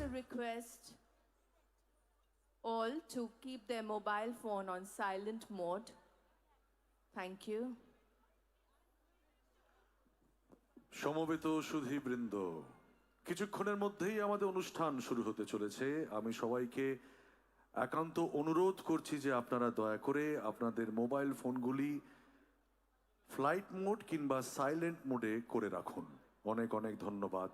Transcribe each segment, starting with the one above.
to request all to keep their mobile phone on silent mode. Thank you. সমবেত সুধীবৃন্দ, কিছুক্ষণের মধ্যেই আমাদের অনুষ্ঠান শুরু হতে চলেছে। আমি সবাইকে একান্ত অনুরোধ করছি যে আপনারা দয়া করে আপনাদের মোবাইল ফোনগুলি ফ্লাইট মোড কিংবা সাইলেন্ট মোডে করে রাখুন। অনেক অনেক ধন্যবাদ।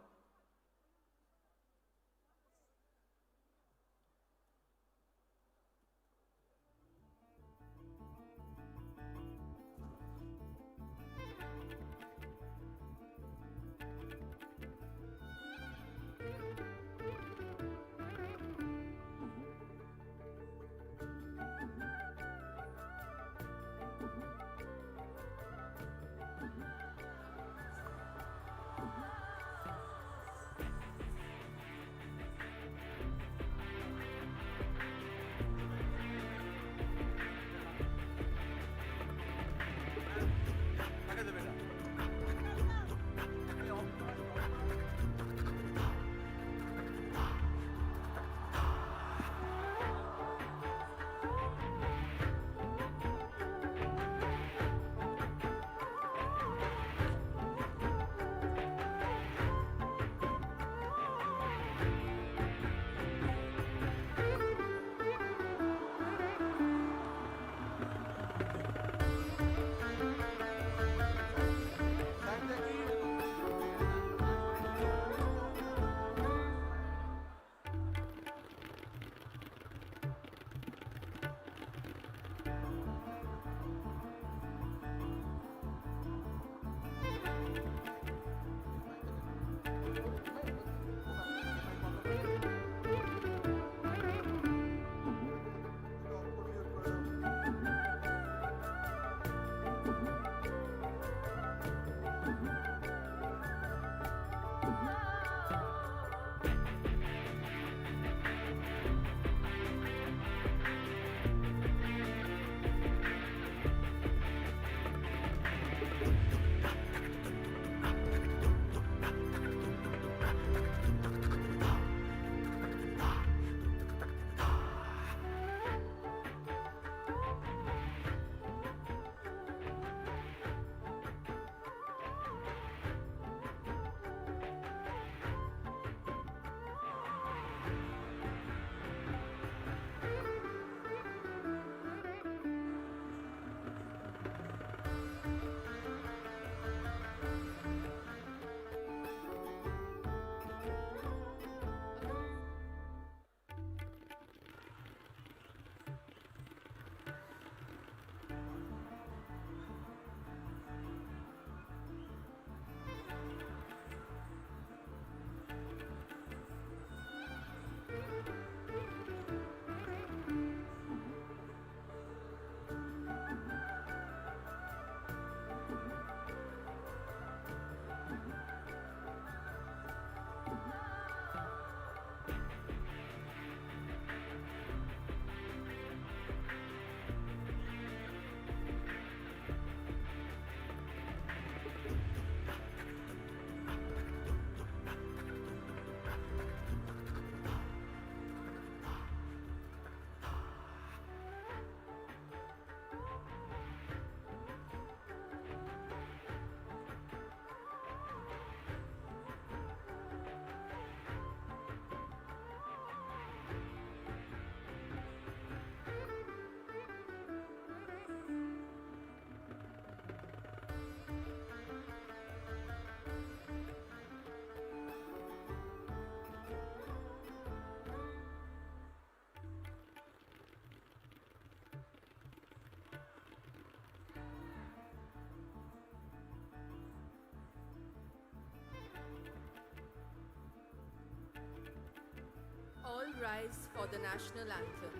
All rise for the national anthem.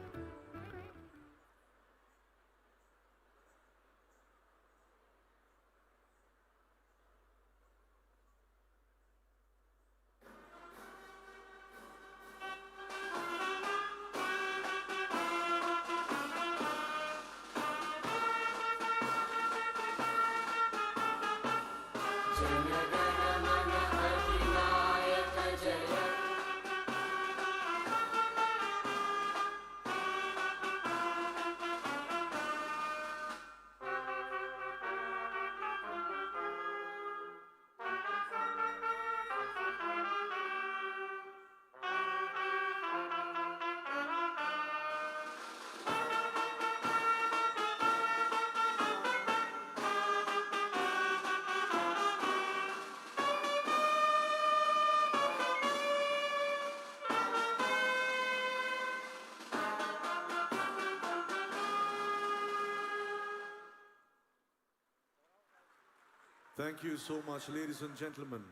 Thank you so much, ladies and gentlemen.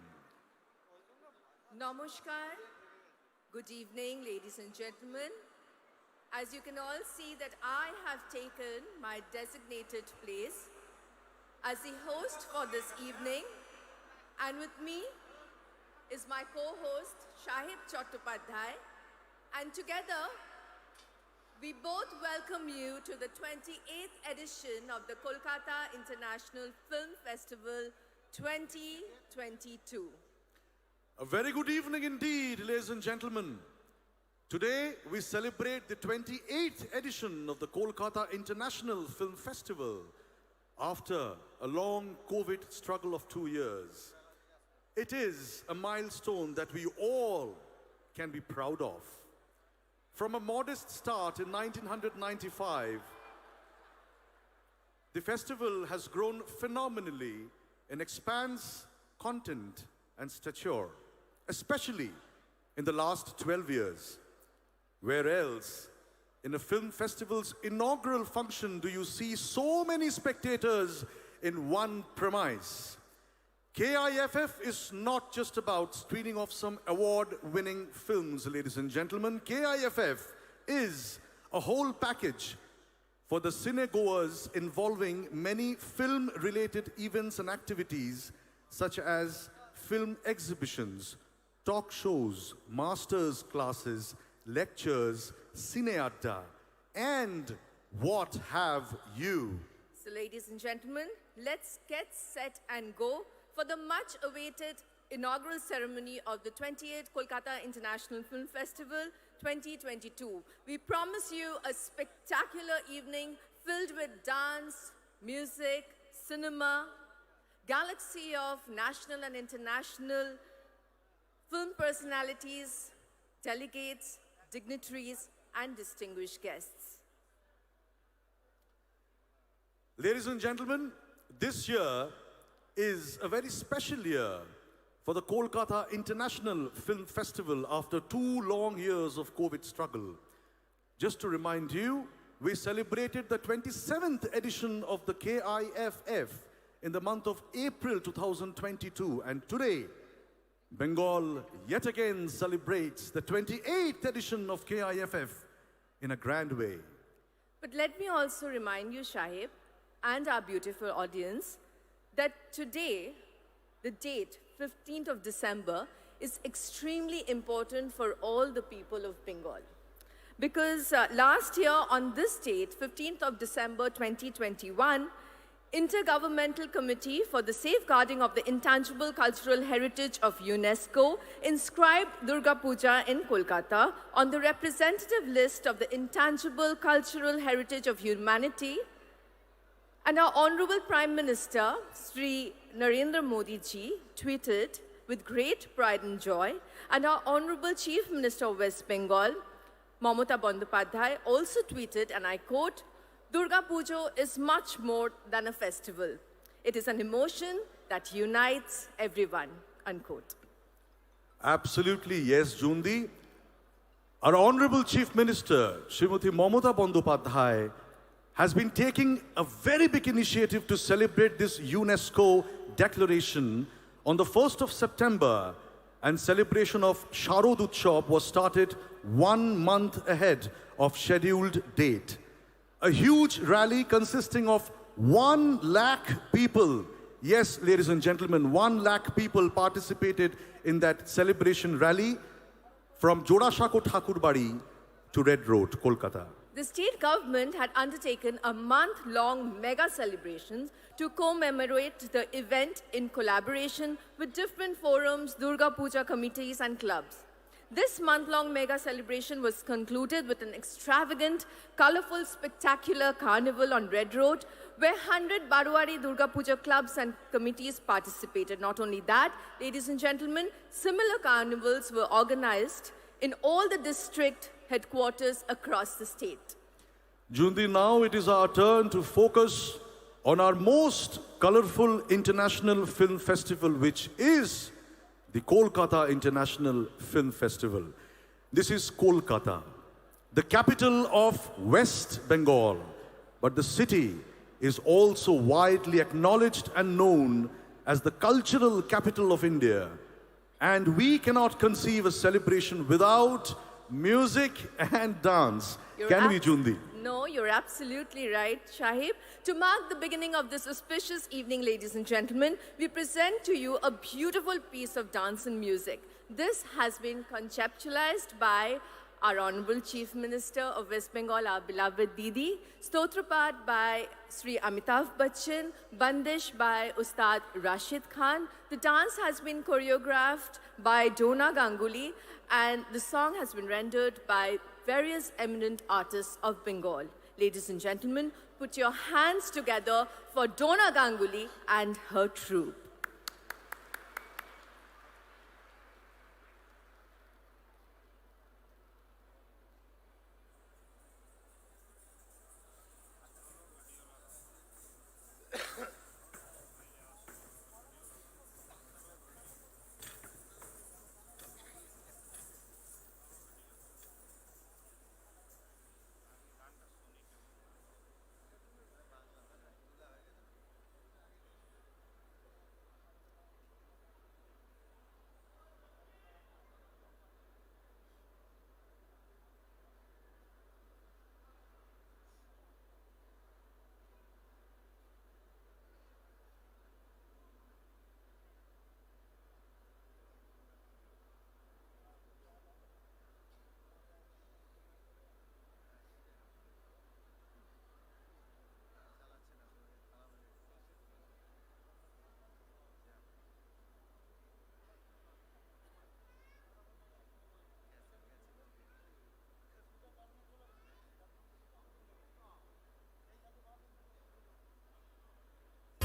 Namaskar. Good evening, ladies and gentlemen. As you can all see that I have taken my designated place as the host for this evening, and with me is my co-host Shahid Chattopadhyay, and together we both welcome you to the 28th edition of the Kolkata International Film Festival 2022. A very good evening indeed, ladies and gentlemen. Today we celebrate the 28th edition of the Kolkata International Film Festival after a long COVID struggle of 2 years. It is a milestone that we all can be proud of. From a modest start in 1995, the festival has grown phenomenally in expanse, content, and stature, especially in the last 12 years. Where else, in a film festival's inaugural function, do you see so many spectators in one premise? KIFF is not just about screening of some award-winning films, ladies and gentlemen. KIFF is a whole package for the cinegoers involving many film-related events and activities such as film exhibitions, talk shows, masters classes, lectures, cineadda, and what have you. So ladies and gentlemen, let's get set and go for the much awaited inaugural ceremony of the 28th Kolkata International Film Festival 2022. We promise you a spectacular evening filled with dance, music, cinema, galaxy of national and international film personalities, delegates, dignitaries, and distinguished guests. Ladies and gentlemen, this year is a very special year for the Kolkata International Film Festival after 2 long years of COVID struggle. Just to remind you, we celebrated the 27th edition of the KIFF in the month of April 2022, and today, Bengal yet again celebrates the 28th edition of KIFF in a grand way. But let me also remind you, Shahib, and our beautiful audience, that today, the date, 15th of December, is extremely important for all the people of Bengal. Because last year on this date, 15th of December 2021, Intergovernmental Committee for the Safeguarding of the Intangible Cultural Heritage of UNESCO inscribed Durga Puja in Kolkata on the representative list of the Intangible Cultural Heritage of Humanity. And our Honorable Prime Minister, Sri Narendra Modi ji, tweeted with great pride and joy, and our Honorable Chief Minister of West Bengal, Mamata Bandyopadhyay, also tweeted, and I quote, "Durga Puja is much more than a festival. It is an emotion that unites everyone," unquote. Absolutely, yes, Jundi. Our Honorable Chief Minister, Srimati Mamata Bandyopadhyay, has been taking a very big initiative to celebrate this UNESCO declaration on the 1st of September, and celebration of Sharad Utshab was started 1 month ahead of scheduled date. A huge rally consisting of 1 lakh people. Yes, ladies and gentlemen, 1 lakh people participated in that celebration rally from Jodashako Thakurbari to Red Road, Kolkata. The state government had undertaken a month-long mega celebrations to commemorate the event in collaboration with different forums, Durga Puja committees and clubs. This month-long mega celebration was concluded with an extravagant, colorful, spectacular carnival on Red Road, where 100 Baruari Durga Puja clubs and committees participated. Not only that, ladies and gentlemen, similar carnivals were organized in all the district headquarters across the state. Jundi, now it is our turn to focus on our most colorful international film festival, which is the Kolkata International Film Festival. This is Kolkata, the capital of West Bengal, but the city is also widely acknowledged and known as the cultural capital of India. And we cannot conceive a celebration without music and dance. Can we, Jundi? No, you're absolutely right, Shahib. To mark the beginning of this auspicious evening, ladies and gentlemen, we present to you a beautiful piece of dance and music. This has been conceptualized by our Honorable Chief Minister of West Bengal, our beloved Didi, Stotrapat by Sri Amitav Bachchan, Bandish by Ustad Rashid Khan. The dance has been choreographed by Dona Ganguly, and the song has been rendered by various eminent artists of Bengal. Ladies and gentlemen, put your hands together for Dona Ganguly and her troupe.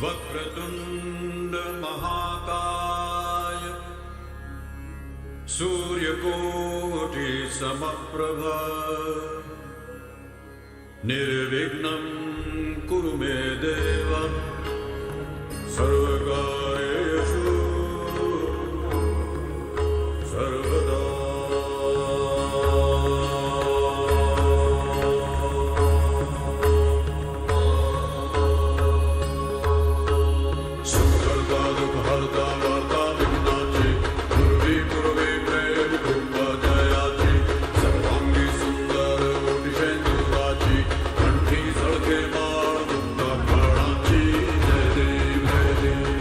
Vakratunda महाकाय सूर्यकोटि समप्रभा निर्विघ्नं कुरु मे देव सर्वकार्येषु सर्वदा। Jai Dev, Jai Dev.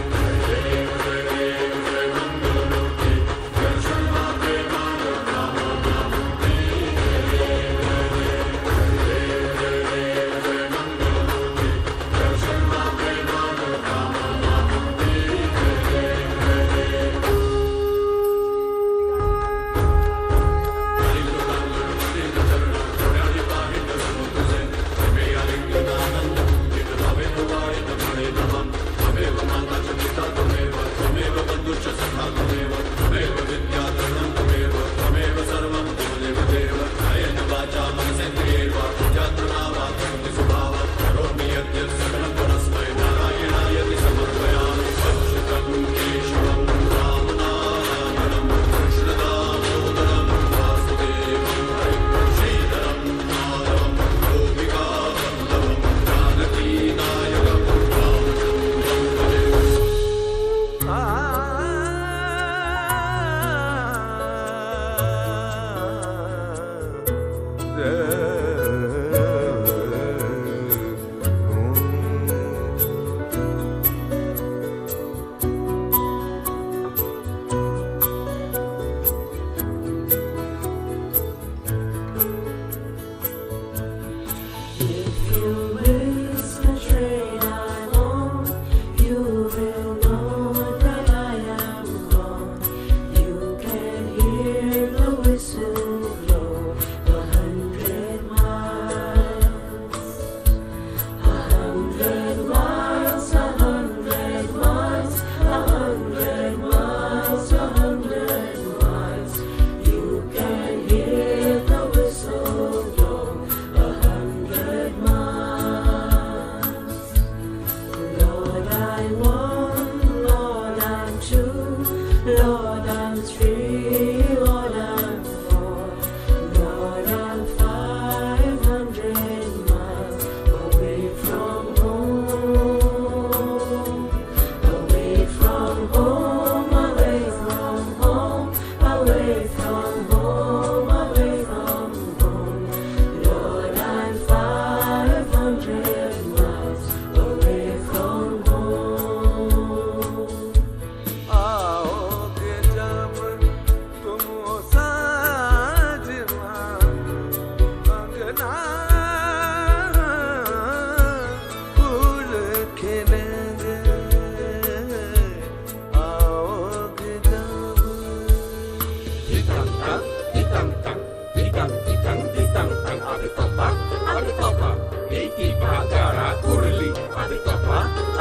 কারা করলি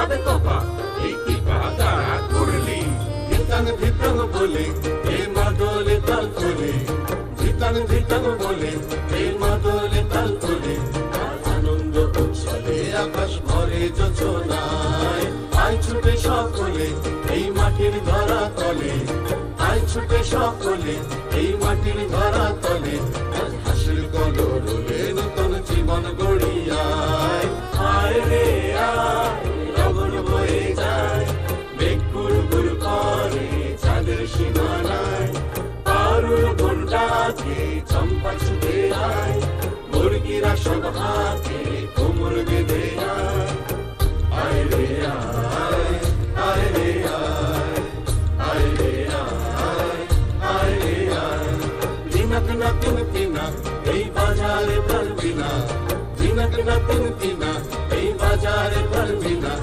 আবে কপা এই কৃপা কারা করলি ধিতাং ধিতাং বলে এ মাদলে তাল তোলে ধিতাং ধিতাং বলে এ মাদলে তাল তোলে আনন্দ উৎসবে আকাশ ভরে যোজনায় আয় ছুটে সকলে এই মাটির ধরা তলে আয় ছুটে সকলে এই মাটির ধরা তলে হাসির কলরবে নতুন জীবন গড়িয়ায় আয় রে আয় লগন বয়ে যায় মেঘ গুড় গুড় করে চাঁদের সীমানায় পারুল ঘণ্টাকে চম্পা ছুটে আয় মুরগিরা সব হাতে কোমর বেঁধে আয় আয় রে আয় আয় রে আয় আয় রে আয় আয় রে আয় দিনক না তিনা এই বাজারে পারবি না দিনক না তিনা এই বাজারে পারবি না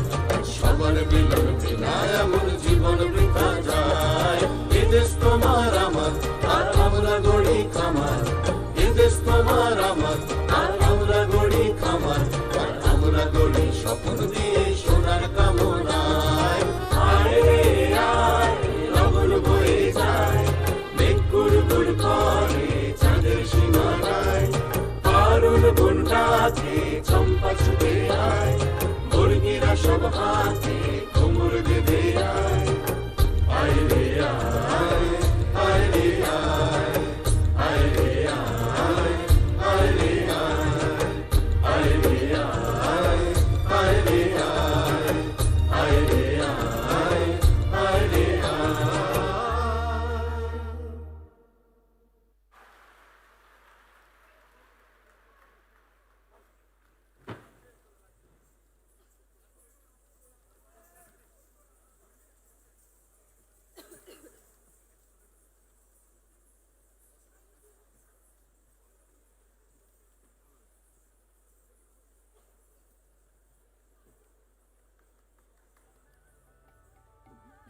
সবার মিলন বিনা এমন জীবন বৃথা যায় এদেশ তোমার আমার আর আমরা গড়ি খামার এদেশ তোমার আমার আর আমরা গড়ি খামার আর আমরা গড়ি স্বপ্ন দিয়ে সোনার কামনায় আয় রে আয় লগন বয়ে যায় মেঘ গুড় গুড় করে চাঁদের সীমানায় পারুল ঘণ্টাকে চম্পা ছুটে আয় মুরগিরা সব হাতে কোমর বেঁধে আয় আয় রে আয় আয় রে আয় আয় রে আয় আয় রে আয় আয় রে আয় আয় রে আয় আয় রে আয় আয় রে আয়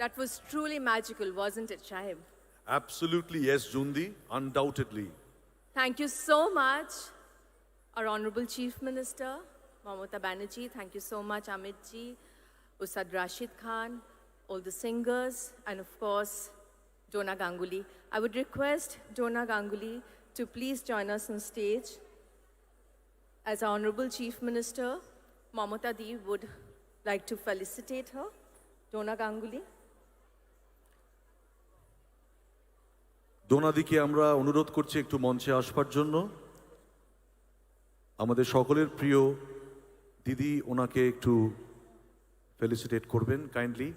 That was truly magical, wasn't it, Shahib? Absolutely, yes, Jundi, undoubtedly. Thank you so much, our Honorable Chief Minister, Mamata Banerjee. Thank you so much, Amit ji, Ustad Rashid Khan, all the singers, and of course, Dona Ganguly. I would request Dona Ganguly to please join us on stage. As our Honorable Chief Minister, Mamata Di would like to felicitate her. Dona Ganguly. দোনাদিকে আমরা অনুরোধ করছি একটু মঞ্চে আসবার জন্য। আমাদের সকলের প্রিয় দিদি ওনাকে একটু ফেলিসিটেট করবেন kindly.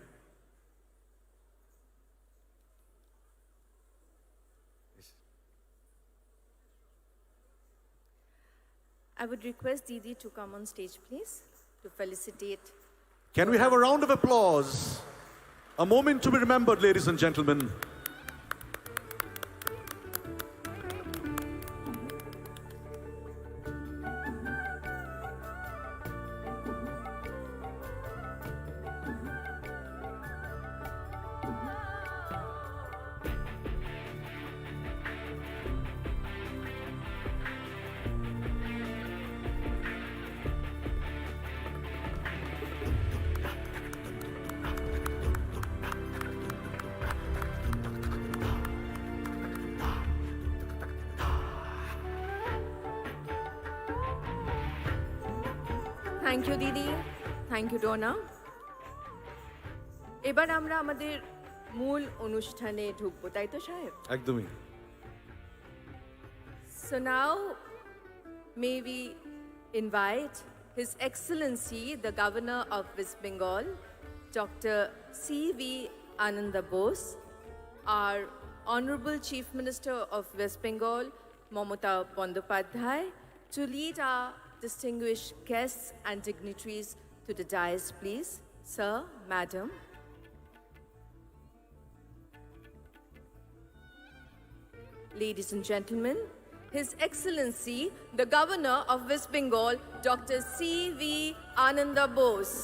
I would request Didi to come on stage, please, to felicitate. Can we have a round of applause? A moment to be remembered, ladies and gentlemen. Thank you, Didi. Thank you, Donna. এবার আমরা আমাদের মূল অনুষ্ঠানে ঢুকবো, তাই তো সাহেব? একদমই। So now, may we invite His Excellency, the Governor of West Bengal, Dr. C.V. Ananda Bose, our Honorable Chief Minister of West Bengal, Mamata Bandyopadhyay, to lead our distinguished guests and dignitaries to the dais, please. Sir, Madam. Ladies and gentlemen, His Excellency, the Governor of West Bengal, Dr. C.V. Ananda Bose.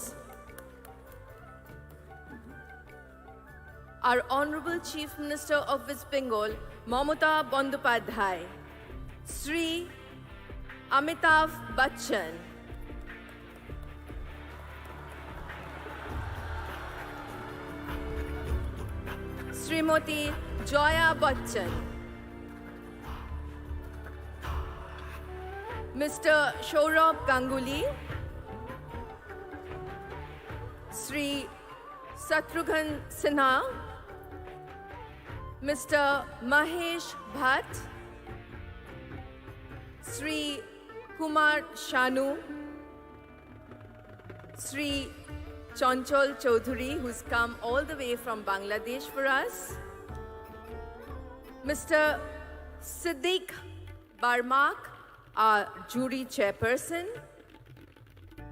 Our Honorable Chief Minister of West Bengal, Mamata Bandyopadhyay. Sri Amitav Bachchan. Srimati Joya Bachchan, Mr. Saurabh Ganguly, Sri Shatrughan Sinha, Mr. Mahesh Bhatt, Sri Kumar Shanu, Sri Chanchal Chaudhary, who's come all the way from Bangladesh for us, Mr. Siddiq Barmak, our jury chairperson,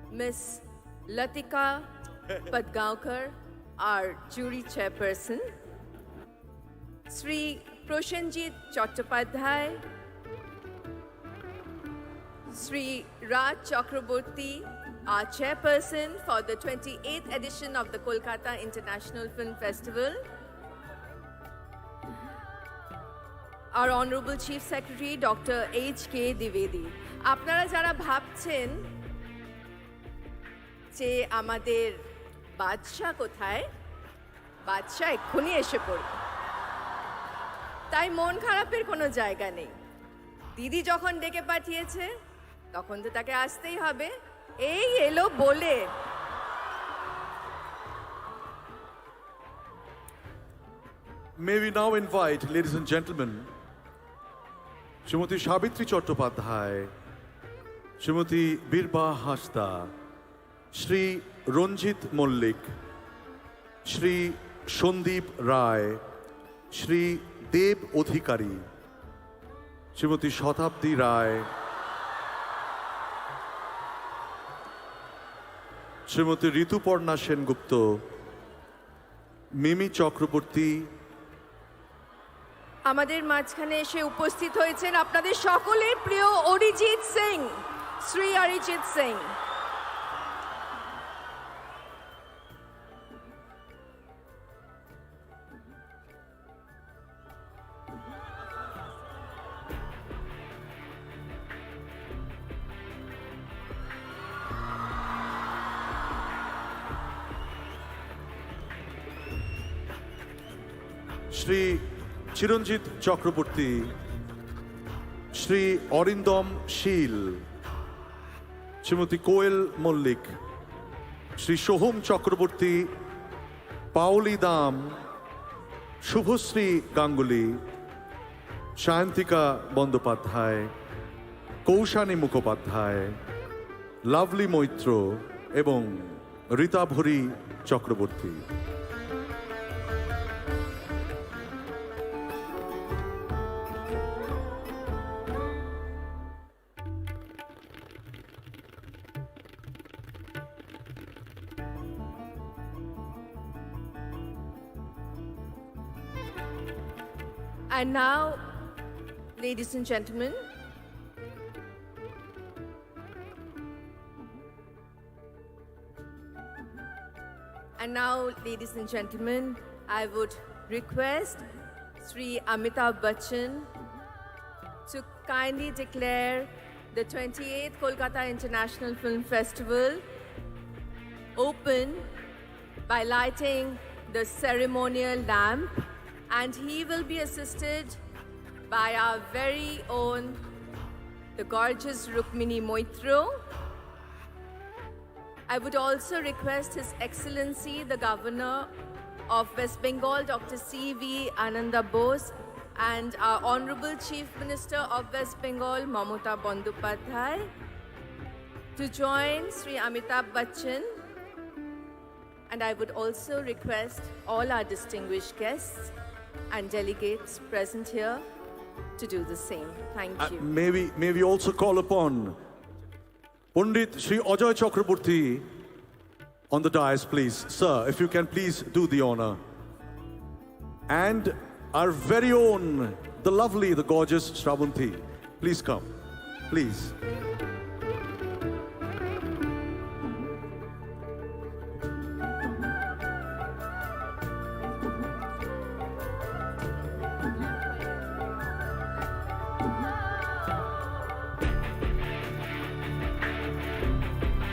Miss Latika Padgaonkar, our jury chairperson, Sri Proshenjit Chattopadhyay, Sri Raj Chakraborty, our chairperson for the 28th edition of the Kolkata International Film Festival, our Honorable Chief Secretary, Dr. H.K. Dwivedi. আপনারা যারা ভাবছেন যে আমাদের বাদশা কোথায়, বাদশা এক্ষুনি এসে পড়বে, তাই মন খারাপের কোনো জায়গা নেই। দিদি যখন ডেকে পাঠিয়েছে তখন তো তাকে আসতেই হবে, এই এলো বলে। May we now invite, ladies and gentlemen, Srimati Sabitri Chattopadhyay, Srimati Birba Hasda, Shri Ranjit Mollik, Shri Shondeep Rai, Shri Deb Odhikari, Srimati Shatabdi Rai, Srimati Rituparna Sengupta, Mimi Chakraborty, আমাদের মাঝখানে এসে উপস্থিত হয়েছেন আপনাদের সকলের প্রিয় Arijit Singh, Shri Arijit Singh. Shri Chiranjit Chakraborty, Shri Arindam Sheel, Srimati Koel Mollik, Shri Shoham Chakraborty, Pauli Dam, Shubhasri Ganguly, Shantika Bandopadhyay, Kaushani Mukhopadhyay, Lovely Moitro এবং Rita Bhuri Chakraborty. And now, ladies and gentlemen, I would request Sri Amitabh Bachchan to kindly declare the 28th Kolkata International Film Festival open by lighting the ceremonial lamp, and he will be assisted by our very own, the gorgeous Rukmini Moitro. I would also request His Excellency, the Governor of West Bengal, Dr. C.V. Ananda Bose, and our Honorable Chief Minister of West Bengal, Mamata Bandyopadhyay, to join Sri Amitabh Bachchan. And I would also request all our distinguished guests and delegates present here to do the same. Thank you. May we also call upon Pandit Shri Ajoy Chakraborty on the dais, please. Sir, if you can please do the honor. And our very own, the lovely, the gorgeous Shravanti. Please come. Please.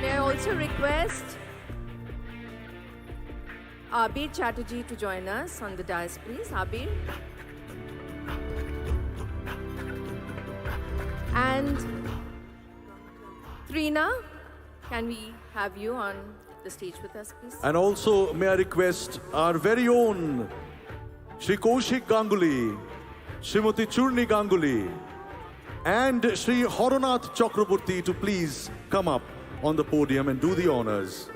May I also request Abir Chatterjee to join us on the dais, please. Abir. And Trina, can we have you on the stage with us, please? And also, may I request our very own Shri Kaushik Ganguly, Srimati Churni Ganguly, and Shri Horonath Chakraborty to please come up on the podium and do the honors.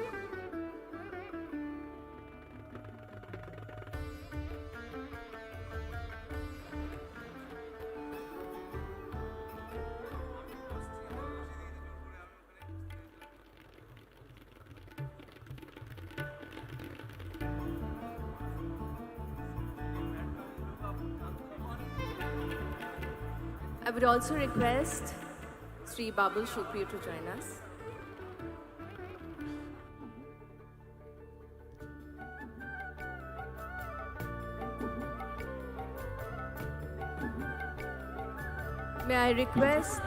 I would also request Sri Babul Shukri to join us. May I request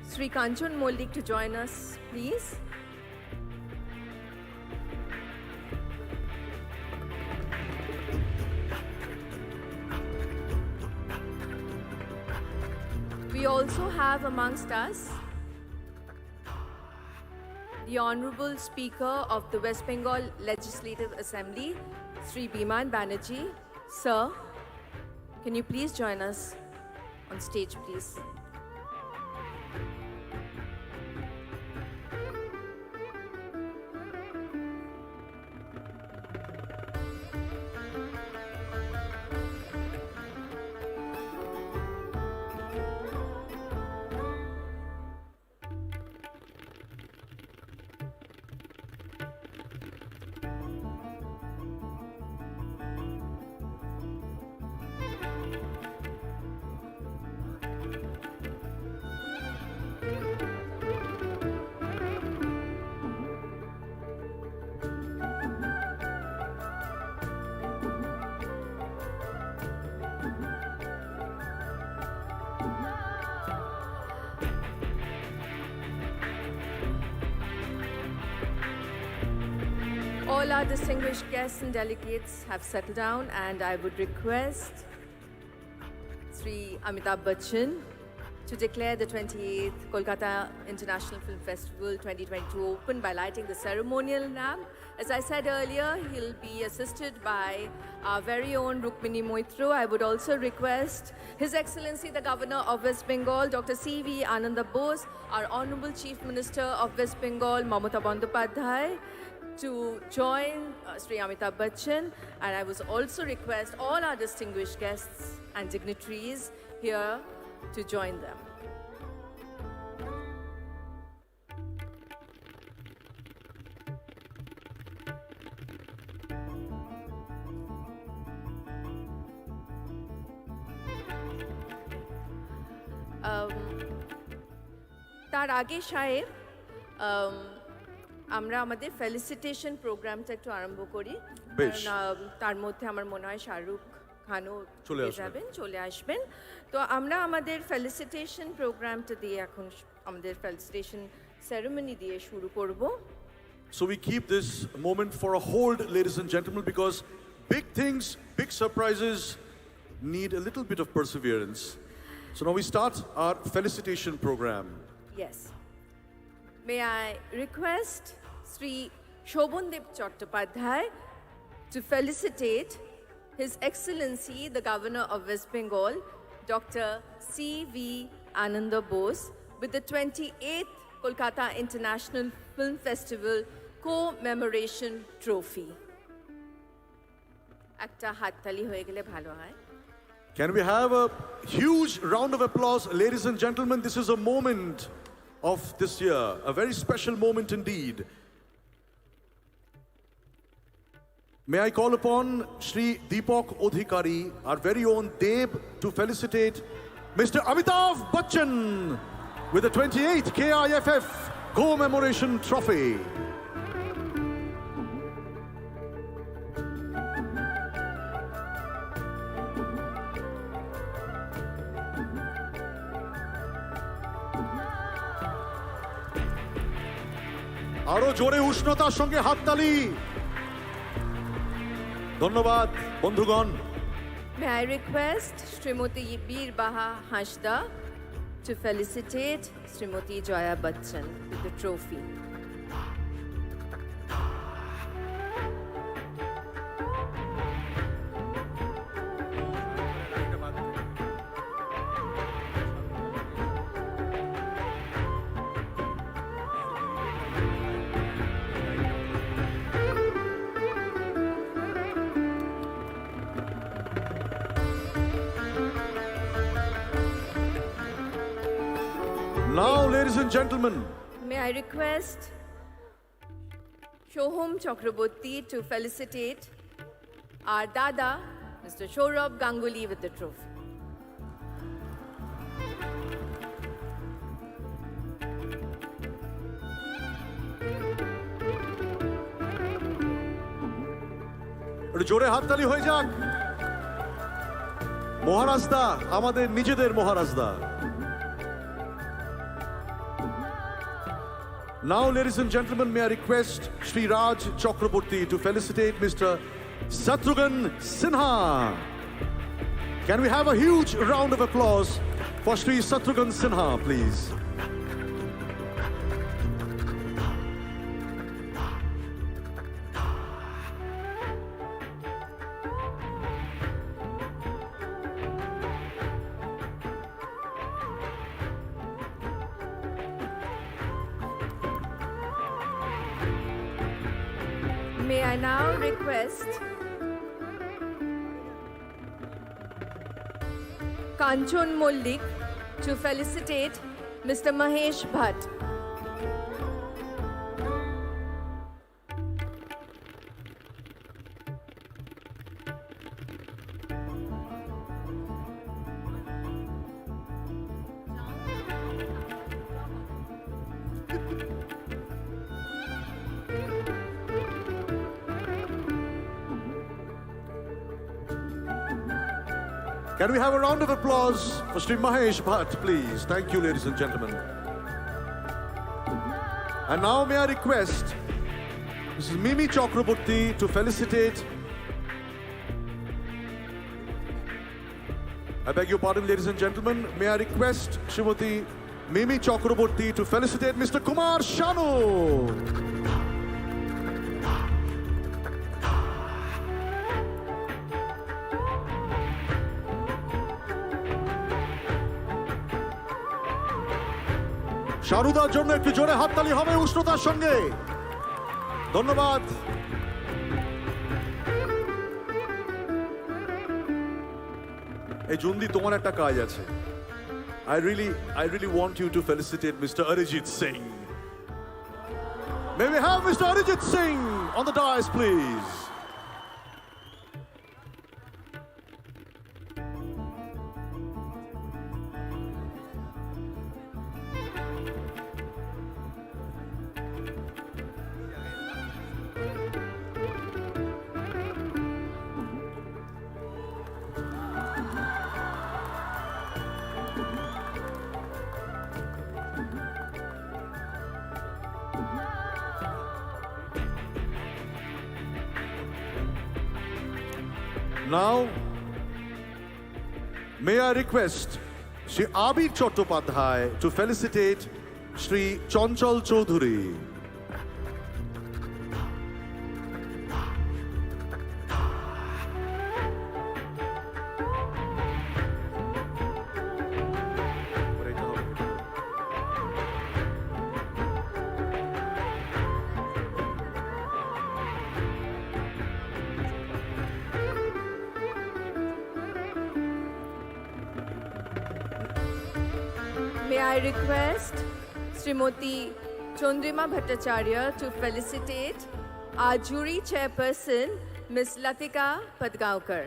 Sri Kanchan Moldik to join us, please? We also have amongst us the Honorable Speaker of the West Bengal Legislative Assembly, Sri Biman Banerjee. Sir, can you please join us on stage, please? All our distinguished guests and delegates have settled down, and I would request Sri Amitabh Bachchan to declare the 28th Kolkata International Film Festival 2022 open by lighting the ceremonial lamp. As I said earlier, he'll be assisted by our very own Rukmini Moitro. I would also request His Excellency the Governor of West Bengal, Dr. C.V. Ananda Bose, our Honorable Chief Minister of West Bengal, Mamata Bandyopadhyay, to join Sri Amitabh Bachchan, and I would also request all our distinguished guests and dignitaries here to join them. তার আগে সাহেব আমরা আমাদের felicitation প্রোগ্রামটা একটু আরম্ভ করি বেশ। কারণ তার মধ্যে আমার মনে হয় শাহরুখ খানও চলে আসবেন। যাবেন চলে আসবেন তো আমরা আমাদের ফেলিসিটেশন প্রোগ্রামটা দিয়ে এখন আমাদের ফেলিসিটেশন সেরেমনি দিয়ে শুরু করব So we keep this moment for a hold, ladies and gentlemen, because big things, big surprises need a little bit of perseverance. So now we start our felicitation program. Yes. May I request Sri Shobhandev Chattopadhyay to felicitate His Excellency the Governor of West Bengal, Dr. C.V. Ananda Bose, with the 28th Kolkata International Film Festival Commemoration Trophy. একটা হাততালি হয়ে গেলে ভালো হয় Can we have a huge round of applause, ladies and gentlemen? This is a moment of this year, a very special moment indeed. May I call upon Shri Deepak Odhikari, our very own Deb, to felicitate Mr. Amitabh Bachchan with the 28th KIFF Commemoration Trophy. আরো জোরে উষ্ণতার সঙ্গে হাততালি। ধন্যবাদ বন্ধুগণ। May I request Srimati Bir Baha Hashda to felicitate Srimati Joya Bachchan with the trophy. Now, ladies and gentlemen, May I request Shohom Chakraborty to felicitate our Dada, Mr. Shourabh Ganguly, with the trophy. একটু জোরে হাততালি হয়ে যাক। মহারাজদা, আমাদের নিজেদের মহারাজদা। Now, ladies and gentlemen, may I request Shri Raj Chakraborty to felicitate Mr. Shatrughan Sinha. Can we have a huge round of applause for Shri Shatrughan Sinha, please? May I now request Kanchon Mollik to felicitate Mr. Mahesh Bhatt. Can we have a round of applause for Shri Mahesh Bhatt, please? Thank you, ladies and gentlemen. And now may I request Mrs. Mimi Chakraborty to felicitate. I beg your pardon, ladies and gentlemen. May I request Srimati Mimi Chakraborty to felicitate Mr. Kumar Shanu. শারুদার জন্য একটু জোরে হাততালি হবে উষ্ণতার সঙ্গে। ধন্যবাদ। এই জুন্দি, তোমার একটা কাজ আছে। I really want you to felicitate Mr. Arijit Singh. May we have Mr. Arijit Singh on the dais, please? Now, may I request Shri Abir Chattopadhyay to felicitate Shri Chanchal Chaudhary. May I request Srimati Chandrima Bhattacharya to felicitate our jury chairperson, Ms. Latika Padgaonkar.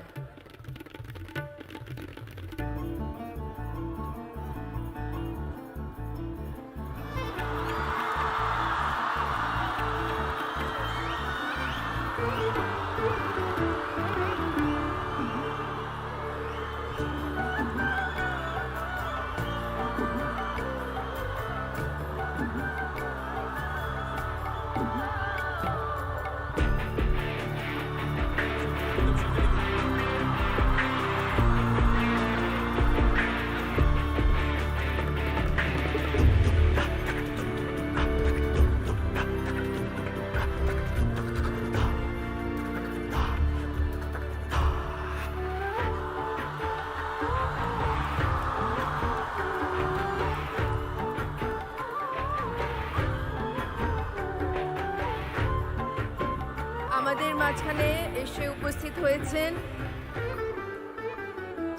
মাঝখানে এসে উপস্থিত হয়েছেন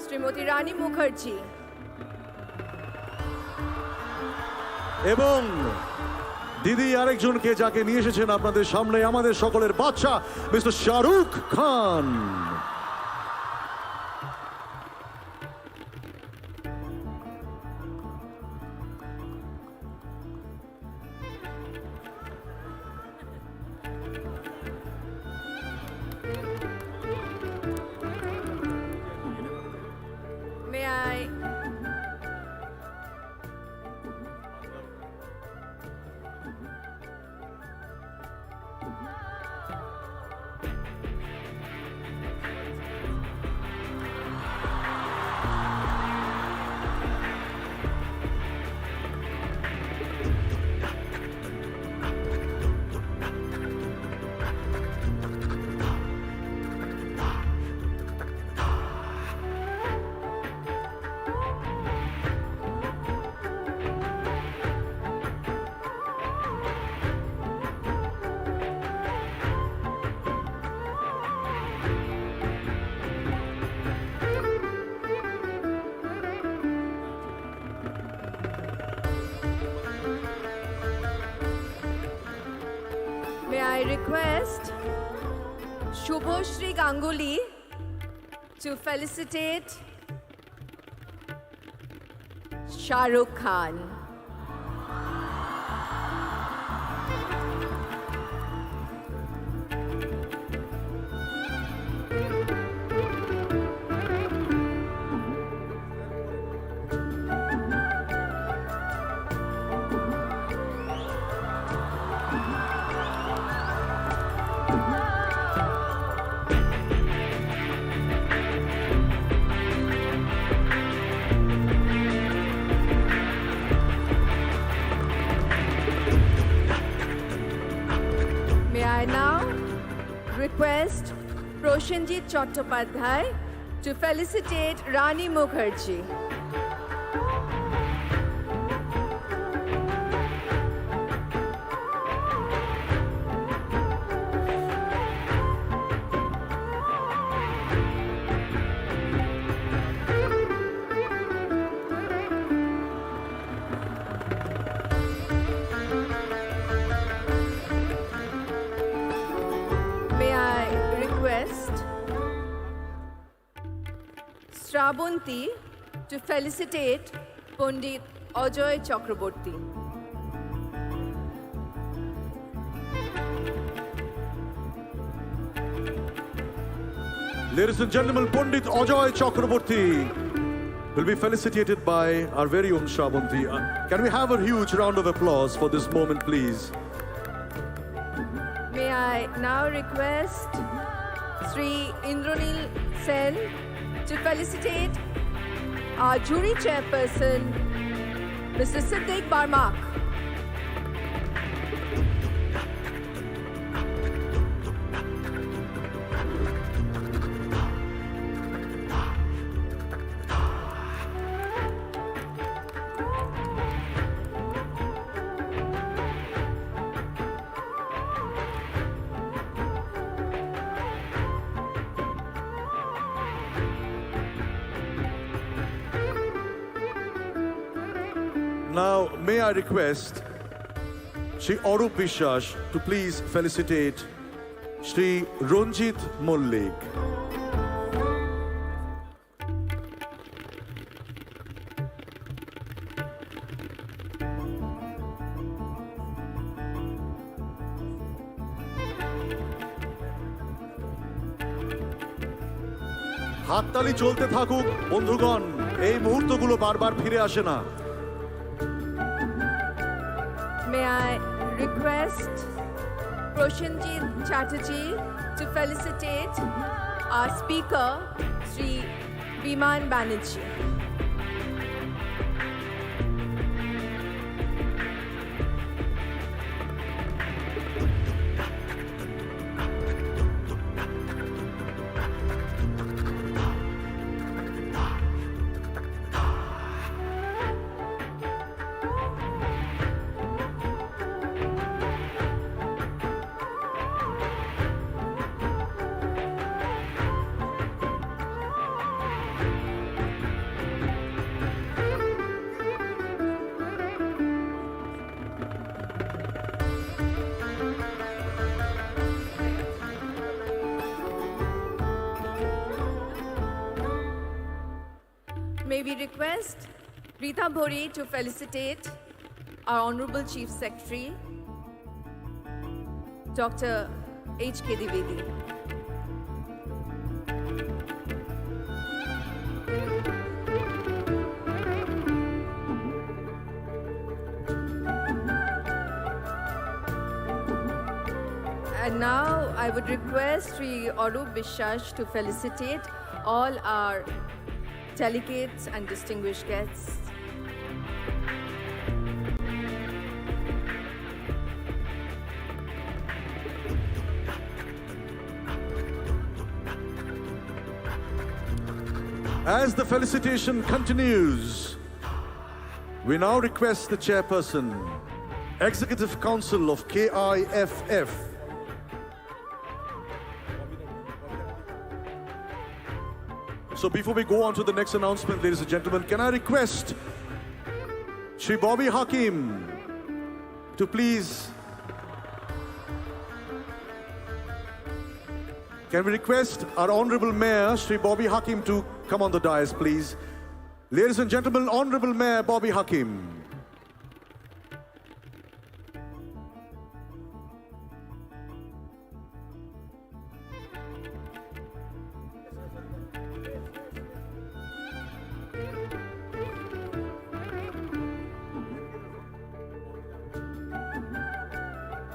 শ্রীমতী রানী মুখার্জি এবং দিদি আরেকজনকে যাকে নিয়ে এসেছেন আপনাদের সামনে আমাদের সকলের বাচ্চা mister Shahrukh Khan. May I? May I request Shubhoshri Ganguly to felicitate Shah Rukh Khan. May I now request Proshenjit Chattopadhyay to felicitate Rani Mukherjee. May I request Shravanti to felicitate Pandit Ajoy Chakraborty. Ladies and gentlemen, Pandit Ajoy Chakraborty will be felicitated by our very own Shravanti. Can we have a huge round of applause for this moment, please? May I now request Sri Indranil Sen to felicitate our jury chairperson, Mr. Siddiq Barmak. Now, may I request Shri Arup Vishwas to please felicitate Shri Ranjit Mollik. হাততালি চলতে থাকুক বন্ধুগণ, এই মুহূর্তগুলো বারবার ফিরে আসে না। May I request Proshenjit Chatterjee to felicitate our speaker, Sri Biman Banerjee. we request Rita Bhori to felicitate our Honorable Chief Secretary, Dr. H.K. Dwivedi. And now I would request Sri Arup Bishash to felicitate all our delegates and distinguished guests. As the felicitation continues, we now request the chairperson, Executive Council of KIFF, so before we go on to the next announcement, ladies and gentlemen, can I request Shri Bobby Hakim to please... Can we request our Honorable Mayor, Shri Bobby Hakim, to come on the dais, please? Ladies and gentlemen, Honorable Mayor Bobby Hakim.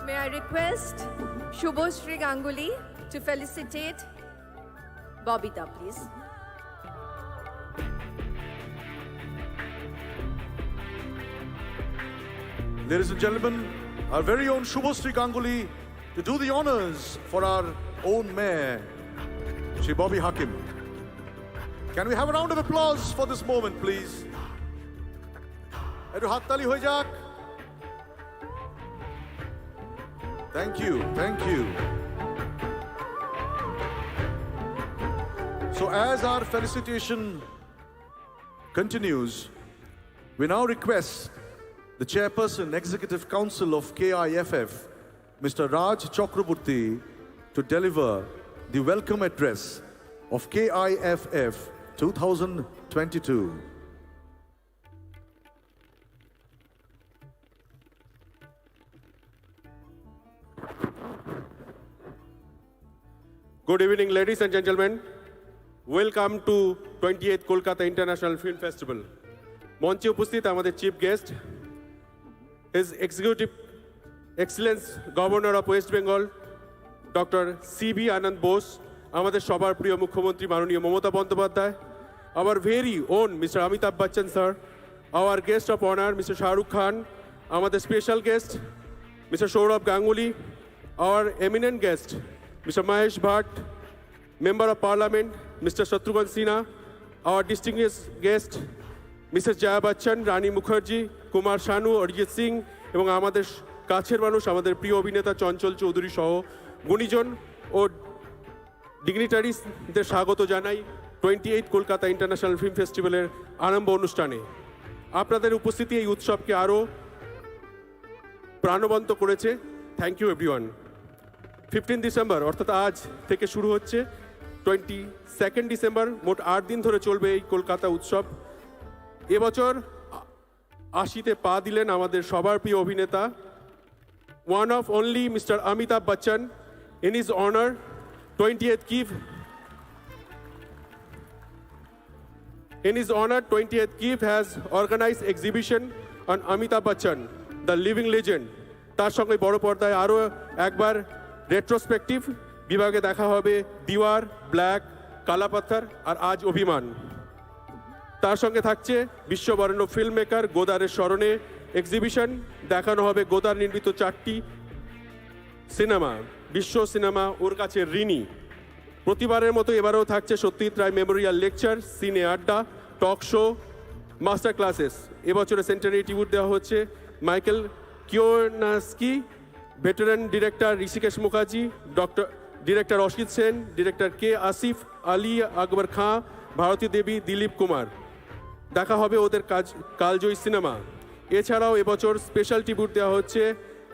May I request Shubhoshri Ganguly to felicitate Bobita, please. Ladies and gentlemen, our very own Shubhoshri Ganguly to do the honors for our own mayor, Shri Bobby Hakim. Can we have a round of applause for this moment, please? Ekটু হাততালি হয়ে যাক. Thank you, thank you. So as our felicitation continues, we now request the Chairperson, Executive Council of KIFF, Mr. Raj Chakraborty, to deliver the welcome address of KIFF 2022. Good evening, ladies and gentlemen. Welcome to 28th Kolkata International Film Festival. মঞ্চে উপস্থিত আমাদের chief guest, His Executive Excellence Governor of West Bengal, Dr. C.B. Anand Bose, আমাদের সবার প্রিয় মুখ্যমন্ত্রী মাননীয় Mamata Bandyopadhyay, our very own Mr. Amitabh Bachchan sir, our guest of honor Mr. Shah Rukh Khan, আমাদের special guest Mr. Saurabh Ganguly, our eminent guest Mr. Mahesh Bhatt, Member of Parliament Mr. Shatrughan Sinha, our distinguished guest Mrs. Jaya Bachchan, Rani Mukherjee, Kumar Sanu, Arijit Singh এবং আমাদের কাছের মানুষ আমাদের প্রিয় অভিনেতা চঞ্চল চৌধুরী সহ গুণীজন ও ডিগনিটারিসদের স্বাগত জানাই 28 কলকাতা ইন্টারন্যাশনাল ফিল্ম ফেস্টিভ্যালের আরম্ভ অনুষ্ঠানে। আপনাদের উপস্থিতি এই উৎসবকে আরও প্রাণবন্ত করেছে। Thank you everyone. 15 ডিসেম্বর অর্থাৎ আজ থেকে শুরু হচ্ছে 22 ডিসেম্বর, মোট 8 দিন ধরে চলবে এই কলকাতা উৎসব। এবছর 80-তে পা দিলেন আমাদের সবার প্রিয় অভিনেতা, one of only Mr. Amitabh Bachchan. In his honor, 28th KIF has organized exhibition on Amitabh Bachchan, the living legend. তার সঙ্গে বড় পর্দায় আরও একবার রেট্রোস্পেক্টিভ বিভাগে দেখা হবে দিওয়ার, ব্ল্যাক, কালাপাথর আর আজ অভিমান। তার সঙ্গে থাকছে বিশ্ববরেণ্য ফিল্ম মেকার গোদারের স্মরণে এক্সিবিশন, দেখানো হবে গোদার নির্মিত 4টি সিনেমা, বিশ্ব সিনেমা ওর কাছে ঋণী। প্রতিবারের মতো এবারেও থাকছে সত্যজিৎ রায় মেমোরিয়াল লেকচার, সিনে আড্ডা, টক শো, মাস্টার ক্লাসেস। এবছরে সেন্টারে ট্রিবিউট দেওয়া হচ্ছে মাইকেল কিওনাস্কি, veteran director Hrishikesh Mukherjee, director Asit Sen, director K Asif Ali Akbar Khan, Bharati Devi, Dilip Kumar. দেখা হবে ওদের কালজয়ী সিনেমা। এছাড়াও এবছর স্পেশাল ট্রিবিউট দেওয়া হচ্ছে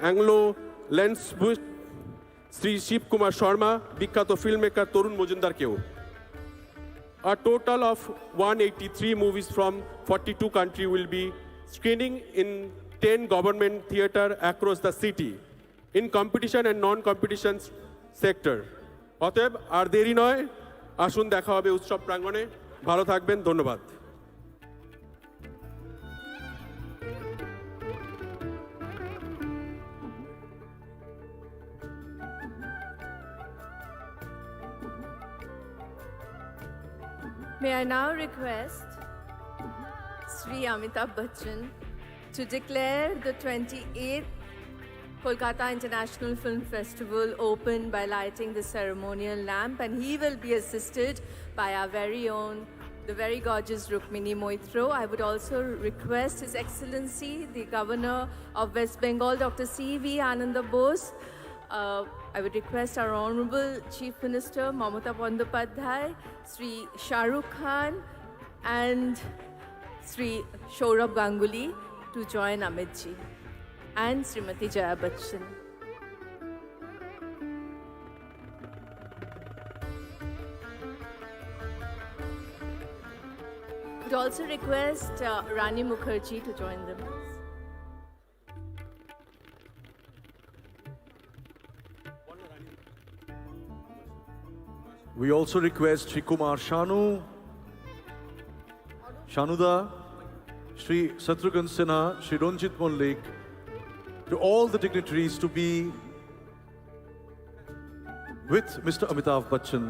অ্যাংলো ল্যান্ডসবুক শ্রী শিব কুমার শর্মা, বিখ্যাত ফিল্ম মেকার তরুণ মজুমদারকেও। A total of 183 movies from 42 countries will be screening in 10 government theater across the city in competition and non-competition sector. অতএব আর দেরি নয়, আসুন দেখা হবে উৎসব প্রাঙ্গণে। ভালো থাকবেন, ধন্যবাদ। May I now request Sri Amitabh Bachchan to declare the 28th Kolkata International Film Festival open by lighting the ceremonial lamp, and he will be assisted by our very own, the very gorgeous Rukmini Moitro. I would also request His Excellency, the Governor of West Bengal, Dr. C.V. Ananda Bose. I would request our Honorable Chief Minister, Mamata Bandopadhyay, Sri Shah Rukh Khan, and Sri Saurabh Ganguly to join Amit ji and Srimati Jaya Bachchan. Would also request Rani Mukherjee to join them. We also request Sri Kumar Shanu, Shanuda, Sri Satrughan Sinha, Sri Ranjit Mullik, to all the dignitaries to be with Mr. Amitabh Bachchan.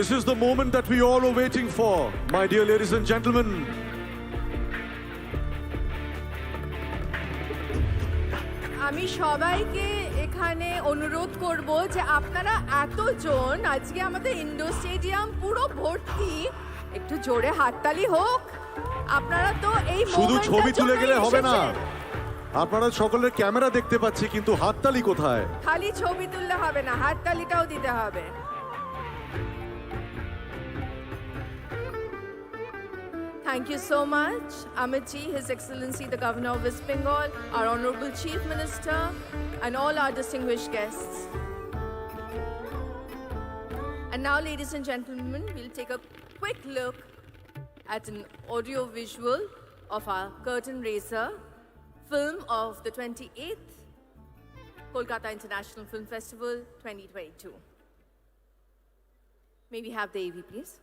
This is the moment that we all are waiting for, my dear ladies and gentlemen. আমি সবাইকে এখানে অনুরোধ করব যে আপনারা এতজন, আজকে আমাদের ইন্ডোর স্টেডিয়াম পুরো ভর্তি, একটু জোরে হাততালি হোক। আপনারা তো এই শুধু মোমেন্টটার ছবি তুলে জন্যই গেলে হবে না, এসেছেন। আপনারা সকলের ক্যামেরা দেখতে পাচ্ছি, কিন্তু হাততালি কোথায়? খালি ছবি তুললে হবে না, হাততালিটাও দিতে হবে। Thank you so much, Amit ji, His Excellency, the Governor of West Bengal, our Honorable Chief Minister, and all our distinguished guests. And now, ladies and gentlemen, we'll take a quick look at an audio visual of our curtain raiser film of the 28th Kolkata International Film Festival 2022. May we have the AV, please?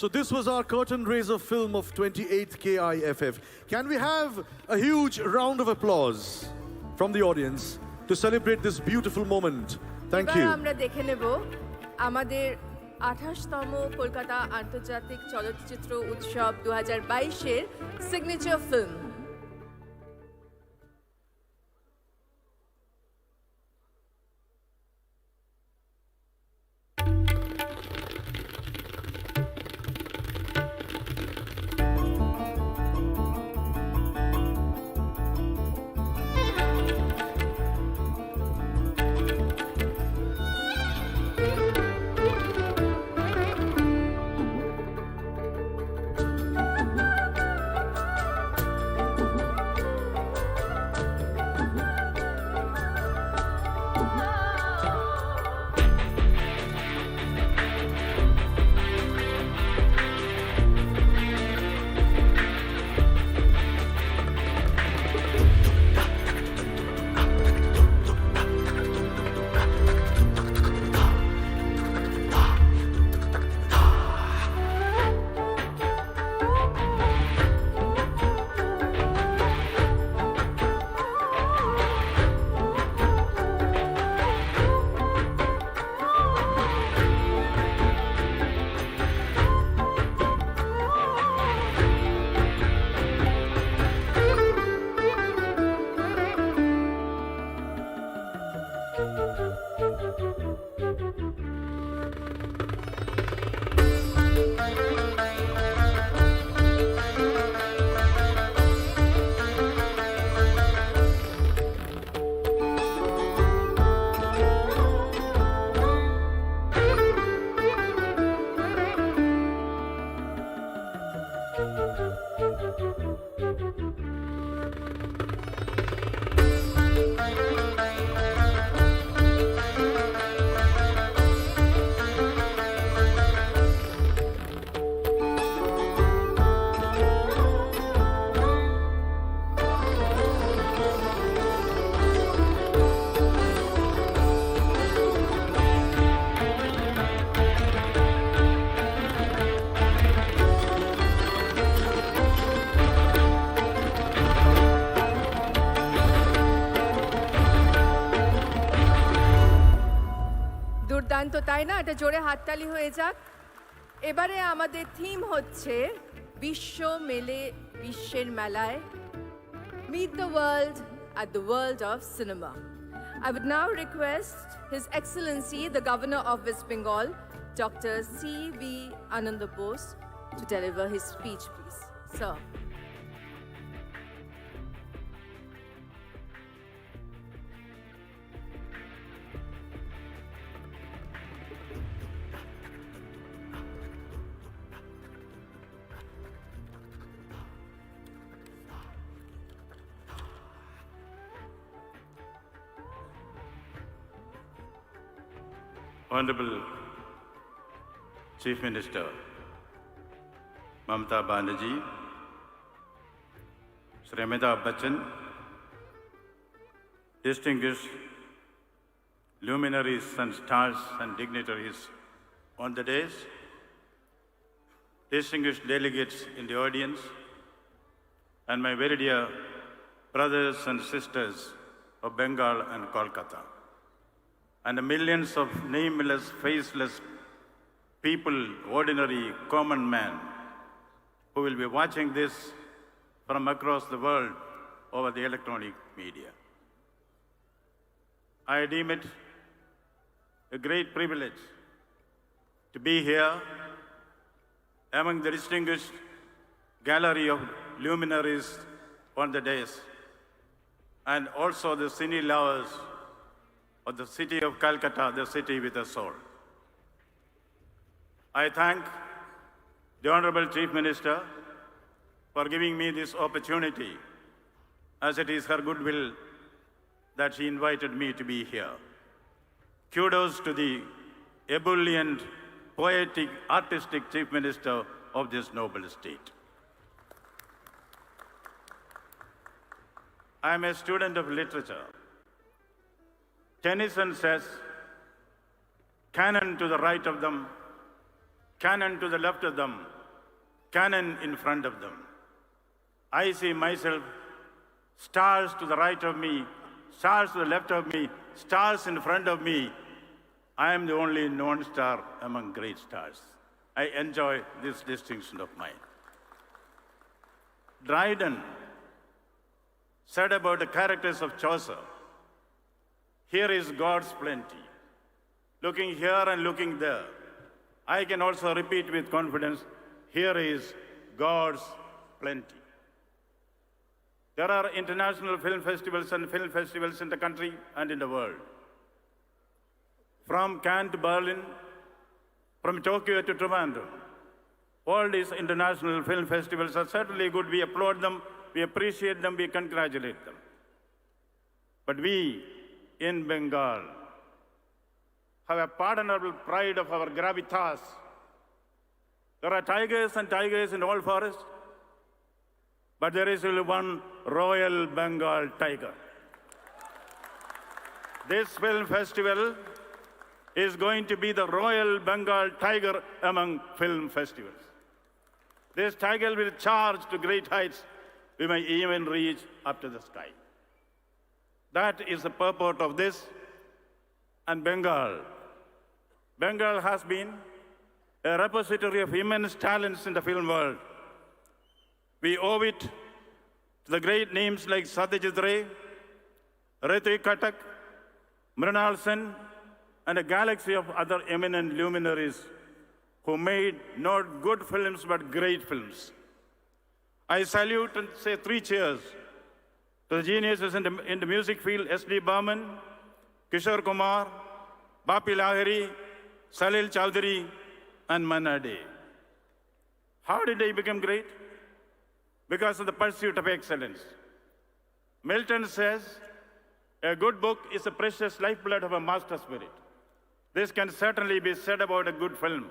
So this was our curtain raiser film of 28th KIFF. Can we have a huge round of applause from the audience to celebrate this beautiful moment? Thank এবার you. আমরা দেখে নেব আমাদের 28তম কলকাতা আন্তর্জাতিক চলচ্চিত্র উৎসব 2022-এর signature film. দুর্দান্ত তাই না? এটা জোরে হাততালি হয়ে যাক। এবারে আমাদের থিম হচ্ছে বিশ্ব মেলে বিশ্বের মেলায়, Meet the world at the world of cinema. I would now request His Excellency, the Governor of West Bengal, Dr. C.V. Ananda Bose, to deliver his speech, please. Sir. Honorable Chief Minister Mamata Banerjee, Shri Amitabh Bachchan, distinguished luminaries and stars and dignitaries on the dais, distinguished delegates in the audience, and my very dear brothers and sisters of Bengal and Kolkata, and the millions of nameless, faceless people, ordinary, common men, who will be watching this from across the world over the electronic media. I deem it a great privilege to be here among the distinguished gallery of luminaries on the dais, and also the cine lovers of the city of Calcutta, the city with a soul. I thank the Honorable Chief Minister for giving me this opportunity, as it is her goodwill that she invited me to be here. Kudos to the ebullient, poetic, artistic Chief Minister of this noble state. I am a student of literature. Tennyson says, cannon to the right of them, cannon to the left of them, cannon in front of them. I see myself, stars to the right of me, stars to the left of me, stars in front of me. I am the only non-star among great stars. I enjoy this distinction of mine. Dryden said about the characters of Chaucer, here is God's plenty. Looking here and looking there. I can also repeat with confidence, here is God's plenty. There are international film festivals and film festivals in the country and in the world. From Cannes to Berlin, from Tokyo to Trivandrum. All these international film festivals are certainly good. We applaud them, we appreciate them, we congratulate them. But we in Bengal have a pardonable pride of our gravitas. There are tigers and tigers in all forests, but there is only one Royal Bengal tiger. This film festival is going to be the Royal Bengal tiger among film festivals. This tiger will charge to great heights. We may even reach up to the sky. That is the purport of this. And Bengal has been a repository of immense talents in the film world. We owe it to the great names like Satyajit Ray, Ritik Katak, Mrinal Sen, and a galaxy of other eminent luminaries who made not good films but great films. I salute and say 3 cheers to the geniuses in the music field, S.D. Burman, Kishore Kumar, Bapi Lahiri, Salil Chowdhury, and Manna Dey. How did they become great? Because of the pursuit of excellence. Milton says, a good book is the precious lifeblood of a master spirit. This can certainly be said about a good film.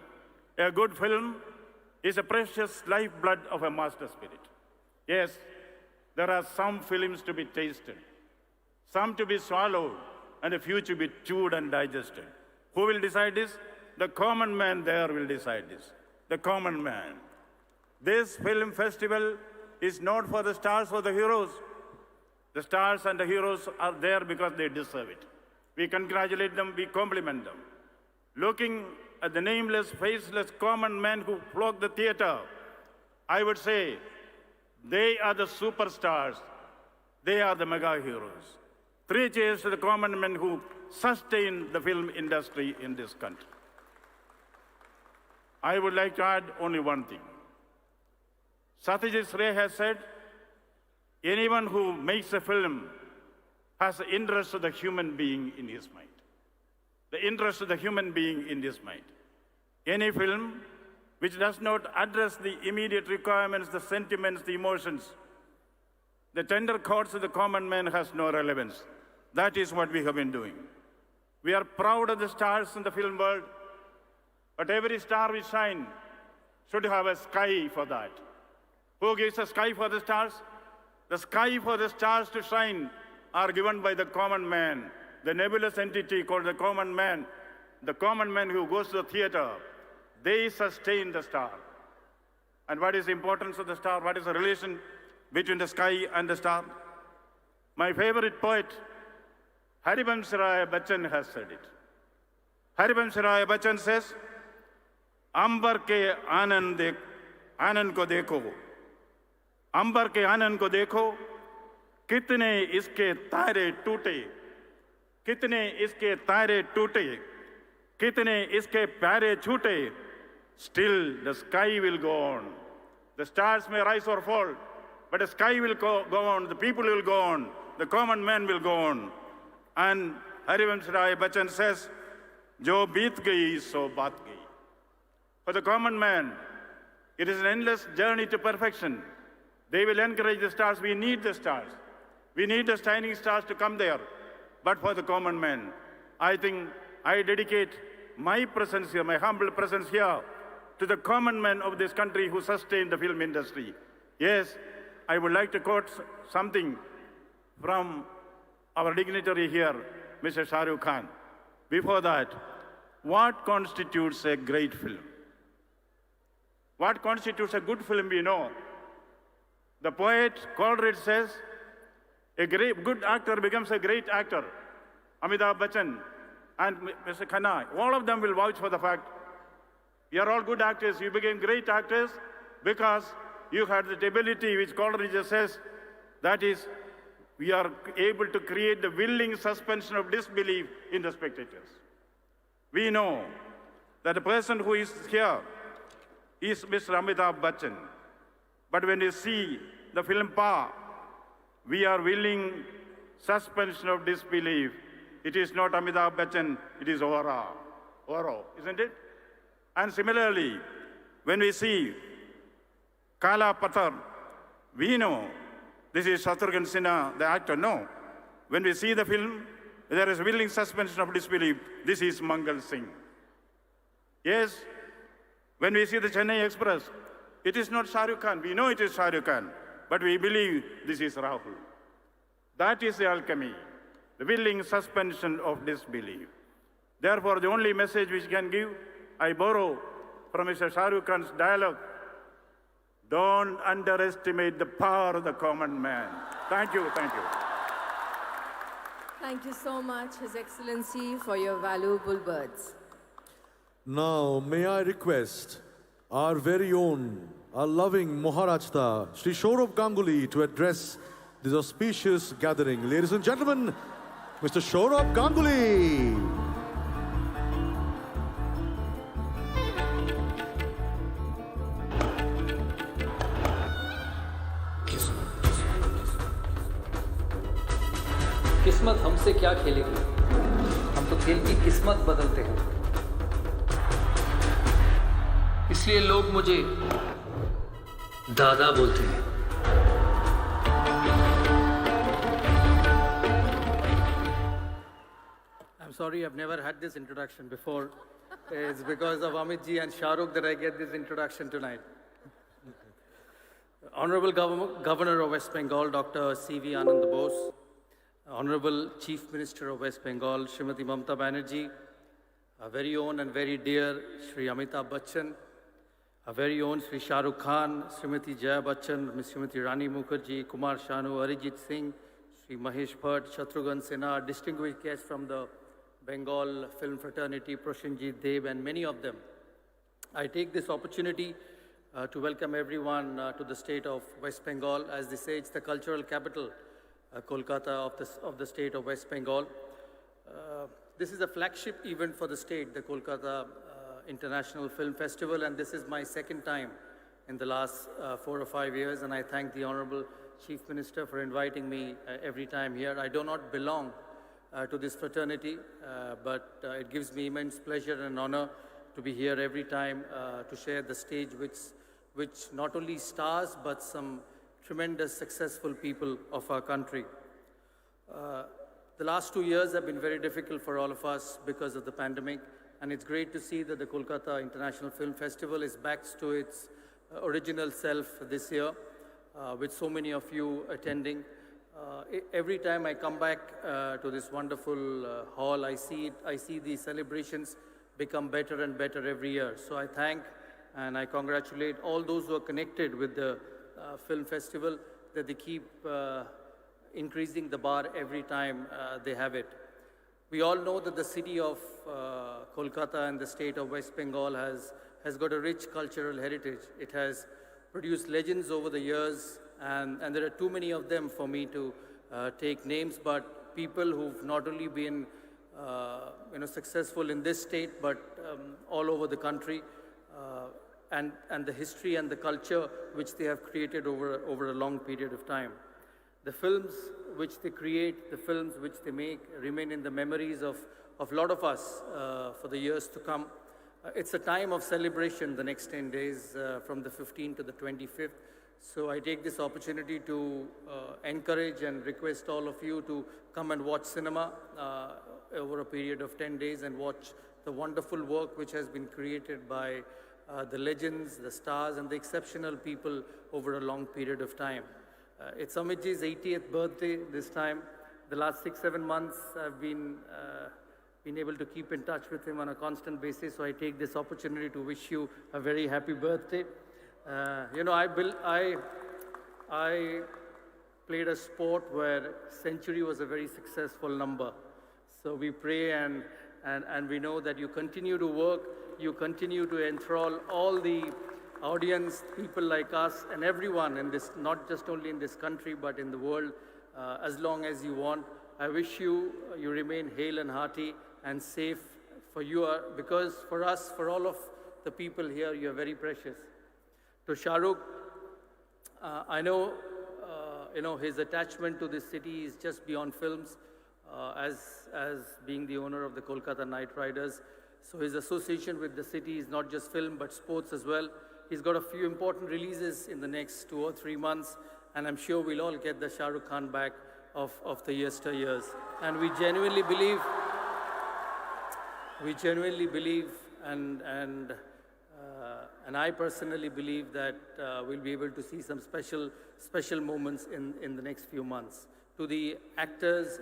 A good film is a precious lifeblood of a master spirit. Yes, there are some films to be tasted, some to be swallowed, and a few to be chewed and digested. Who will decide this? The common man there will decide this. The common man. This film festival is not for the stars or the heroes. The stars and the heroes are there because they deserve it. We congratulate them, we compliment them. Looking at the nameless, faceless, common men who flock the theater, I would say they are the superstars. They are the mega heroes. 3 cheers to the common men who sustain the film industry in this country. I would like to add only one thing. Satyajit Ray has said, anyone who makes a film has the interest of the human being in his mind. The interest of the human being in his mind. Any film which does not address the immediate requirements, the sentiments, the emotions, the tender chords of the common man has no relevance. That is what we have been doing. We are proud of the stars in the film world, but every star we shine should have a sky for that. Who gives a sky for the stars? The sky for the stars to shine are given by the common man, the nebulous entity called the common man who goes to the theater. They sustain the star. And what is the importance of the star? What is the relation between the sky and the star? My favorite poet, Haribams Rai Bachchan, has said it. Haribams Rai Bachchan says, अंबर के आनंद को देखो, अंबर के आनंद को देखो, कितने इसके तारे टूटे, कितने इसके तारे टूटे, कितने इसके प्यारे छूटे. Still the sky will go on. The stars may rise or fall, but the sky will go on, the people will go on, the common man will go on. And Haribams Rai Bachchan says, जो बीत गई सो बात गई. For the common man, it is an endless journey to perfection. They will encourage the stars. We need the stars. We need the shining stars to come there. But for the common man, I think I dedicate my presence here, my humble presence here, to the common men of this country who sustain the film industry. Yes, I would like to quote something from our dignitary here, Mr. Shah Rukh Khan. Before that, what constitutes a great film? What constitutes a good film, we know. The poet Coleridge says, a good actor becomes a great actor. Amitabh Bachchan and Mr. Khanna, all of them will vouch for the fact you are all good actors. You became great actors because you had the ability, which Coleridge says, that is, we are able to create the willing suspension of disbelief in the spectators. We know that the person who is here is Mr. Amitabh Bachchan. But when you see the film Pa, we are willing suspension of disbelief. It is not Amitabh Bachchan, it is Oro, isn't it? And similarly, when we see Kala Pathar, we know this is Shatrughan Sinha, the actor. No. When we see the film, there is willing suspension of disbelief. This is Mangal Singh. Yes, when we see the Chennai Express, it is not Shah Rukh Khan. We know it is Shah Rukh Khan, but we believe this is Rahul. That is the alchemy, the willing suspension of disbelief. Therefore, the only message which can give, I borrow from Mr. Shah Rukh Khan's dialogue, don't underestimate the power of the common man. Thank you, thank you. Thank you so much, His Excellency, for your valuable words. Now, may I request our very own, our loving Maharajta, Sri Saurabh Ganguly, to address this auspicious gathering. Ladies and gentlemen, Mr. Saurabh Ganguly. किस्मत हमसे क्या खेलेगी, हम तो खेल की किस्मत बदलते हैं। इसलिए लोग मुझे दादा बोलते हैं। I'm sorry, I've never had this introduction before. It's because of Amit ji and Shah Rukh that I get this introduction tonight. Honorable Governor of West Bengal, Dr. C.V. Anand Bose, Honorable Chief Minister of West Bengal, Srimati Mamata Banerjee, our very own and very dear Sri Amitabh Bachchan, our very own Sri Shah Rukh Khan, Srimati Jaya Bachchan, Ms. Srimati Rani Mukherjee, Kumar Sanu, Arijit Singh, Sri Mahesh Bhatt, Shatrughan Sinha, distinguished guests from the Bengal film fraternity, Prosenjit Dev, and many of them. I take this opportunity to welcome everyone to the state of West Bengal. As they say, it's the cultural capital, Kolkata of the state of West Bengal. This is a flagship event for the state, the Kolkata International Film Festival, and this is my second time in the last 4 or 5 years, and I thank the Honorable Chief Minister for inviting me every time here. I do not belong to this fraternity, but it gives me immense pleasure and honor to be here every time to share the stage which not only stars, but some tremendous successful people of our country. The last 2 years have been very difficult for all of us because of the pandemic, and it's great to see that the Kolkata International Film Festival is back to its original self this year, with so many of you attending. Every time I come back to this wonderful hall, I see the celebrations become better and better every year. So I thank and I congratulate all those who are connected with the film festival, that they keep increasing the bar every time they have it. We all know that the city of Kolkata and the state of West Bengal has got a rich cultural heritage. It has produced legends over the years, and there are too many of them for me to take names, but people who've not only been successful in this state, but all over the country, and the history and the culture which they have created over a long period of time. The films which they create, the films which they make, remain in the memories of a lot of us for the years to come. It's a time of celebration the next 10 days, from the 15th to the 25th. So I take this opportunity to encourage and request all of you to come and watch cinema over a period of 10 days and watch the wonderful work which has been created by the legends, the stars, and the exceptional people over a long period of time. It's Amitji's 80th birthday this time. The last 6-7 months I've been able to keep in touch with him on a constant basis, so I take this opportunity to wish you a very happy birthday. I played a sport where century was a very successful number. So we pray and we know that you continue to work, you continue to enthrall all the audience, people like us and everyone in this, not just only in this country, but in the world, as long as you want. I wish you remain hale and hearty and safe for you, because for us, for all of the people here, you are very precious. To Shah Rukh, I know, his attachment to this city is just beyond films, as being the owner of the Kolkata Knight Riders. So his association with the city is not just film, but sports as well. He's got a few important releases in the next 2 or 3 months, and I'm sure we'll all get the Shah Rukh Khan back of the yesteryears. And we genuinely believe, and I personally believe that we'll be able to see some special moments in the next few months. To the actors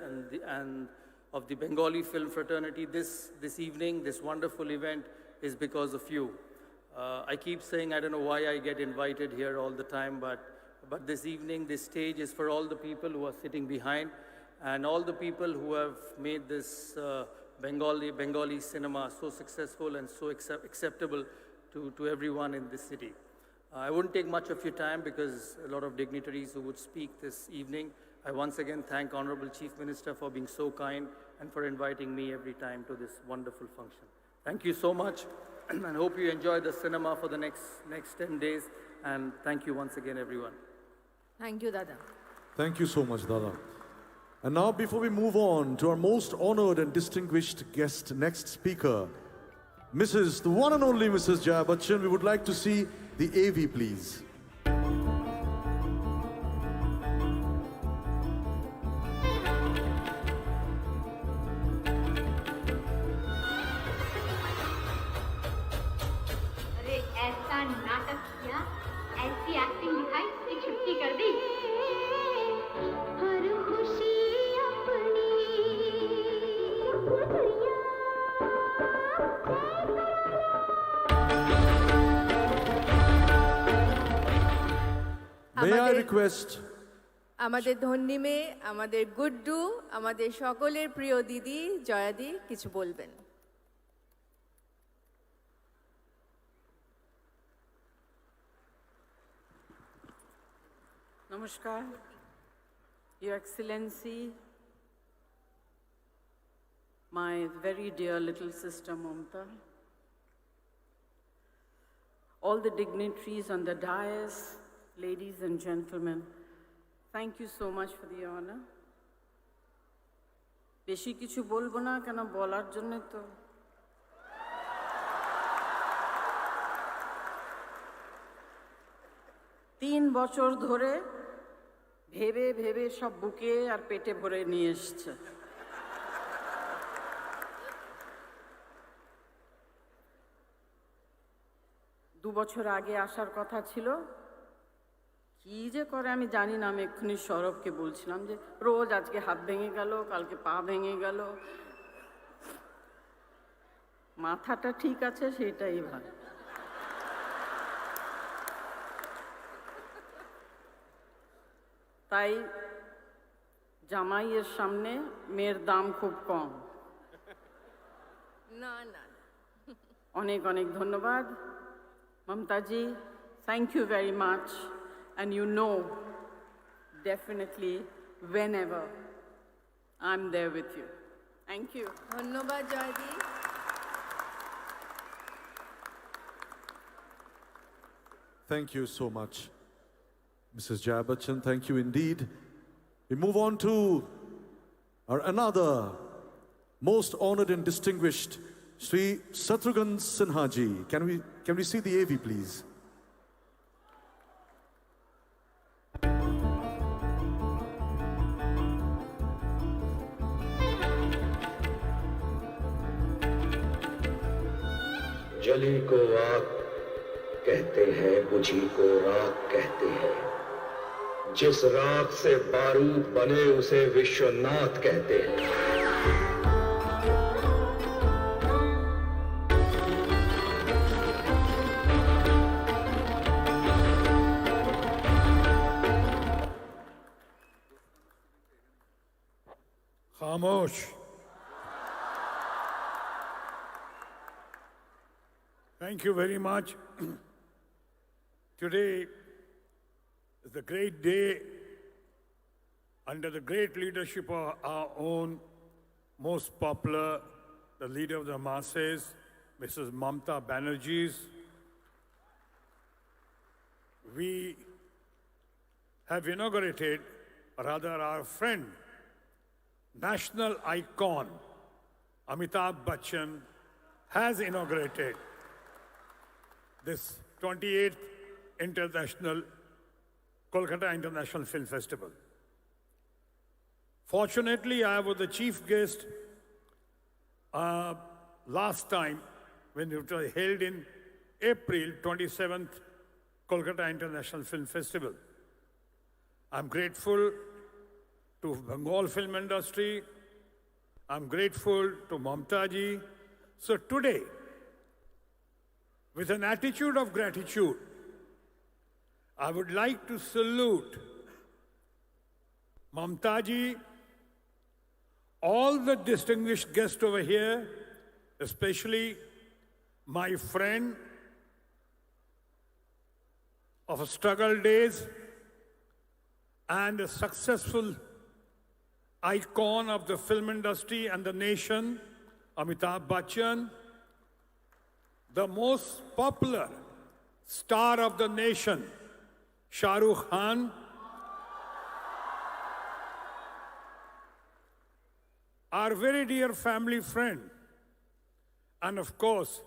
and of the Bengali film fraternity, this evening, this wonderful event is because of you. I keep saying I don't know why I get invited here all the time, but this evening, this stage is for all the people who are sitting behind and all the people who have made this Bengali cinema so successful and so acceptable to everyone in this city. I wouldn't take much of your time because a lot of dignitaries who would speak this evening. I once again thank Honorable Chief Minister for being so kind and for inviting me every time to this wonderful function. Thank you so much, and hope you enjoy the cinema for the next 10 days. And thank you once again, everyone. Thank you, Dada. Thank you so much, Dada. And now, before we move on to our most honored and distinguished guest, next speaker, the one and only Mrs. Jaya Bachchan, we would like to see the AV, please. अरे ऐसा नाटक किया, ऐसी acting दिखाई कि छुट्टी कर दी। हर खुशी अपनी May I request আমাদের ধন্যী মেয়ে, আমাদের গুড্ডু, আমাদের সকলের প্রিয় দিদি জয়াদি কিছু বলবেন। Namaskar, Your Excellency, my very dear little sister Mamta, all the dignitaries on the dais, ladies and gentlemen, thank you so much for the honor. বেশি কিছু বলবো না কেন, বলার জন্য তো তিন বছর ধরে ভেবে ভেবে সব বুকে আর পেটে ভরে নিয়ে এসছে। দু বছর আগে আসার কথা ছিল, কি যে করে আমি জানি না। আমি এক্ষুনি সৌরভকে বলছিলাম যে রোজ আজকে হাত ভেঙে গেল, কালকে পা ভেঙে গেল, মাথাটা ঠিক আছে সেটাই ভালো। তাই জামাইয়ের সামনে মেয়ের দাম খুব কম। না না, অনেক অনেক ধন্যবাদ মমতাজি, thank you very much, and you know definitely whenever I'm there with you. Thank you. ধন্যবাদ জয়দি। Thank you so much, Mrs. Jaya Bachchan. Thank you indeed. We move on to our another most honored and distinguished, Sri Shatrughan Sinha ji. Can we see the AV, please? जली को आग कहते हैं, बुझी को राख कहते हैं, जिस राख से बारूद बने उसे विश्वनाथ कहते हैं। Khamosh. Thank you very much. Today is a great day under the great leadership of our own most popular, the leader of the masses, Mrs. Mamta Banerjee. We have inaugurated, or rather our friend, national icon, Amitabh Bachchan, has inaugurated this 28th International Kolkata International Film Festival. Fortunately, I was the chief guest last time when it was held in April 27th Kolkata International Film Festival. I'm grateful to Bengal film industry. I'm grateful to Mamta ji. So today, with an attitude of gratitude, I would like to salute Mamta ji, all the distinguished guests over here, especially my friend of struggle days and a successful icon of the film industry and the nation, Amitabh Bachchan, the most popular star of the nation, Shah Rukh Khan, our very dear family friend, and of course,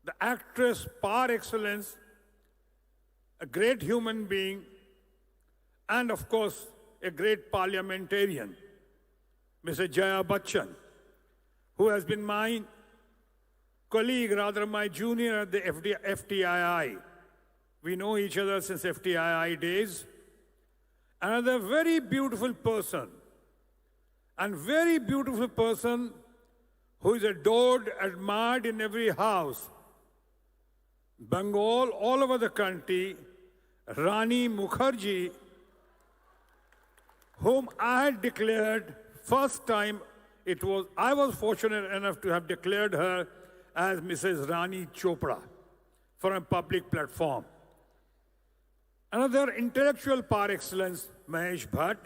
the actress par excellence, a great human being, and of course, a great parliamentarian, Mrs. Jaya Bachchan, who has been my colleague, rather my junior at the FTII. We know each other since FTII days. Another very beautiful person, and very beautiful person who is adored, admired in every house. Bengal, all over the country, Rani Mukherjee, whom I had declared first time, I was fortunate enough to have declared her as Mrs. Rani Chopra for a public platform. Another intellectual par excellence, Mahesh Bhatt.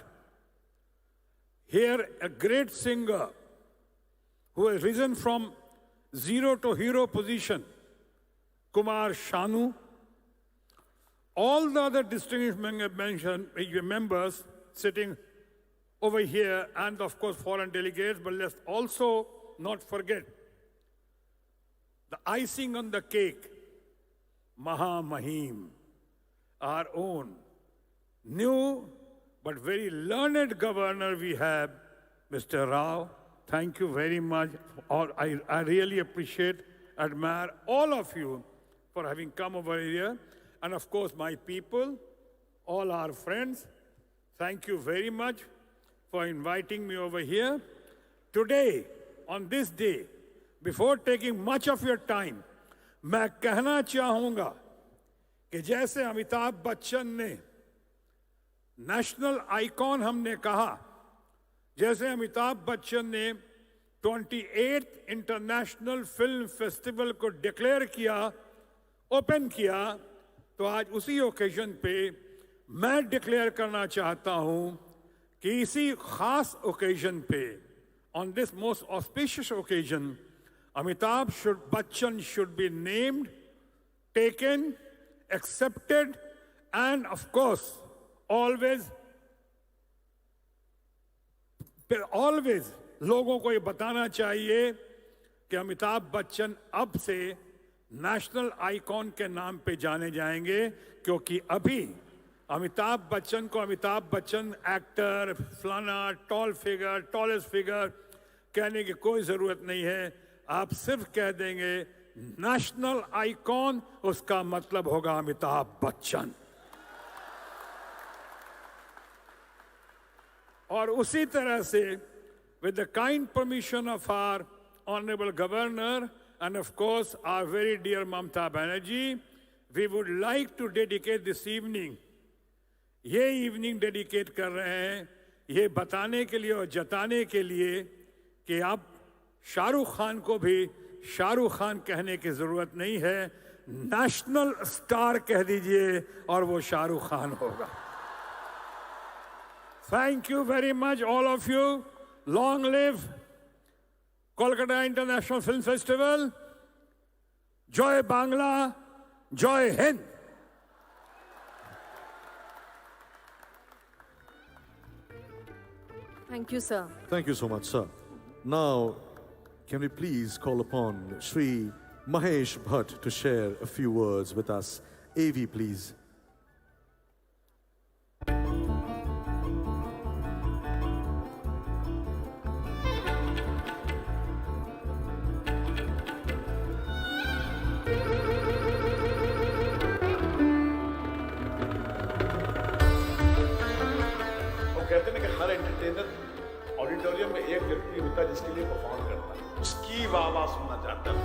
Here, a great singer who has risen from zero to hero position, Kumar Sanu. All the other distinguished members sitting over here, and of course foreign delegates, but let's also not forget the icing on the cake, Maha Mahim, our own new but very learned governor we have, Mr. Rao. Thank you very much. I really appreciate, admire all of you for having come over here. And of course, my people, all our friends, thank you very much for inviting me over here. Today, on this day, before taking much of your time, मैं कहना चाहूँगा कि जैसे अमिताभ बच्चन ने national icon हमने कहा, जैसे अमिताभ बच्चन ने 28th इंटरनेशनल फिल्म फेस्टिवल को डिक्लेयर किया, ओपन किया, तो आज उसी ओकेजन पे मैं डिक्लेयर करना चाहता हूं कि इसी खास ओकेजन पे, on this most auspicious occasion, Amitabh Bachchan should be named, taken, accepted, and of course, always लोगों को ये बताना चाहिए कि अमिताभ बच्चन अब से नेशनल आइकॉन के नाम पे जाने जाएंगे, क्योंकि अभी अमिताभ बच्चन को अमिताभ बच्चन एक्टर, फलाना, टॉल फिगर, टॉलेस्ट फिगर कहने की कोई जरूरत नहीं है. आप सिर्फ कह देंगे नेशनल आइकॉन, उसका मतलब होगा अमिताभ बच्चन. और उसी तरह से, with the kind permission of our honorable governor and of course our very dear Mamta Banerjee, we would like to dedicate this evening, ये evening dedicate कर रहे हैं ये बताने के लिए और जताने के लिए कि अब शाहरुख खान को भी शाहरुख खान कहने की जरूरत नहीं है, नेशनल स्टार कह दीजिए और वो शाहरुख खान होगा। Thank you very much, all of you. Long live Kolkata International Film Festival. Joy Bangla, Joy Hind. Thank you, sir. Thank you so much, sir. Now, can we please call upon Shri Mahesh Bhatt to share a few words with us? AV, please. कहते हैं कि हर entertainer auditorium में एक व्यक्ति होता है जिसके लिए परफॉर्म करता है, उसकी वाह सुनना चाहता है।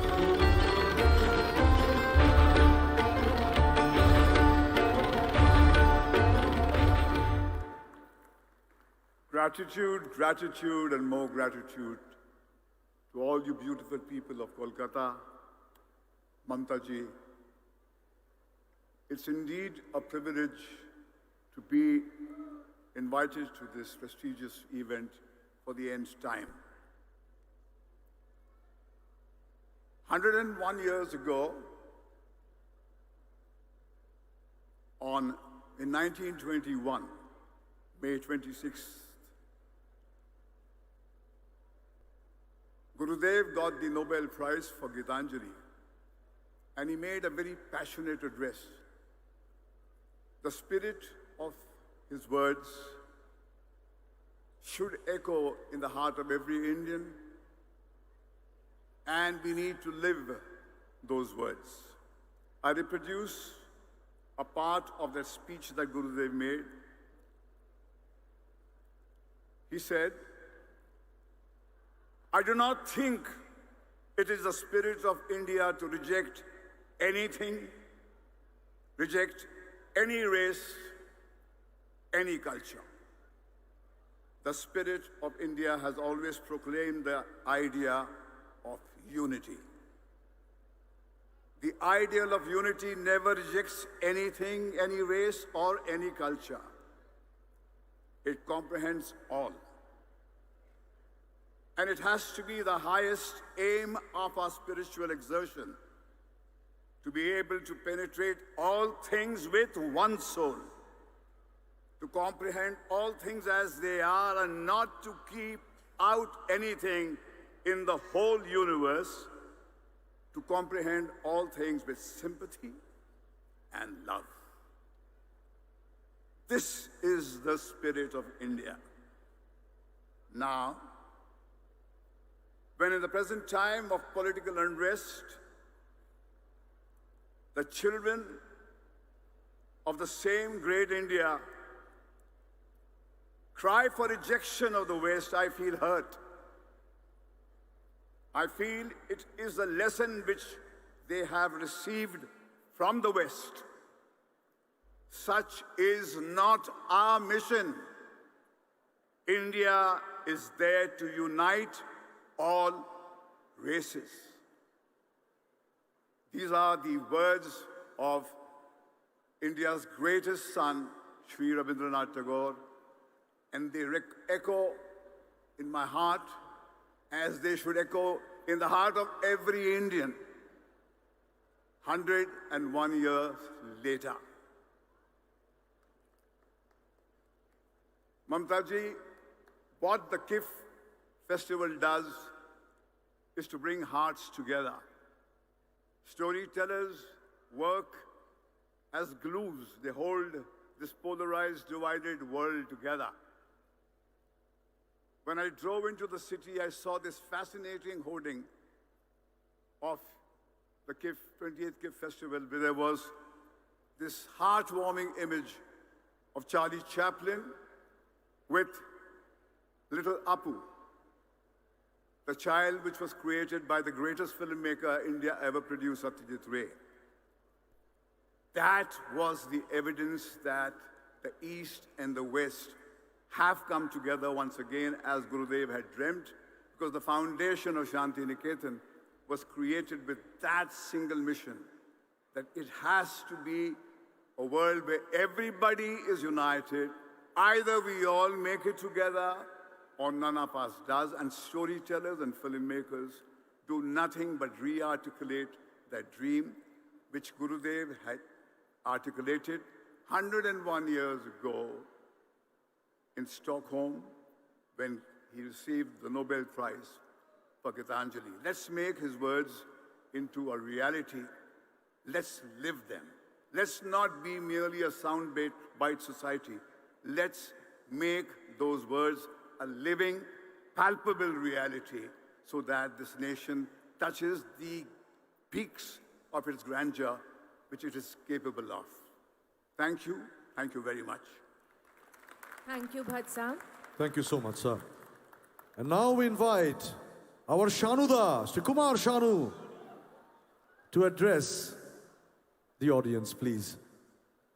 Gratitude, gratitude, and more gratitude to all you beautiful people of Kolkata, Mamta ji. It's indeed a privilege to be invited to this prestigious event for the nth time. 101 years ago, in 1921, May 26th, Gurudev got the Nobel Prize for Gitanjali, and he made a very passionate address. The spirit of his words should echo in the heart of every Indian, and we need to live those words. I reproduce a part of that speech that Gurudev made. He said, "I do not think it is the spirit of India to reject anything, reject any race, any culture. The spirit of India has always proclaimed the idea of unity. The ideal of unity never rejects anything, any race, or any culture. It comprehends all. And it has to be the highest aim of our spiritual exertion, to be able to penetrate all things with one soul, to comprehend all things as they are and not to keep out anything in the whole universe, to comprehend all things with sympathy and love. This is the spirit of India. Now, when in the present time of political unrest, the children of the same great India cry for rejection of the West, I feel hurt. I feel it is a lesson which they have received from the West. Such is not our mission. India is there to unite all races. These are the words of India's greatest son, Shri Rabindranath Tagore, and they echo in my heart as they should echo in the heart of every Indian 101 years later. Mamta ji, what the KIF festival does is to bring hearts together. Storytellers work as glues. They hold this polarized, divided world together. When I drove into the city, I saw this fascinating hoarding of the 28th KIF Festival, where there was this heartwarming image of Charlie Chaplin with little Apu, the child which was created by the greatest filmmaker India ever produced, Satyajit Ray. That was the evidence that the East and the West have come together once again as Gurudev had dreamt, because the foundation of Shanti Niketan was created with that single mission, that it has to be a world where everybody is united. Either we all make it together or none of us does, and storytellers and filmmakers do nothing but re-articulate that dream which Gurudev had articulated 101 years ago in Stockholm when he received the Nobel Prize for Gitanjali. Let's make his words into a reality. Let's live them. Let's not be merely a soundbite society. Let's make those words a living, palpable reality so that this nation touches the peaks of its grandeur which it is capable of. Thank you. Thank you very much. Thank you, Bhatt. Thank you so much, sir. And now we invite our Shanuda, Sri Kumar Shanu, to address the audience, please.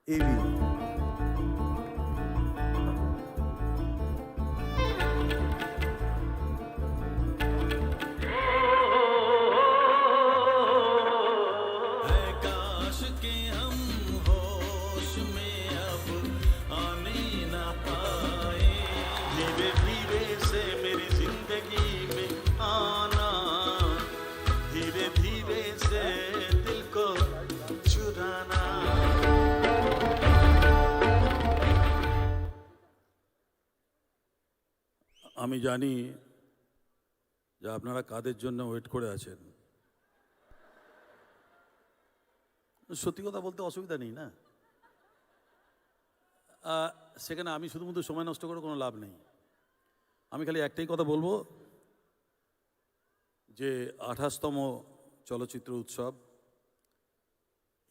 AV. আমি জানি যে আপনারা কাদের জন্য wait করে আছেন। সত্যি কথা বলতে অসুবিধা নেই না, সেখানে আমি শুধুমাত্র সময় নষ্ট করে কোনো লাভ নেই। আমি খালি একটাই কথা বলবো যে 28তম চলচ্চিত্র উৎসব,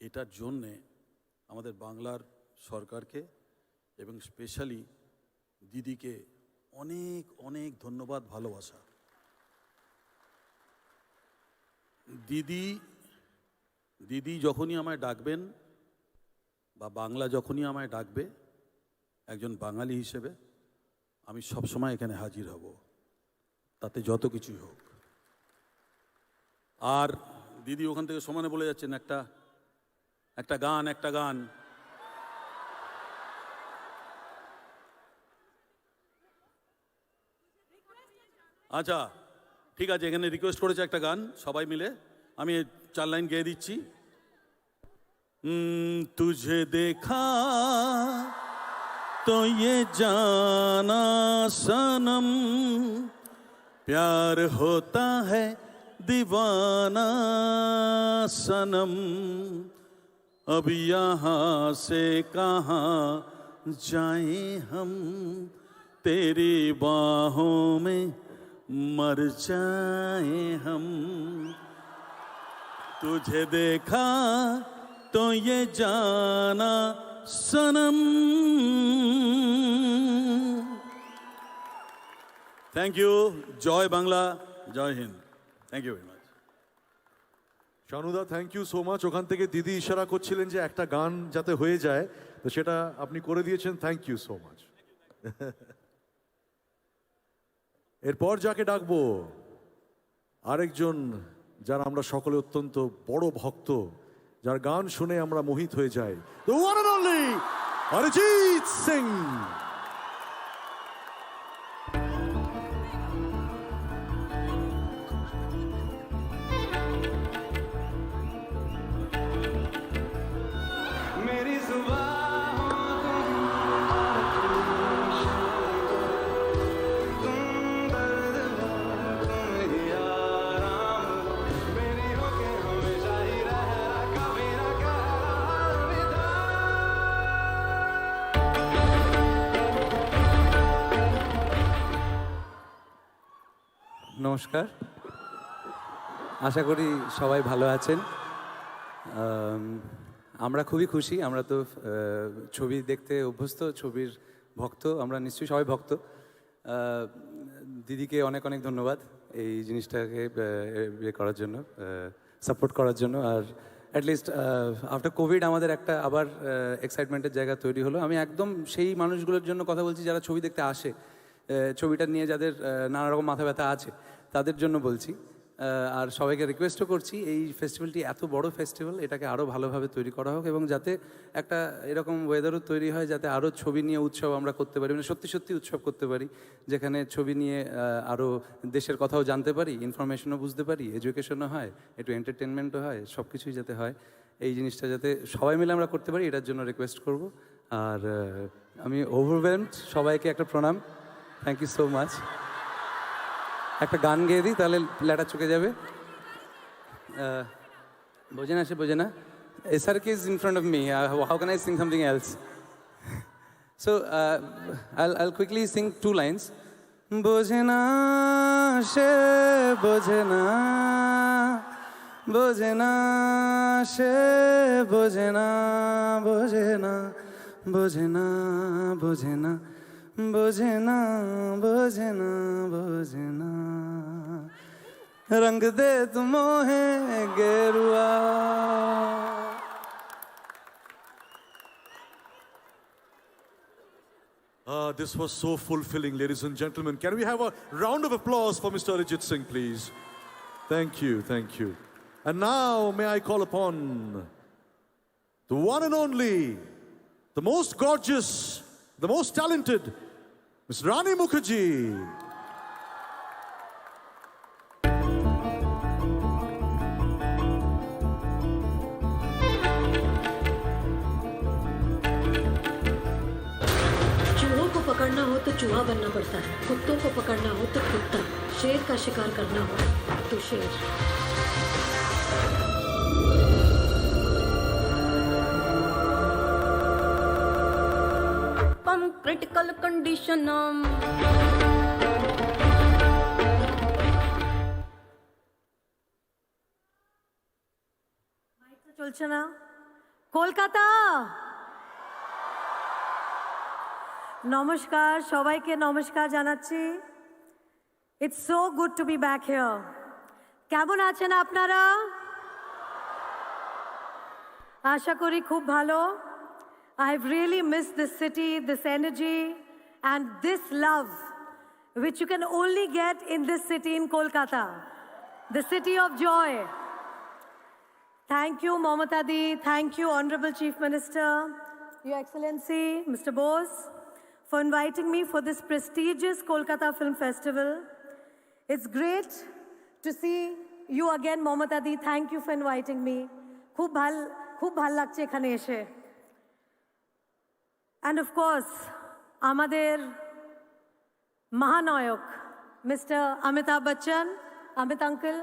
এটার জন্যে আমাদের বাংলার সরকারকে এবং স্পেশালি দিদিকে অনেক অনেক ধন্যবাদ, ভালোবাসা। দিদি যখনই আমায় ডাকবেন বা বাংলা যখনই আমায় ডাকবে, একজন বাঙালি হিসেবে আমি সবসময় এখানে হাজির হব, তাতে যত কিছুই হোক। আর দিদি ওখান থেকে সমানে বলে যাচ্ছেন একটা গান। আচ্ছা ঠিক আছে, এখানে রিকোয়েস্ট করেছে একটা গান, সবাই মিলে আমি 4 লাইন গেয়ে দিচ্ছি। तुझे देखा तो ये जाना सनम, प्यार होता है दीवाना सनम, अब यहाँ से कहाँ जाएं हम, तेरी बाहों में मर जाएं हम। तुझे देखा तो ये जाना सनम। Thank you. जय बांग्ला, जय Hind. Thank you very much. শানুদা, থ্যাংক ইউ সো মাচ। ওখান থেকে দিদি ইশারা করছিলেন যে একটা গান যাতে হয়ে যায়, তো সেটা আপনি করে দিয়েছেন। Thank you so much. এরপর যাকে ডাকবো, আরেকজন যার আমরা সকলে অত্যন্ত বড় ভক্ত, যার গান শুনে আমরা মোহিত হয়ে যাই, the one and only Arijit Singh. নমস্কার, আশা করি সবাই ভালো আছেন। আমরা খুবই খুশি, আমরা তো ছবি দেখতে অভ্যস্ত, ছবির ভক্ত, আমরা নিশ্চয়ই সবাই ভক্ত। দিদিকে অনেক অনেক ধন্যবাদ এই জিনিসটাকে ইয়ে করার জন্য, সাপোর্ট করার জন্য। আর অ্যাটলিস্ট আফটার কোভিড আমাদের একটা আবার এক্সাইটমেন্টের জায়গা তৈরি হলো। আমি একদম সেই মানুষগুলোর জন্য কথা বলছি যারা ছবি দেখতে আসে, ছবিটা নিয়ে যাদের নানা রকম মাথা ব্যথা আছে তাদের জন্য বলছি। আর সবাইকে রিকোয়েস্টও করছি, এই ফেস্টিভ্যালটি এত বড় ফেস্টিভ্যাল, এটাকে আরও ভালোভাবে তৈরি করা হোক এবং যাতে একটা এরকম ওয়েদারও তৈরি হয় যাতে আরও ছবি নিয়ে উৎসব আমরা করতে পারি, মানে সত্যি সত্যি উৎসব করতে পারি, যেখানে ছবি নিয়ে আরও দেশের কথাও জানতে পারি, ইনফরমেশনও বুঝতে পারি, এডুকেশনও হয়, একটু এন্টারটেনমেন্টও হয়, সব কিছুই যাতে হয়। এই জিনিসটা যাতে সবাই মিলে আমরা করতে পারি এটার জন্য রিকোয়েস্ট করব। আর আমি ওভারওয়েলমড, সবাইকে একটা প্রণাম, থ্যাংক ইউ সো মাচ। একটা গান গেয়ে দিই তাহলে লেটা চুকে যাবে। বোঝে না, সে বোঝে না। SRK is in front of me. How can I sing something else? So I'll quickly sing 2 lines. বোঝে না সে বোঝে না, বোঝে না সে বোঝে না, বোঝে না, বোঝে না, বোঝে না, বোঝে না, বোঝে না, বোঝে না, রঙ দে তু মোহে গেরুয়া। This was so fulfilling, ladies and gentlemen. Can we have a round of applause for Mr. Arijit Singh, please? Thank you, thank you. And now may I call upon the one and only, the most gorgeous, the most talented, Ms. Rani Mukherjee. चूहों को पकड़ना हो तो चूहा बनना पड़ता है, कुत्तों को पकड़ना हो तो कुत्ता, शेर का शिकार करना हो तो शेर। Critical condition. চলছে না? কলকাতা, নমস্কার, সবাইকে নমস্কার জানাচ্ছি। It's so good to be back here. কেমন আছেন আপনারা? আশা করি খুব ভালো। I've really missed this city, this energy, and this love, which you can only get in this city in Kolkata, the city of joy. Thank you, Mamata Di. Thank you, Honorable Chief Minister, Your Excellency, Mr. Bose, for inviting me for this prestigious Kolkata Film Festival. It's great to see you again, Mamata Di. Thank you for inviting me. খুব ভাল লাগছে এখানে এসে। And of course, আমাদের মহানায়ক Mr. Amitabh Bachchan, Amit Uncle,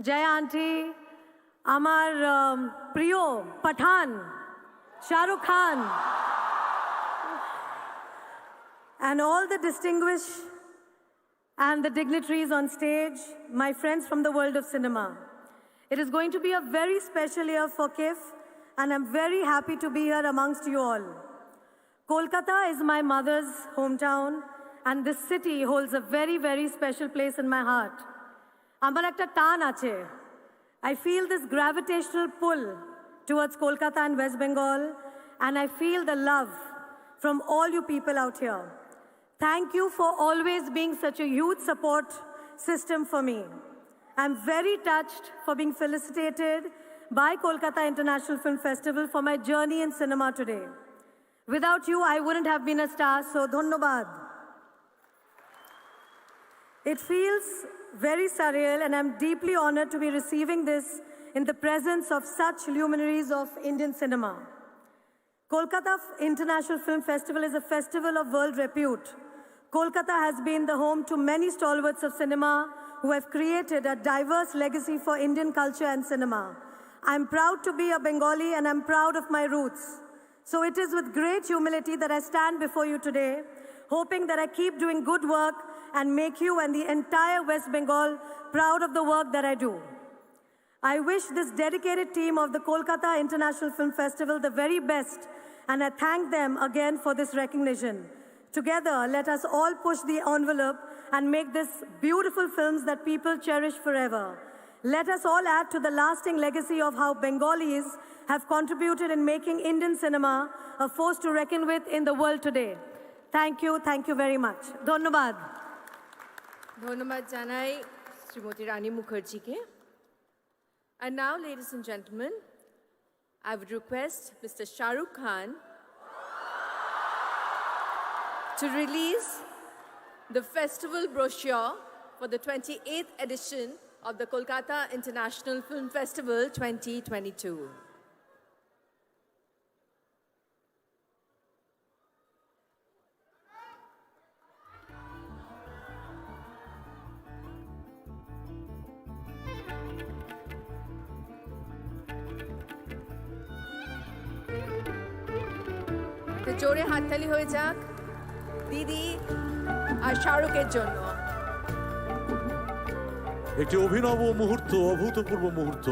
Jaya Auntie, আমার প্রিয় পাঠান Shahrukh Khan, and all the distinguished and the dignitaries on stage, my friends from the world of cinema. It is going to be a very special year for KIF, and I'm very happy to be here amongst you all. Kolkata is my mother's hometown, and this city holds a very, very special place in my heart. Amar ekta tan ache. I feel this gravitational pull towards Kolkata and West Bengal, and I feel the love from all you people out here. Thank you for always being such a huge support system for me. I'm very touched for being felicitated by Kolkata International Film Festival for my journey in cinema today. Without you, I wouldn't have been a star, so dhonnobad. It feels very surreal, and I'm deeply honored to be receiving this in the presence of such luminaries of Indian cinema. Kolkata International Film Festival is a festival of world repute. Kolkata has been the home to many stalwarts of cinema who have created a diverse legacy for Indian culture and cinema. I'm proud to be a Bengali, and I'm proud of my roots. So it is with great humility that I stand before you today, hoping that I keep doing good work and make you and the entire West Bengal proud of the work that I do. I wish this dedicated team of the Kolkata International Film Festival the very best, and I thank them again for this recognition. Together, let us all push the envelope and make this beautiful films that people cherish forever. Let us all add to the lasting legacy of how Bengalis have contributed in making Indian cinema a force to reckon with in the world today. Thank you very much. Dhonnobad. ধন্যবাদ জানাই শ্রীমতী রানী মুখার্জিকে। And now, ladies and gentlemen, I would request Mr. Shah Rukh Khan to release the festival brochure for the 28th edition of the Kolkata International Film Festival 2022. তো জোরে হাততালি হয়ে যাক দিদি আর শাহরুখের জন্য। একটি অভিনব মুহূর্ত, অভূতপূর্ব মুহূর্ত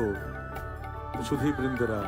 সুধীবৃন্দেরা।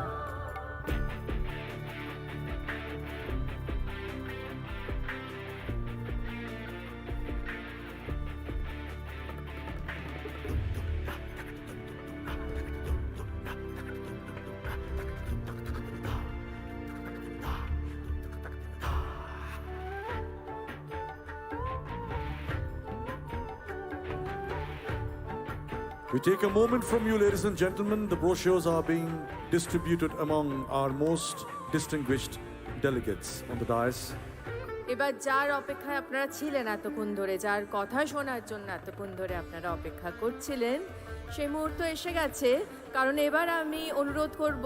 We take a moment from you, ladies and gentlemen. The brochures are being distributed among our most distinguished delegates on the dais. এবার যার অপেক্ষায় আপনারা ছিলেন এতক্ষণ ধরে, যার কথা শোনার জন্য এতক্ষণ ধরে আপনারা অপেক্ষা করছিলেন, সেই মুহূর্ত এসে গেছে। কারণ এবার আমি অনুরোধ করব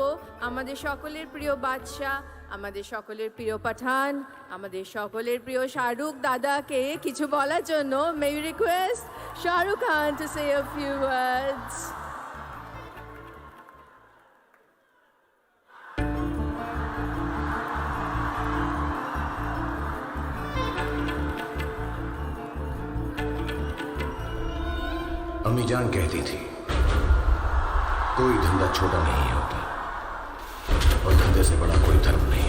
আমাদের সকলের প্রিয় বাদশাহ, আমাদের সকলের প্রিয় পাঠান, আমাদের সকলের প্রিয় শাহরুখ দাদাকে কিছু বলার জন্য। May you request Shahrukh Khan to say a few words. अम्मी जान कहती थी कोई धंधा छोटा नहीं होता और धंधे से बड़ा कोई धर्म नहीं।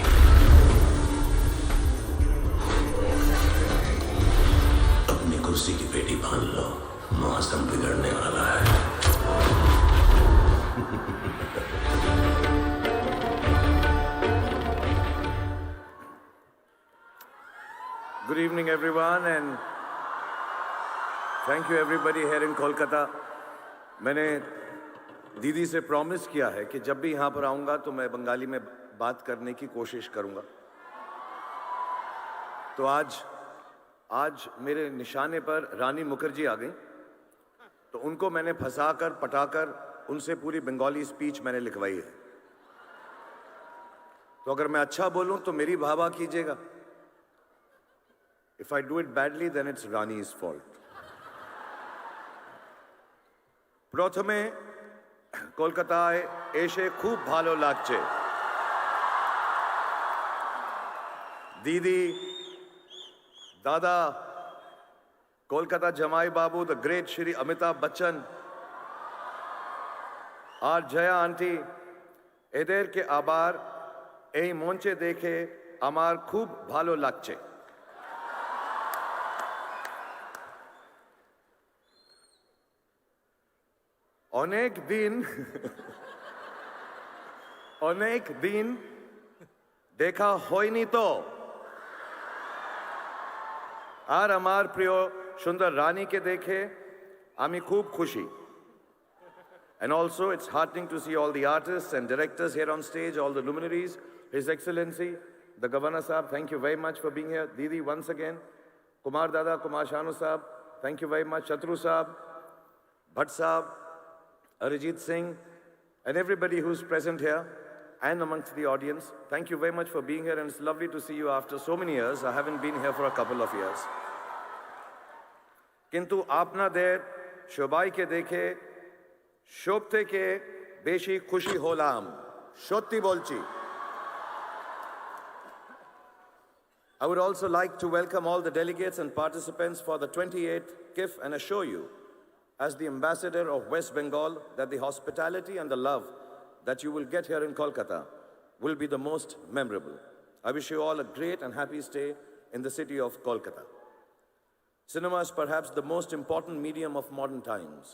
अपनी कुर्सी की पेटी बांध लो, मौसम बिगड़ने वाला है। Good evening, everyone, and thank you everybody here in Kolkata. मैंने दीदी से प्रॉमिस किया है कि जब भी यहाँ पर आऊँगा तो मैं बंगाली में बात करने की कोशिश करूँगा। तो आज मेरे निशाने पर रानी मुखर्जी आ गई, तो उनको मैंने फंसाकर पटाकर उनसे पूरी बंगाली स्पीच मैंने लिखवाई है। तो अगर मैं अच्छा बोलूँ तो मेरी वाहवाही कीजिएगा। If I do it badly, then it's Rani's fault. প্রথমে কলকাতায় এসে খুব ভালো লাগছে। দিদি, দাদা, কলকাতা জামাই বাবু, দ্য গ্রেট শ্রী অমিতাভ বচ্চন আর জয়া আন্টি, এদেরকে আবার এই মঞ্চে দেখে আমার খুব ভালো লাগছে। অনেক দিন দেখা হয়নি তো। আর আমার প্রিয় সুন্দর রানীকে দেখে আমি খুব খুশি। And also it's heartening to see all the artists and directors here on stage, all the luminaries. His Excellency, the Governor Sahab, thank you very much for being here. Didi, once again. Kumar Dada, Kumar Shanu Sahab, thank you very much. Chatru Sahab, Bhatt Sahab, Arijit Singh, and everybody who's present here and amongst the audience. Thank you very much for being here, and it's lovely to see you after so many years. I haven't been here for a couple of years. কিন্তু আপনাদের সবাইকে দেখে সব থেকে বেশি খুশি হলাম, সত্যি বলছি। I would also like to welcome all the delegates and participants for the 28th KIF and assure you, as the ambassador of West Bengal, that the hospitality and the love that you will get here in Kolkata will be the most memorable. I wish you all a great and happy stay in the city of Kolkata. Cinema is perhaps the most important medium of modern times.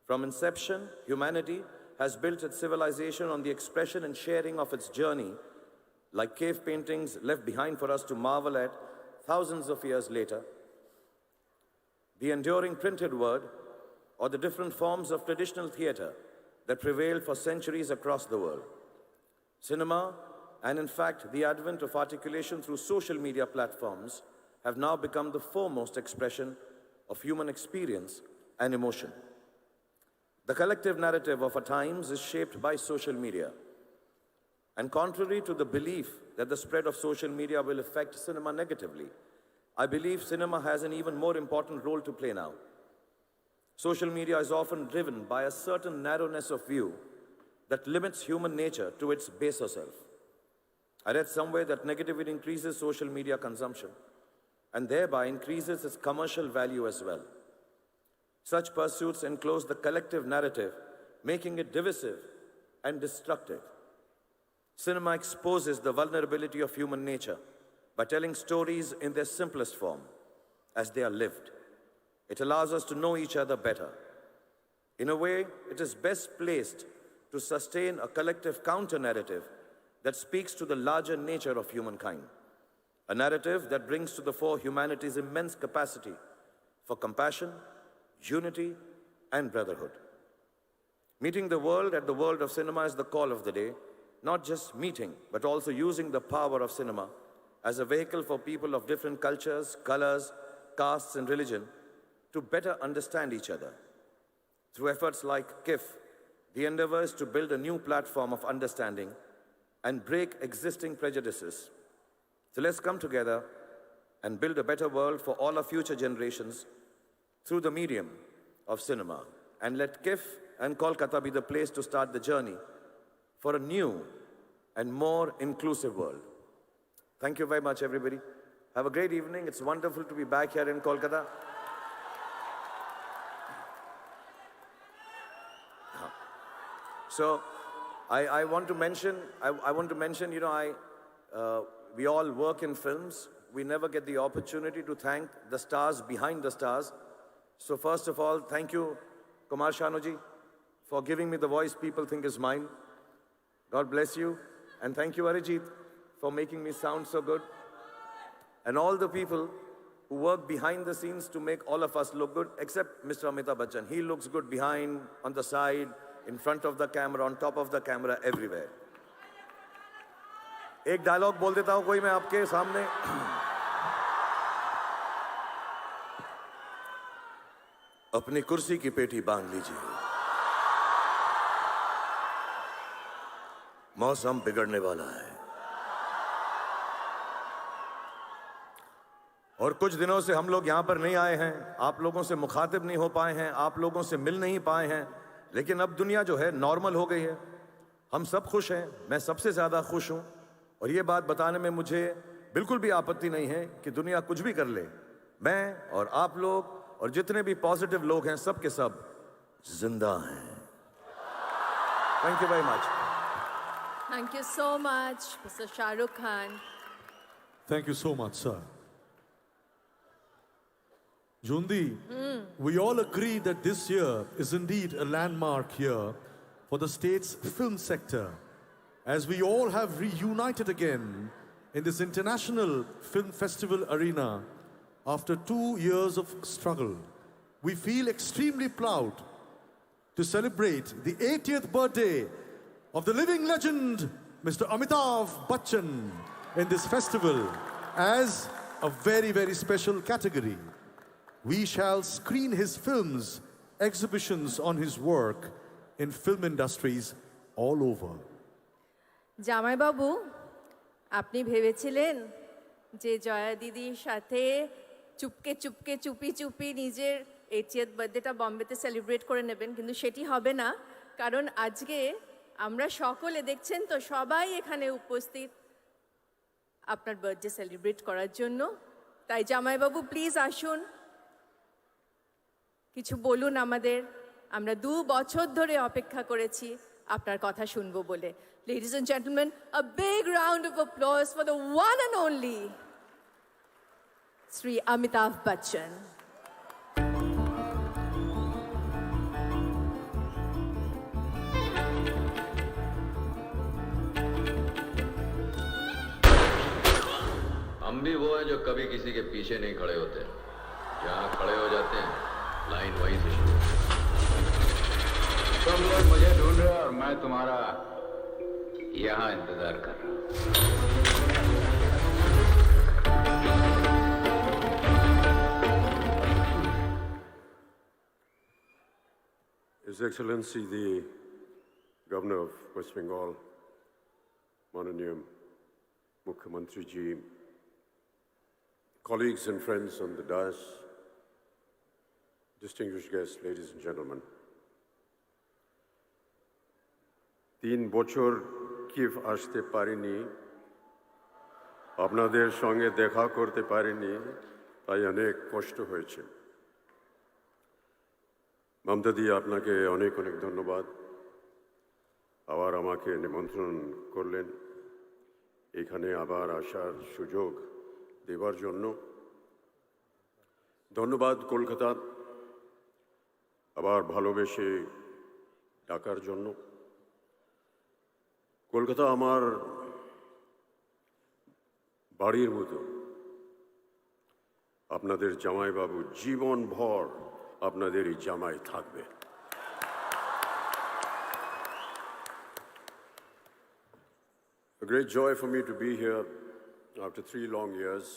From inception, humanity has built its civilization on the expression and sharing of its journey, like cave paintings left behind for us to marvel at thousands of years later. The enduring printed word, or the different forms of traditional theater that prevailed for centuries across the world. Cinema, and in fact, the advent of articulation through social media platforms, have now become the foremost expression of human experience and emotion. The collective narrative of our times is shaped by social media. And contrary to the belief that the spread of social media will affect cinema negatively, I believe cinema has an even more important role to play now. Social media is often driven by a certain narrowness of view that limits human nature to its baser self. I read somewhere that negativity increases social media consumption and thereby increases its commercial value as well. Such pursuits enclose the collective narrative, making it divisive and destructive. Cinema exposes the vulnerability of human nature by telling stories in their simplest form, as they are lived. It allows us to know each other better. In a way, it is best placed to sustain a collective counter-narrative that speaks to the larger nature of humankind. A narrative that brings to the fore humanity's immense capacity for compassion, unity, and brotherhood. Meeting the world at the world of cinema is the call of the day, not just meeting, but also using the power of cinema as a vehicle for people of different cultures, colors, castes, and religion to better understand each other. Through efforts like KIF, the endeavor is to build a new platform of understanding and break existing prejudices. So let's come together and build a better world for all our future generations through the medium of cinema. And let KIF and Kolkata be the place to start the journey for a new and more inclusive world. Thank you very much, everybody. Have a great evening. It's wonderful to be back here in Kolkata. So I want to mention, you know, we all work in films. We never get the opportunity to thank the stars behind the stars. So first of all, thank you, Kumar Shanuji, for giving me the voice people think is mine. God bless you. And thank you, Arijit, for making me sound so good. And all the people who work behind the scenes to make all of us look good, except Mr. Amitabh Bachchan. He looks good behind, on the side, in front of the camera, on top of the camera, everywhere. एक dialogue बोल देता हूं कोई मैं आपके सामने. अपनी कुर्सी की पेटी बांध लीजिए. मौसम बिगड़ने वाला है. और कुछ दिनों से हम लोग यहां पर नहीं आए हैं, आप लोगों से मुखातिब नहीं हो पाए हैं, आप लोगों से मिल नहीं पाए हैं, लेकिन अब दुनिया जो है नॉर्मल हो गई है. हम सब खुश हैं, मैं सबसे ज्यादा खुश हूं. और ये बात बताने में मुझे बिल्कुल भी आपत्ति नहीं है कि दुनिया कुछ भी कर ले, मैं और आप लोग और जितने भी पॉजिटिव लोग हैं सब के सब जिंदा हैं. Thank you very much. Thank you so much, Mr. Shah Rukh Khan. Thank you so much, sir. Jundi, we all agree that this year is indeed a landmark year for the state's film sector, as we all have reunited again in this international film festival arena after 2 years of struggle. We feel extremely proud to celebrate the 80th birthday of the living legend, Mr. Amitabh Bachchan, in this festival as a very, very special category. We shall screen his films, exhibitions on his work in film industries all over. জামাই বাবু, আপনি ভেবেছিলেন যে জয়া দিদির সাথে চুপকে চুপকে চুপি চুপি নিজের 80th বার্থডেটা বম্বেতে celebrate করে নেবেন, কিন্তু সেটি হবে না, কারণ আজকে আমরা সকলে দেখছেন তো সবাই এখানে উপস্থিত আপনার বার্থডে সেলিব্রেট করার জন্য. তাই জামাই বাবু প্লিজ আসুন, কিছু বলুন আমাদের. আমরা 2 বছর ধরে অপেক্ষা করেছি আপনার কথা শুনবো বলে. Ladies and gentlemen, a big round of applause for the one and only Sri Amitabh Bachchan. हम भी वो हैं जो कभी किसी के पीछे नहीं खड़े होते, जहाँ खड़े हो जाते हैं लाइन वहीं से शुरू होती है। तुम लोग मुझे ढूंढ रहे हो और मैं तुम्हारा यहाँ इंतजार कर रहा हूँ। His Excellency the Governor of West Bengal, Mananiya Mukhyamantri Ji, colleagues and friends on the dais, distinguished guests, ladies and gentlemen. 3 বছর কিভ আসতে পারিনি, আপনাদের সঙ্গে দেখা করতে পারিনি, তাই অনেক কষ্ট হয়েছে। মমতা দি, আপনাকে অনেক অনেক ধন্যবাদ। আবার আমাকে নিমন্ত্রণ করলেন এখানে আবার আসার সুযোগ দেবার জন্য। ধন্যবাদ কলকাতা আবার ভালোবেসে ডাকার জন্য। কলকাতা আমার বাড়ির মতো। আপনাদের জামাইবাবু জীবনভর আপনাদের এই জামাই থাকবে। A great joy for me to be here after 3 long years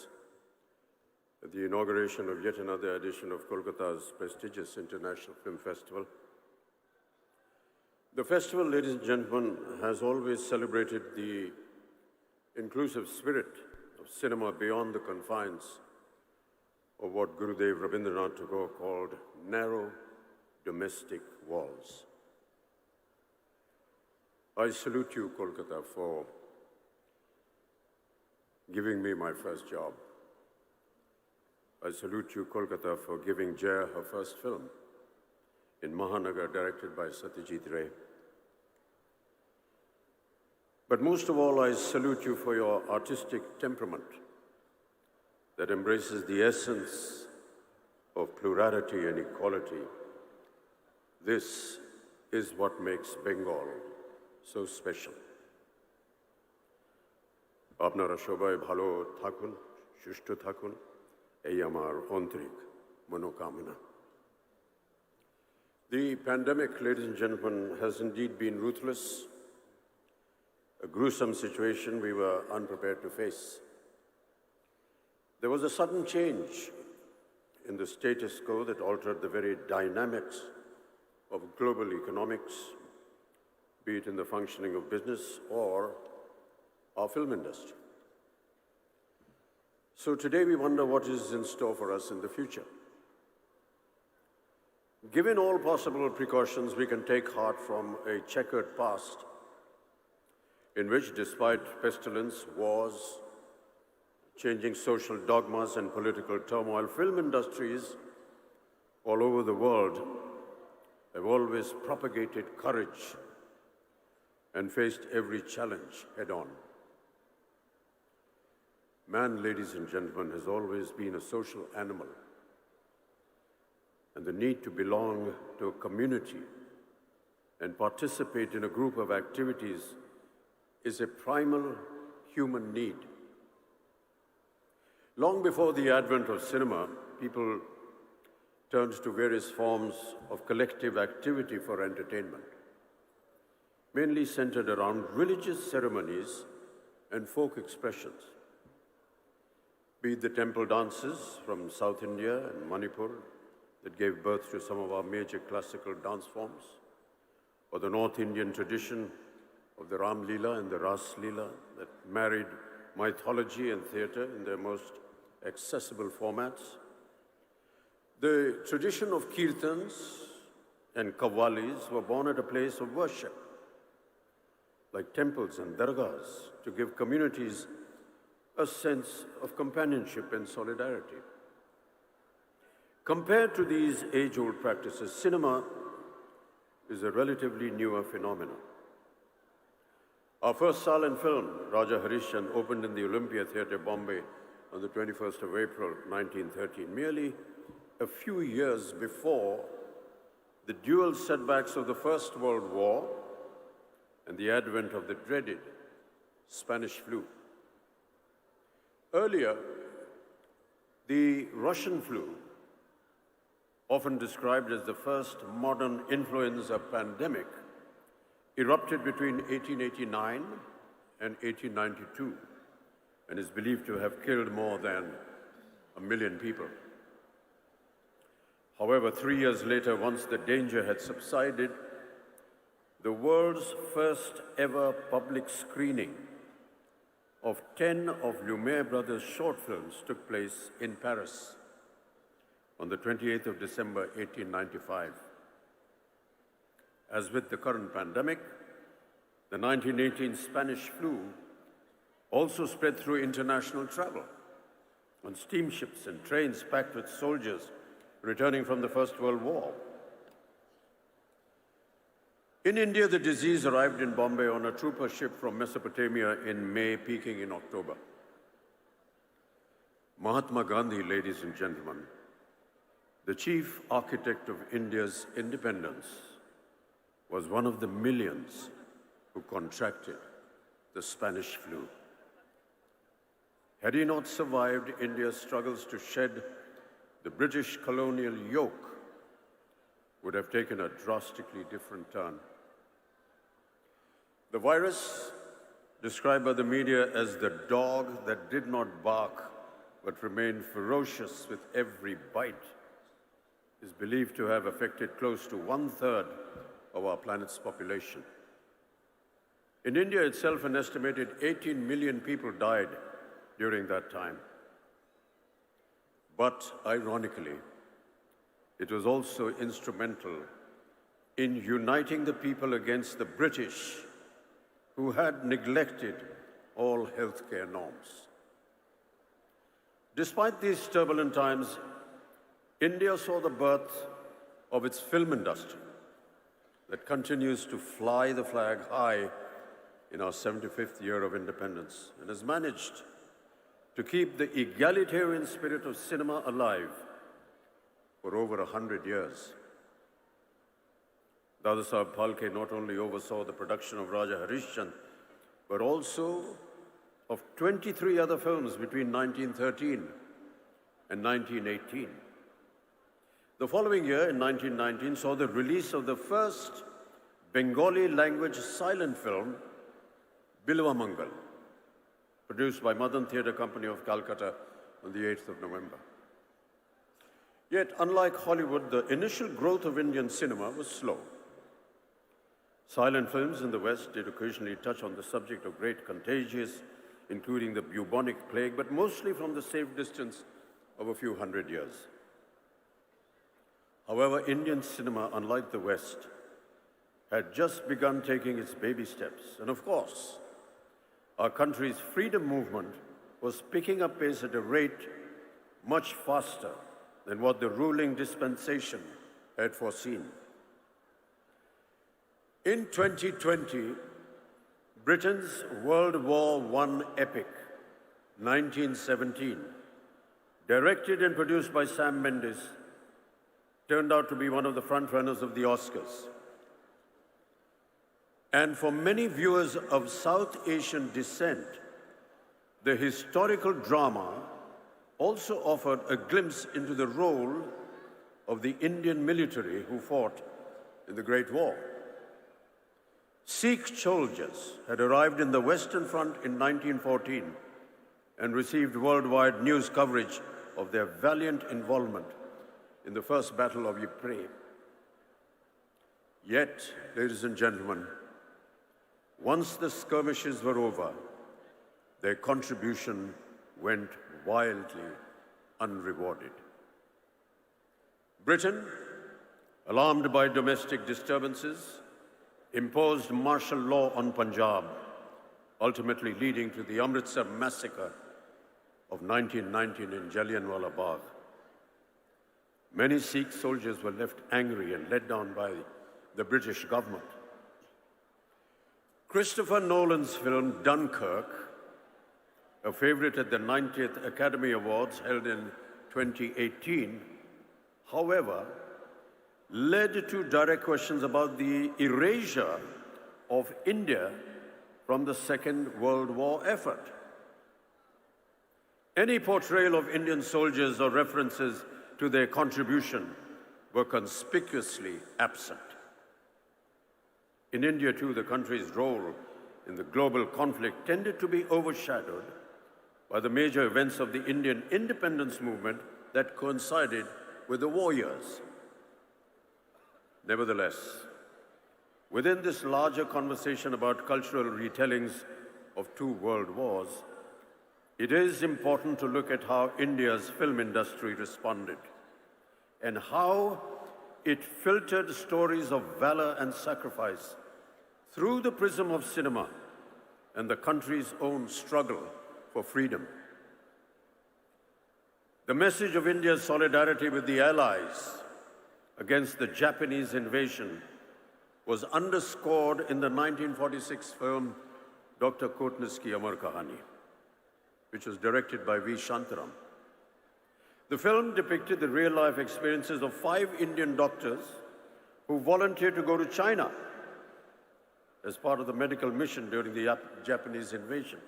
at the inauguration of yet another edition of Kolkata's prestigious International Film Festival. The festival, ladies and gentlemen, has always celebrated the inclusive spirit of cinema beyond the confines of what Gurudev Rabindranath Tagore called narrow domestic walls. I salute you, Kolkata, for giving me my first job. I salute you, Kolkata, for giving Jaya her first film in Mahanagar, directed by Satyajit Ray. But most of all, I salute you for your artistic temperament that embraces the essence of plurality and equality. This is what makes Bengal so special. আপনারা সবাই ভালো থাকুন, সুস্থ থাকুন, এই আমার আন্তরিক মনোকামনা। The pandemic, ladies and gentlemen, has indeed been ruthless, a gruesome situation we were unprepared to face. There was a sudden change in the status quo that altered the very dynamics of global economics, be it in the functioning of business or our film industry. So today we wonder what is in store for us in the future. Given all possible precautions, we can take heart from a checkered past in which, despite pestilence, wars, changing social dogmas and political turmoil, film industries all over the world have always propagated courage and faced every challenge head-on. Man, ladies and gentlemen, has always been a social animal, and the need to belong to a community and participate in a group of activities is a primal human need. Long before the advent of cinema, people turned to various forms of collective activity for entertainment, mainly centered around religious ceremonies and folk expressions. Be it the temple dances from South India and Manipur that gave birth to some of our major classical dance forms, or the North Indian tradition of the Ram Leela and the Ras Leela that married mythology and theatre in their most accessible formats. The tradition of kirtans and qawwalis were born at a place of worship, like temples and dargahs, to give communities a sense of companionship and solidarity. Compared to these age-old practices, cinema is a relatively newer phenomenon. Our first silent film, Raja Harishan, opened in the Olympia Theatre, Bombay, on the 21st of April, 1913, merely a few years before the dual setbacks of the First World War and the advent of the dreaded Spanish flu. Earlier, the Russian flu, often described as the first modern influenza pandemic, erupted between 1889 and 1892 and is believed to have killed more than 1 million people. However, 3 years later, once the danger had subsided, the world's first ever public screening of 10 of Lumiere brothers' short films took place in Paris on the 28th of December, 1895. As with the current pandemic, the 1918 Spanish flu also spread through international travel on steamships and trains packed with soldiers returning from the First World War. In India, the disease arrived in Bombay on a trooper ship from Mesopotamia in May, peaking in October. Mahatma Gandhi, ladies and gentlemen, the chief architect of India's independence, was one of the millions who contracted the Spanish flu. Had he not survived India's struggles to shed the British colonial yoke, would have taken a drastically different turn. The virus, described by the media as the dog that did not bark but remained ferocious with every bite, is believed to have affected close to 1/3 of our planet's population. In India itself, an estimated 18 million people died during that time. But ironically, it was also instrumental in uniting the people against the British, who had neglected all healthcare norms. Despite these turbulent times, India saw the birth of its film industry that continues to fly the flag high in our 75th year of independence and has managed to keep the egalitarian spirit of cinema alive for over 100 years. Dada Saheb Phalke not only oversaw the production of Raja Harishchandra, but also of 23 other films between 1913 and 1918. The following year, in 1919, saw the release of the first Bengali-language silent film, Bilwa Mangal, produced by Madan Theatre Company of Calcutta on the 8th of November. Yet, unlike Hollywood, the initial growth of Indian cinema was slow. Silent films in the West did occasionally touch on the subject of great contagious, including the bubonic plague, but mostly from the safe distance of a few hundred years. However, Indian cinema, unlike the West, had just begun taking its baby steps. And of course, our country's freedom movement was picking up pace at a rate much faster than what the ruling dispensation had foreseen. In 2020, Britain's World War I epic, 1917, directed and produced by Sam Mendes, turned out to be one of the frontrunners of the Oscars. And for many viewers of South Asian descent, the historical drama also offered a glimpse into the role of the Indian military who fought in the Great War. Sikh soldiers had arrived in the Western Front in 1914 and received worldwide news coverage of their valiant involvement in the First Battle of Ypres. Yet, ladies and gentlemen, once the skirmishes were over, their contribution went wildly unrewarded. Britain, alarmed by domestic disturbances, imposed martial law on Punjab, ultimately leading to the Amritsar massacre of 1919 in Jallianwala Bagh. Many Sikh soldiers were left angry and let down by the British government. Christopher Nolan's film Dunkirk, a favorite at the 90th Academy Awards held in 2018, however, led to direct questions about the erasure of India from the Second World War effort. Any portrayal of Indian soldiers or references to their contribution were conspicuously absent. In India, too, the country's role in the global conflict tended to be overshadowed by the major events of the Indian independence movement that coincided with the war years. Nevertheless, within this larger conversation about cultural retellings of two world wars, it is important to look at how India's film industry responded and how it filtered stories of valor and sacrifice through the prism of cinema and the country's own struggle for freedom. The message of India's solidarity with the Allies against the Japanese invasion was underscored in the 1946 film Dr. Kotnis Ki Amar Kahani, which was directed by V. Shantaram. The film depicted the real-life experiences of 5 Indian doctors who volunteered to go to China as part of the medical mission during the Japanese invasion.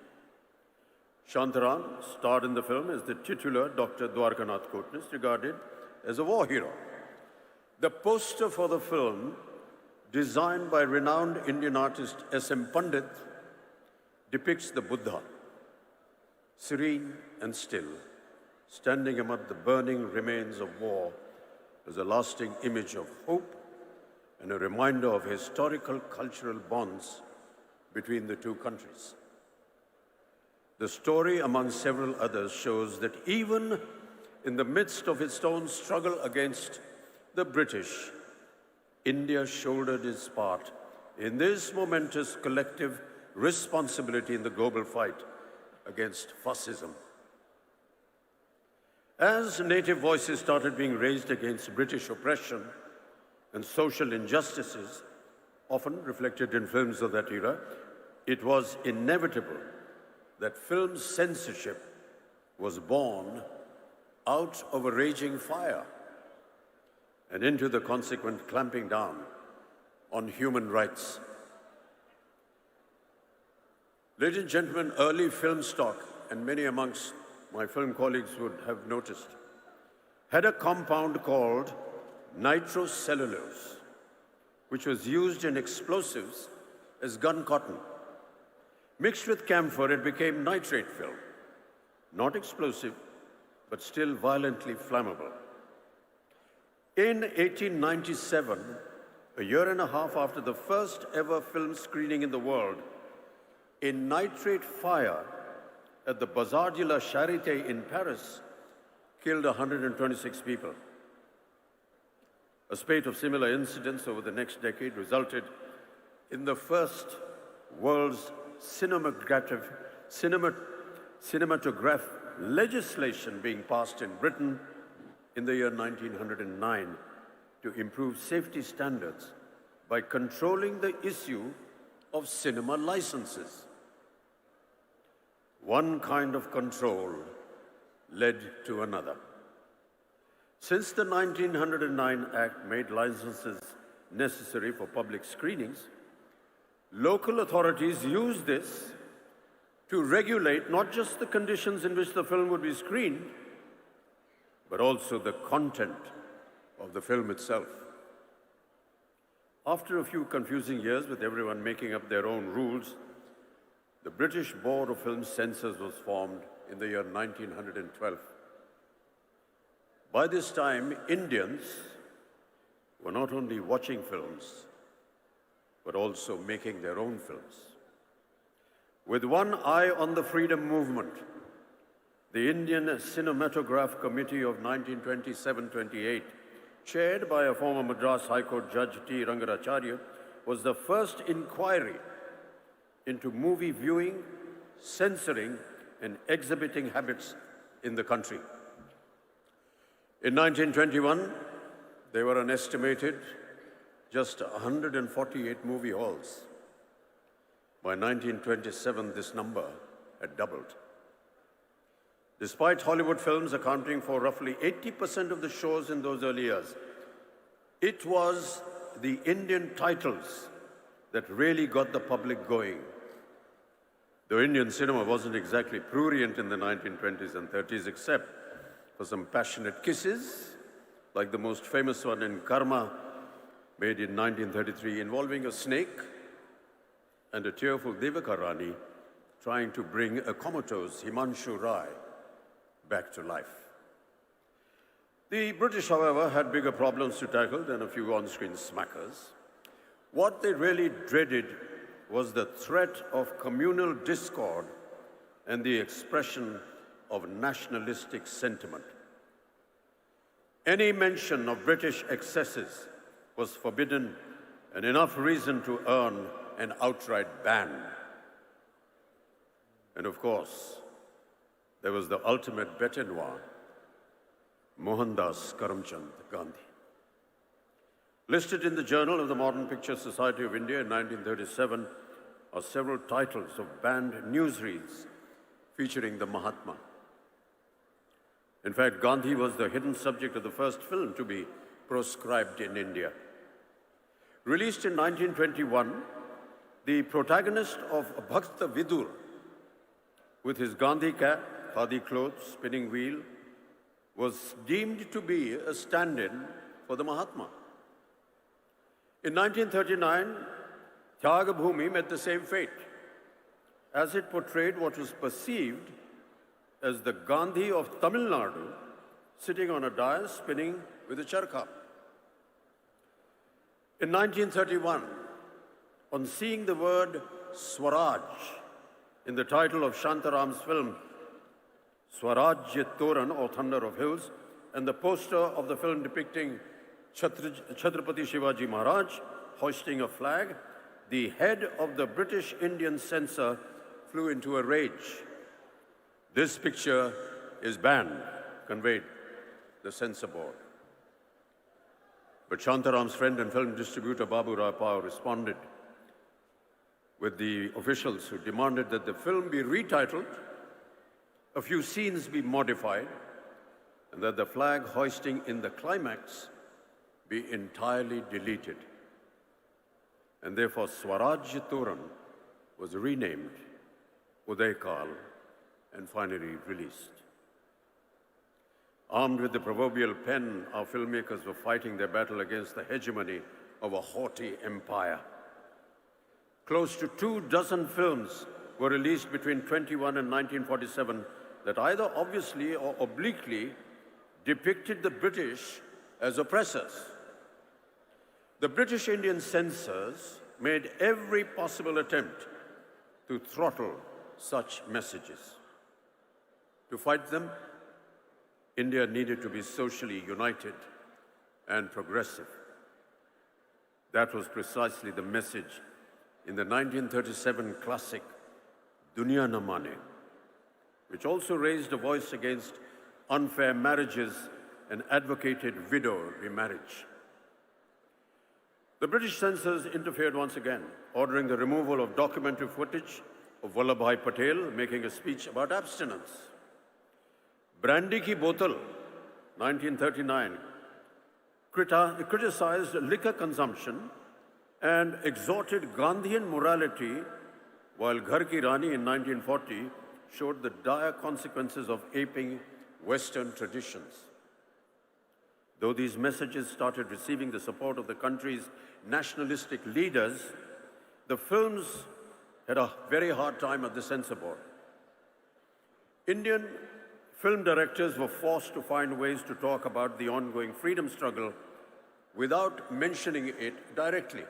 Shantaram starred in the film as the titular Dr. Dwarkanath Kotnis, regarded as a war hero. The poster for the film, designed by renowned Indian artist S.M. Pandit, depicts the Buddha, serene and still, standing amid the burning remains of war as a lasting image of hope and a reminder of historical cultural bonds between the two countries. The story, among several others, shows that even in the midst of its own struggle against the British, India shouldered its part in this momentous collective responsibility in the global fight against fascism. As native voices started being raised against British oppression and social injustices, often reflected in films of that era, it was inevitable that film censorship was born out of a raging fire and into the consequent clamping down on human rights. Ladies and gentlemen, early film stock, and many amongst my film colleagues would have noticed, had a compound called nitrocellulose, which was used in explosives as gun cotton. Mixed with camphor, it became nitrate film, not explosive, but still violently flammable. In 1897, a year and a half after the first ever film screening in the world, a nitrate fire at the Bazar de la Charité in Paris killed 126 people. A spate of similar incidents over the next decade resulted in the first world's cinematograph legislation being passed in Britain in the year 1909 to improve safety standards by controlling the issue of cinema licenses. One kind of control led to another. Since the 1909 Act made licenses necessary for public screenings, local authorities used this to regulate not just the conditions in which the film would be screened, but also the content of the film itself. After a few confusing years with everyone making up their own rules, the British Board of Film Censors was formed in the year 1912. By this time, Indians were not only watching films, but also making their own films. With one eye on the freedom movement, the Indian Cinematograph Committee of 1927-28, chaired by a former Madras High Court Judge T. Rangaracharya, was the first inquiry into movie viewing, censoring, and exhibiting habits in the country. In 1921, there were an estimated just 148 movie halls. By 1927, this number had doubled. Despite Hollywood films accounting for roughly 80% of the shows in those early years, it was the Indian titles that really got the public going. Though Indian cinema wasn't exactly prurient in the 1920s and 30s, except for some passionate kisses, like the most famous one in Karma, made in 1933, involving a snake and a tearful Devaka Rani trying to bring a comatose Himanshu Rai back to life. The British, however, had bigger problems to tackle than a few on-screen smackers. What they really dreaded was the threat of communal discord and the expression of nationalistic sentiment. Any mention of British excesses was forbidden, and enough reason to earn an outright ban. And of course, there was the ultimate bête noire, Mohandas Karamchand Gandhi. Listed in the Journal of the Modern Picture Society of India in 1937 are several titles of banned newsreels featuring the Mahatma. In fact, Gandhi was the hidden subject of the first film to be proscribed in India. Released in 1921, the protagonist of Bhakta Vidur, with his Gandhi cap, khadi clothes, spinning wheel, was deemed to be a stand-in for the Mahatma. In 1939, Tyaga Bhumi met the same fate, as it portrayed what was perceived as the Gandhi of Tamil Nadu sitting on a dais spinning with a charkha. In 1931, on seeing the word Swaraj in the title of Shantaram's film Swarajya Toran, or Thunder of Hills, and the poster of the film depicting Chhatrapati Shivaji Maharaj hoisting a flag, the head of the British Indian censor flew into a rage. This picture is banned, conveyed the censor board. But Shantaram's friend and film distributor Babu Rai Pao responded with the officials who demanded that the film be retitled, a few scenes be modified, and that the flag hoisting in the climax be entirely deleted. And therefore Swaraj Toran was renamed Uday Kal and finally released. Armed with the proverbial pen, our filmmakers were fighting their battle against the hegemony of a haughty empire. Close to 24 films were released between 21 and 1947 that either obviously or obliquely depicted the British as oppressors. The British Indian censors made every possible attempt to throttle such messages. To fight them, India needed to be socially united and progressive. That was precisely the message in the 1937 classic Duniya Na Mane, which also raised a voice against unfair marriages and advocated widow remarriage. The British censors interfered once again, ordering the removal of documentary footage of Vallabhbhai Patel making a speech about abstinence. Brandy Ki Botal, 1939, criticized liquor consumption and exhorted Gandhian morality, while Ghar Ki Rani in 1940 showed the dire consequences of aping Western traditions. Though these messages started receiving the support of the country's nationalistic leaders, the films had a very hard time at the censor board. Indian film directors were forced to find ways to talk about the ongoing freedom struggle without mentioning it directly.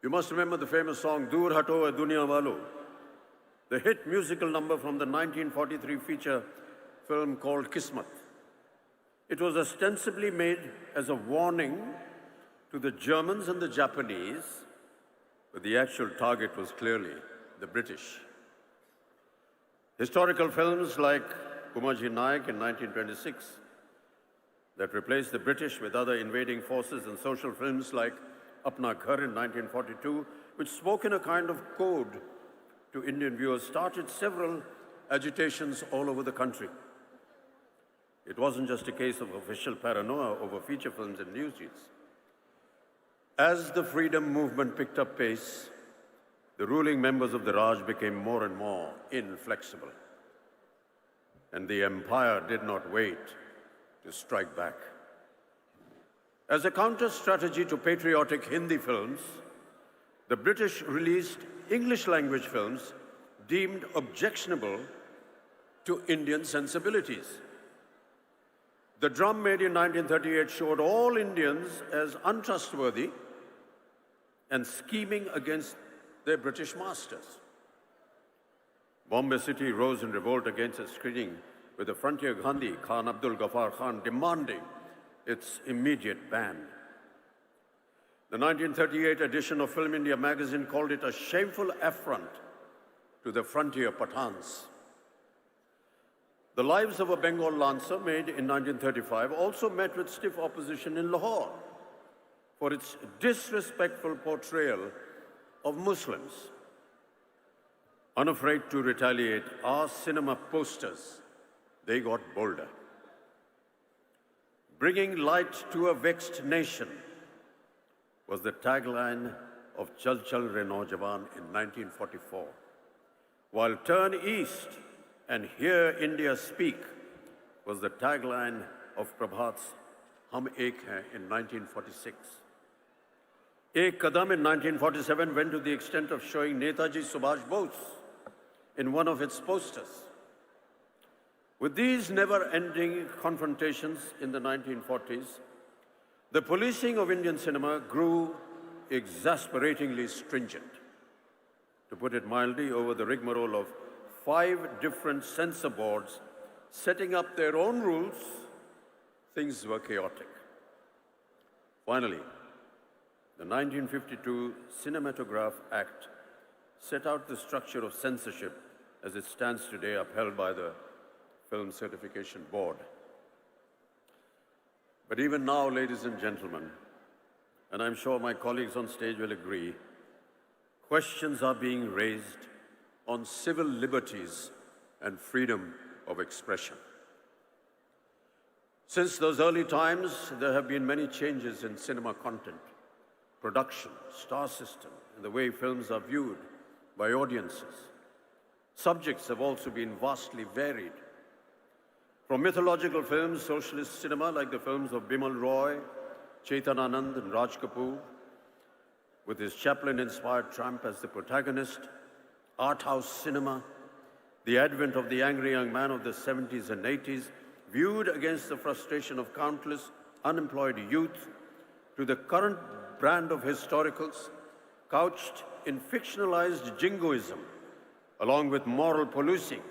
You must remember the famous song, Dur Hato Hai Duniya Walo, the hit musical number from the 1943 feature film called Kismat. It was ostensibly made as a warning to the Germans and the Japanese, but the actual target was clearly the British. Historical films like Kumaji Naik in 1926 that replaced the British with other invading forces, and social films like Apna Ghar in 1942, which spoke in a kind of code to Indian viewers, started several agitations all over the country. It wasn't just a case of official paranoia over feature films and newsreels. As the freedom movement picked up pace, the ruling members of the Raj became more and more inflexible, and the empire did not wait to strike back. As a counter-strategy to patriotic Hindi films, the British released English-language films deemed objectionable to Indian sensibilities. The drum made in 1938 showed all Indians as untrustworthy and scheming against their British masters. Bombay City rose in revolt against a screening with the frontier Gandhi, Khan Abdul Ghaffar Khan, demanding its immediate ban. The 1938 edition of Film India magazine called it a shameful affront to the frontier Pathans. The Lives of a Bengal Lancer, made in 1935, also met with stiff opposition in Lahore for its disrespectful portrayal of Muslims. Unafraid to retaliate, our cinema posters, they got bolder. Bringing light to a vexed nation was the tagline of Chal Chal Re Naujawan in 1944, while Turn East and Hear India Speak was the tagline of Prabhat's Hum Ek Hain in 1946. Ek Kadam in 1947 went to the extent of showing Netaji Subhash Bose in one of its posters. With these never-ending confrontations in the 1940s, the policing of Indian cinema grew exasperatingly stringent. To put it mildly, over the rigmarole of 5 different censor boards setting up their own rules, things were chaotic. Finally, the 1952 Cinematograph Act set out the structure of censorship as it stands today, upheld by the Film Certification Board. But even now, ladies and gentlemen, and I'm sure my colleagues on stage will agree, questions are being raised on civil liberties and freedom of expression. Since those early times, there have been many changes in cinema content, production, star system, and the way films are viewed by audiences. Subjects have also been vastly varied. From mythological films, socialist cinema like the films of Bimal Roy, Chetan Anand and Raj Kapoor, with his Chaplin-inspired Trump as the protagonist, art house cinema, the advent of the angry young man of the 70s and 80s, viewed against the frustration of countless unemployed youth, to the current brand of historicals, couched in fictionalized jingoism, along with moral policing.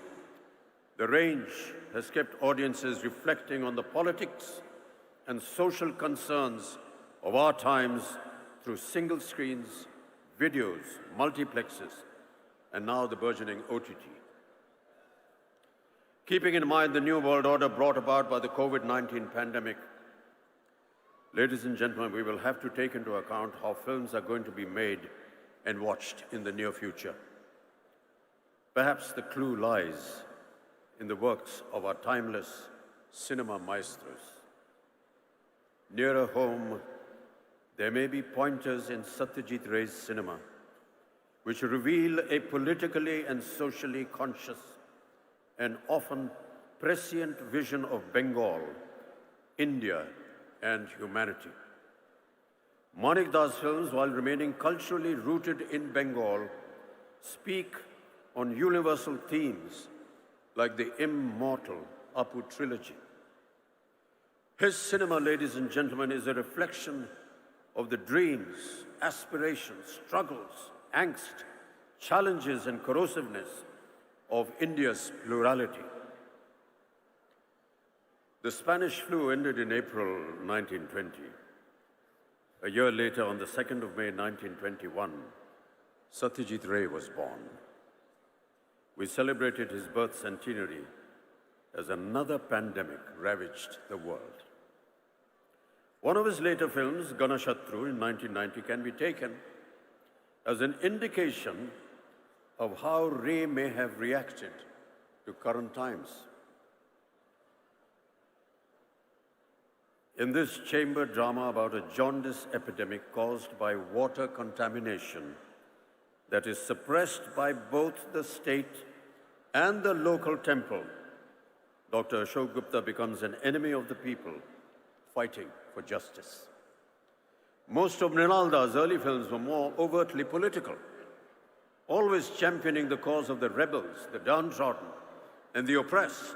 The range has kept audiences reflecting on the politics and social concerns of our times through single screens, videos, multiplexes, and now the burgeoning OTT. Keeping in mind the new world order brought about by the COVID-19 pandemic, ladies and gentlemen, we will have to take into account how films are going to be made and watched in the near future. Perhaps the clue lies in the works of our timeless cinema maestros. Nearer home, there may be pointers in Satyajit Ray's cinema which reveal a politically and socially conscious and often prescient vision of Bengal, India, and humanity. Manik Das films, while remaining culturally rooted in Bengal, speak on universal themes like the immortal Apu trilogy. His cinema, ladies and gentlemen, is a reflection of the dreams, aspirations, struggles, angst, challenges, and corrosiveness of India's plurality. The Spanish flu ended in April 1920. A year later, on the 2nd of May 1921, Satyajit Ray was born. We celebrated his birth centenary as another pandemic ravaged the world. One of his later films, Ganashatru in 1990, can be taken as an indication of how Ray may have reacted to current times. In this chamber drama about a jaundice epidemic caused by water contamination, that is suppressed by both the state and the local temple, Dr. Ashok Gupta becomes an enemy of the people fighting for justice. Most of Mrinalda's early films were more overtly political, always championing the cause of the rebels, the downtrodden, and the oppressed.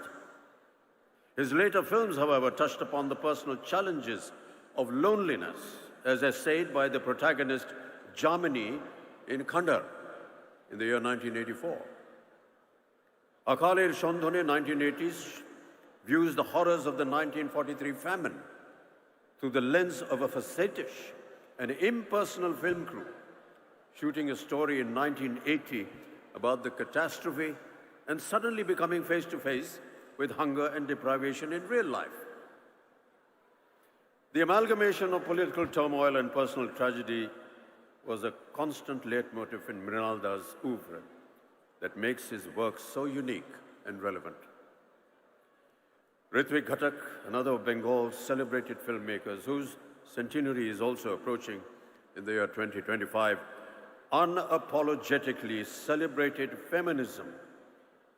His later films, however, touched upon the personal challenges of loneliness, as essayed by the protagonist Jamini in Khandar in the year 1984. Akaler Shondhone, 1980s, views the horrors of the 1943 famine through the lens of a facetious and impersonal film crew, shooting a story in 1980 about the catastrophe and suddenly becoming face to face with hunger and deprivation in real life. The amalgamation of political turmoil and personal tragedy was a constant leitmotif in Mrinalda's oeuvre that makes his work so unique and relevant. Ritwik Ghatak, another of Bengal's celebrated filmmakers, whose centenary is also approaching in the year 2025, unapologetically celebrated feminism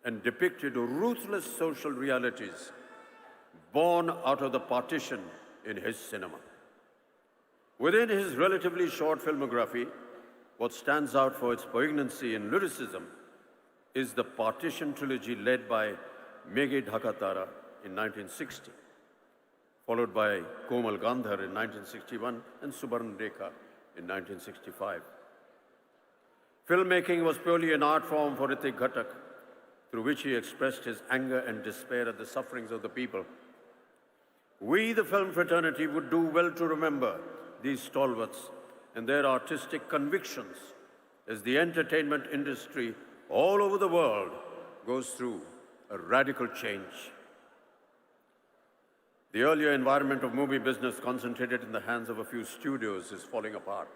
and depicted ruthless social realities born out of the partition in his cinema. Within his relatively short filmography, what stands out for its poignancy and lyricism is the Partition trilogy led by Meghe Dhakatara in 1960, followed by Komal Gandhar in 1961 and Subarn Rekha in 1965. Filmmaking was purely an art form for Ritwik Ghatak, through which he expressed his anger and despair at the sufferings of the people. We, the film fraternity, would do well to remember these stalwarts and their artistic convictions as the entertainment industry all over the world goes through a radical change. The earlier environment of movie business concentrated in the hands of a few studios is falling apart.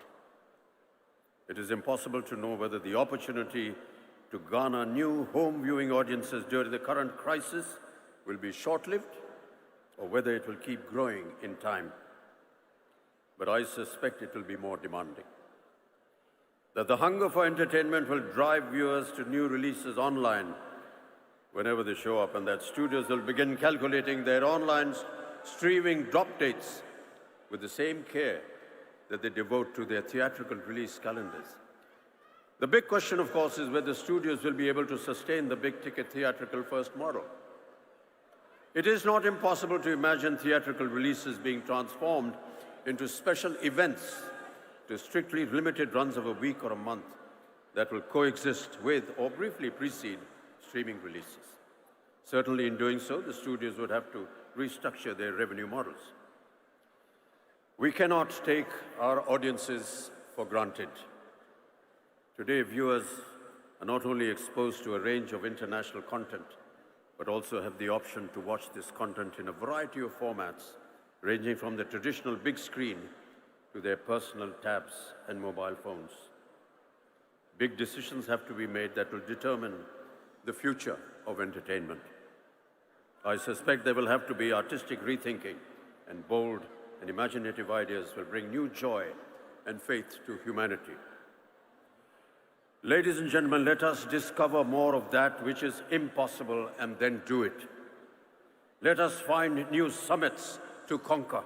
It is impossible to know whether the opportunity to garner new home viewing audiences during the current crisis will be short-lived or whether it will keep growing in time. But I suspect it will be more demanding. That the hunger for entertainment will drive viewers to new releases online whenever they show up, and that studios will begin calculating their online streaming drop dates with the same care that they devote to their theatrical release calendars. The big question, of course, is whether studios will be able to sustain the big-ticket theatrical first model. It is not impossible to imagine theatrical releases being transformed into special events to strictly limited runs of a week or a month that will coexist with or briefly precede streaming releases. Certainly in doing so, the studios would have to restructure their revenue models. We cannot take our audiences for granted. Today, viewers are not only exposed to a range of international content, but also have the option to watch this content in a variety of formats, ranging from the traditional big screen to their personal tabs and mobile phones. Big decisions have to be made that will determine the future of entertainment. I suspect there will have to be artistic rethinking, and bold and imaginative ideas will bring new joy and faith to humanity. Ladies and gentlemen, let us discover more of that which is impossible and then do it. Let us find new summits to conquer.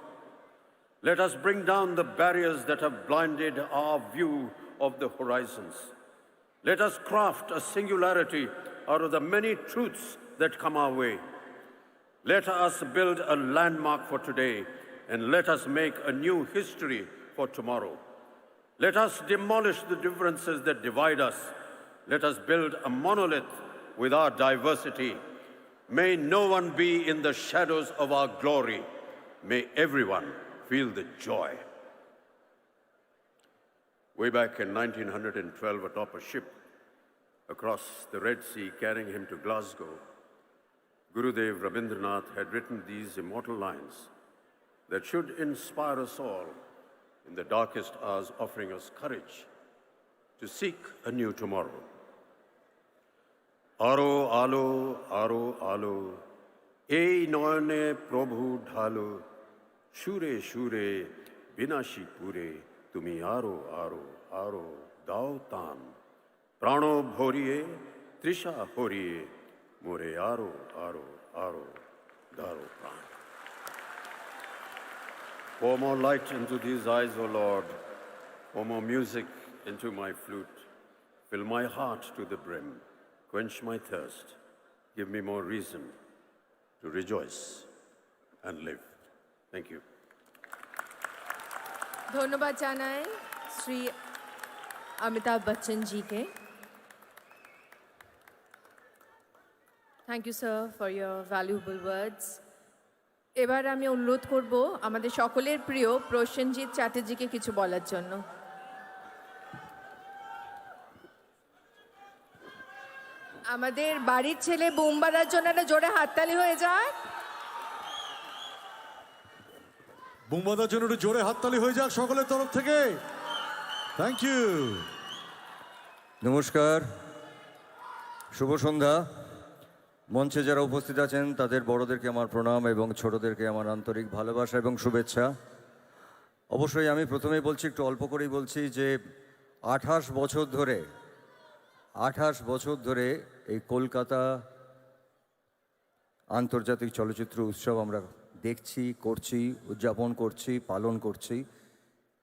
Let us bring down the barriers that have blinded our view of the horizons. Let us craft a singularity out of the many truths that come our way. Let us build a landmark for today, and let us make a new history for tomorrow. Let us demolish the differences that divide us. Let us build a monolith with our diversity. May no one be in the shadows of our glory. May everyone feel the joy. Way back in 1912, atop a ship across the Red Sea carrying him to Glasgow, Gurudev Rabindranath had written these immortal lines that should inspire us all in the darkest hours, offering us courage to seek a new tomorrow. Aro alo, aro alo, ei noyane prabhu dhalo, shure shure, binashi pure, tumi aro aro aro, dao tan, প্রাণ ভরিয়ে তৃষা হরিয়ে মোরে আরো আরো আরো ধারো প্রাণ। Pour more light into these eyes, O Lord. Pour more music into my flute. Fill my heart to the brim. Quench my thirst. Give me more reason to rejoice and live. Thank you. ধন্যবাদ জানাই শ্রী অমিতাভ বচ্চন জি কে। Thank you sir for your valuable words. এবার আমি অনুরোধ করব আমাদের সকলের প্রিয় প্রসেনজিৎ চ্যাটার্জিকে কিছু বলার জন্য। আমাদের বাড়ির ছেলে বুম বাজার জন্য একটা জোরে হাততালি হয়ে যায়। বুমবাদার জন্য একটু জোরে হাততালি হয়ে যাক সকলের তরফ থেকে। Thank you. নমস্কার, শুভ সন্ধ্যা। মঞ্চে যারা উপস্থিত আছেন তাদের বড়দেরকে আমার প্রণাম এবং ছোটদেরকে আমার আন্তরিক ভালোবাসা এবং শুভেচ্ছা। অবশ্যই আমি প্রথমেই বলছি, একটু অল্প করেই বলছি যে 28 বছর ধরে এই কলকাতা আন্তর্জাতিক চলচ্চিত্র উৎসব আমরা দেখছি, করছি, উদযাপন করছি, পালন করছি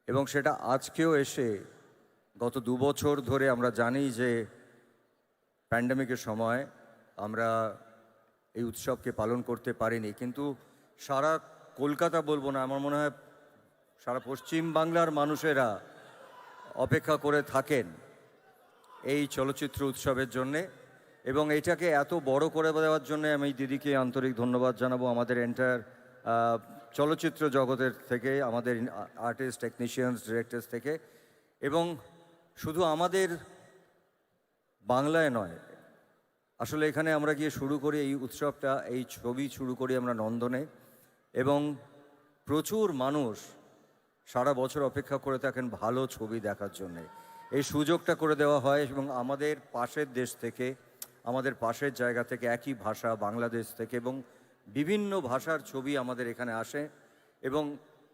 এবং সেটা আজকেও এসে গত 2 বছর ধরে আমরা জানি যে প্যান্ডেমিকের সময় আমরা এই উৎসবকে পালন করতে পারিনি, কিন্তু সারা কলকাতা বলবো না, আমার মনে হয় সারা পশ্চিম বাংলার মানুষেরা অপেক্ষা করে থাকেন এই চলচ্চিত্র উৎসবের জন্যে এবং এটাকে এত বড় করে দেওয়ার জন্য আমি দিদিকে আন্তরিক ধন্যবাদ জানাবো। আমাদের এন্টায়ার চলচ্চিত্র জগতের থেকে, আমাদের আর্টিস্ট, টেকনিশিয়ানস, ডিরেক্টরস থেকে, এবং শুধু আমাদের বাংলায় নয়, আসলে এখানে আমরা গিয়ে শুরু করি এই উৎসবটা, এই ছবি শুরু করি আমরা নন্দনে এবং প্রচুর মানুষ সারা বছর অপেক্ষা করে থাকেন ভালো ছবি দেখার জন্যে। এই সুযোগটা করে দেওয়া হয় এবং আমাদের পাশের দেশ থেকে, আমাদের পাশের জায়গা থেকে, একই ভাষা বাংলাদেশ থেকে এবং বিভিন্ন ভাষার ছবি আমাদের এখানে আসে এবং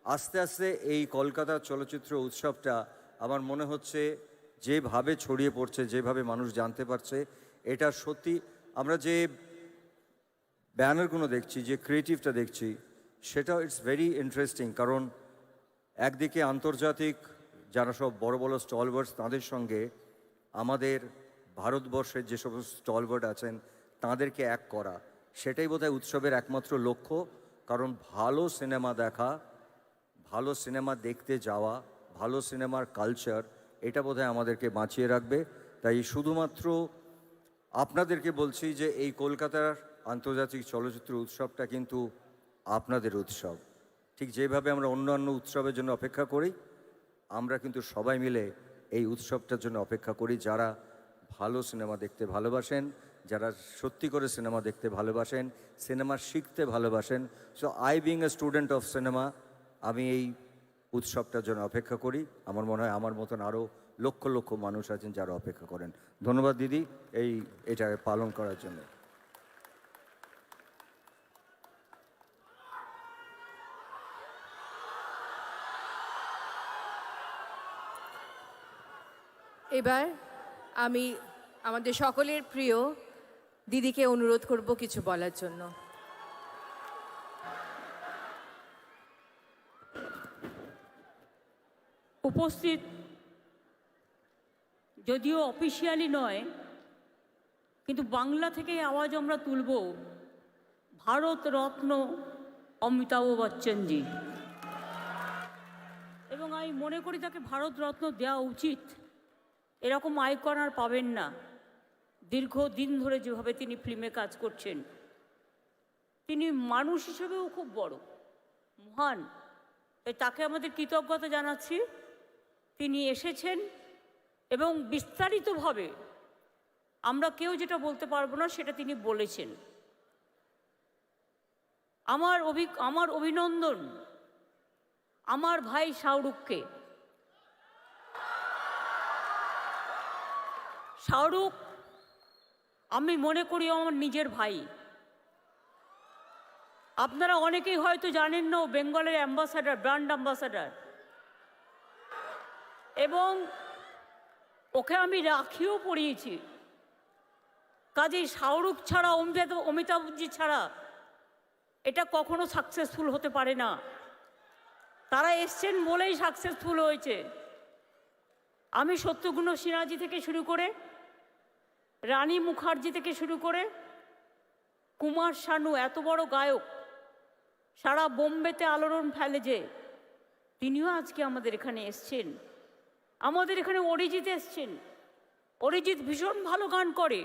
আস্তে আস্তে এই কলকাতা চলচ্চিত্র উৎসবটা আমার মনে হচ্ছে যেভাবে ছড়িয়ে পড়ছে, যেভাবে মানুষ জানতে পারছে, এটা সত্যি আমরা যে ব্যানারগুলো দেখছি, যে ক্রিয়েটিভটা দেখছি, সেটা ইটস ভেরি ইন্টারেস্টিং। কারণ একদিকে আন্তর্জাতিক যারা সব বড় বড় স্টলওয়ার্ডস, তাদের সঙ্গে আমাদের ভারতবর্ষের যে সমস্ত স্টলওয়ার্ড আছেন তাদেরকে এক করা, সেটাই বোধহয় উৎসবের একমাত্র লক্ষ্য। কারণ ভালো সিনেমা দেখা, ভালো সিনেমা দেখতে যাওয়া, ভালো সিনেমার কালচার, এটা বোধহয় আমাদেরকে বাঁচিয়ে রাখবে। তাই শুধুমাত্র আপনাদেরকে বলছি যে এই কলকাতার আন্তর্জাতিক চলচ্চিত্র উৎসবটা কিন্তু আপনাদের উৎসব। ঠিক যেভাবে আমরা অন্যান্য উৎসবের জন্য অপেক্ষা করি, আমরা কিন্তু সবাই মিলে এই উৎসবটার জন্য অপেক্ষা করি, যারা ভালো সিনেমা দেখতে ভালোবাসেন, যারা সত্যি করে সিনেমা দেখতে ভালোবাসেন, সিনেমা শিখতে ভালোবাসেন। So I being a student of cinema, আমি এই উৎসবটার জন্য অপেক্ষা করি। আমার মনে হয় আমার মতন আরও লক্ষ লক্ষ মানুষ আছেন যারা অপেক্ষা করেন। ধন্যবাদ দিদি এটা পালন করার জন্য। এবার আমি আমাদের সকলের প্রিয় দিদিকে অনুরোধ করব কিছু বলার জন্য। উপস্থিত যদিও অফিসিয়ালি নয়, কিন্তু বাংলা থেকে আওয়াজ আমরা তুলব ভারত রত্ন অমিতাভ বচ্চনজি, এবং আমি মনে করি তাকে ভারত রত্ন দেওয়া উচিত। এরকম আইকন আর পাবেন না। দীর্ঘদিন ধরে যেভাবে তিনি ফিল্মে কাজ করছেন, তিনি মানুষ হিসেবেও খুব বড়, মহান। তাই তাকে আমাদের কৃতজ্ঞতা জানাচ্ছি। তিনি এসেছেন এবং বিস্তারিতভাবে আমরা কেউ যেটা বলতে পারবো না সেটা তিনি বলেছেন। আমার অভিনন্দন আমার ভাই শাহরুখকে। শাহরুখ আমি মনে করি আমার নিজের ভাই। আপনারা অনেকেই হয়তো জানেন না, ও বেঙ্গলের অ্যাম্বাসাডার, ব্র্যান্ড অ্যাম্বাসাডার, এবং ওকে আমি রাখিও পড়িয়েছি। কাজেই শাহরুখ ছাড়া অমিতাভজি ছাড়া এটা কখনো সাকসেসফুল হতে পারে না। তারা এসছেন বলেই সাকসেসফুল হয়েছে। আমি শত্রুঘ্ন সিনহাজি থেকে শুরু করে, রানী মুখার্জি থেকে শুরু করে, কুমার শানু এত বড় গায়ক সারা বোম্বেতে আলোড়ন ফেলে যে, তিনিও আজকে আমাদের এখানে এসছেন। আমাদের এখানে অরিজিৎ এসছেন। অরিজিৎ ভীষণ ভালো গান করে,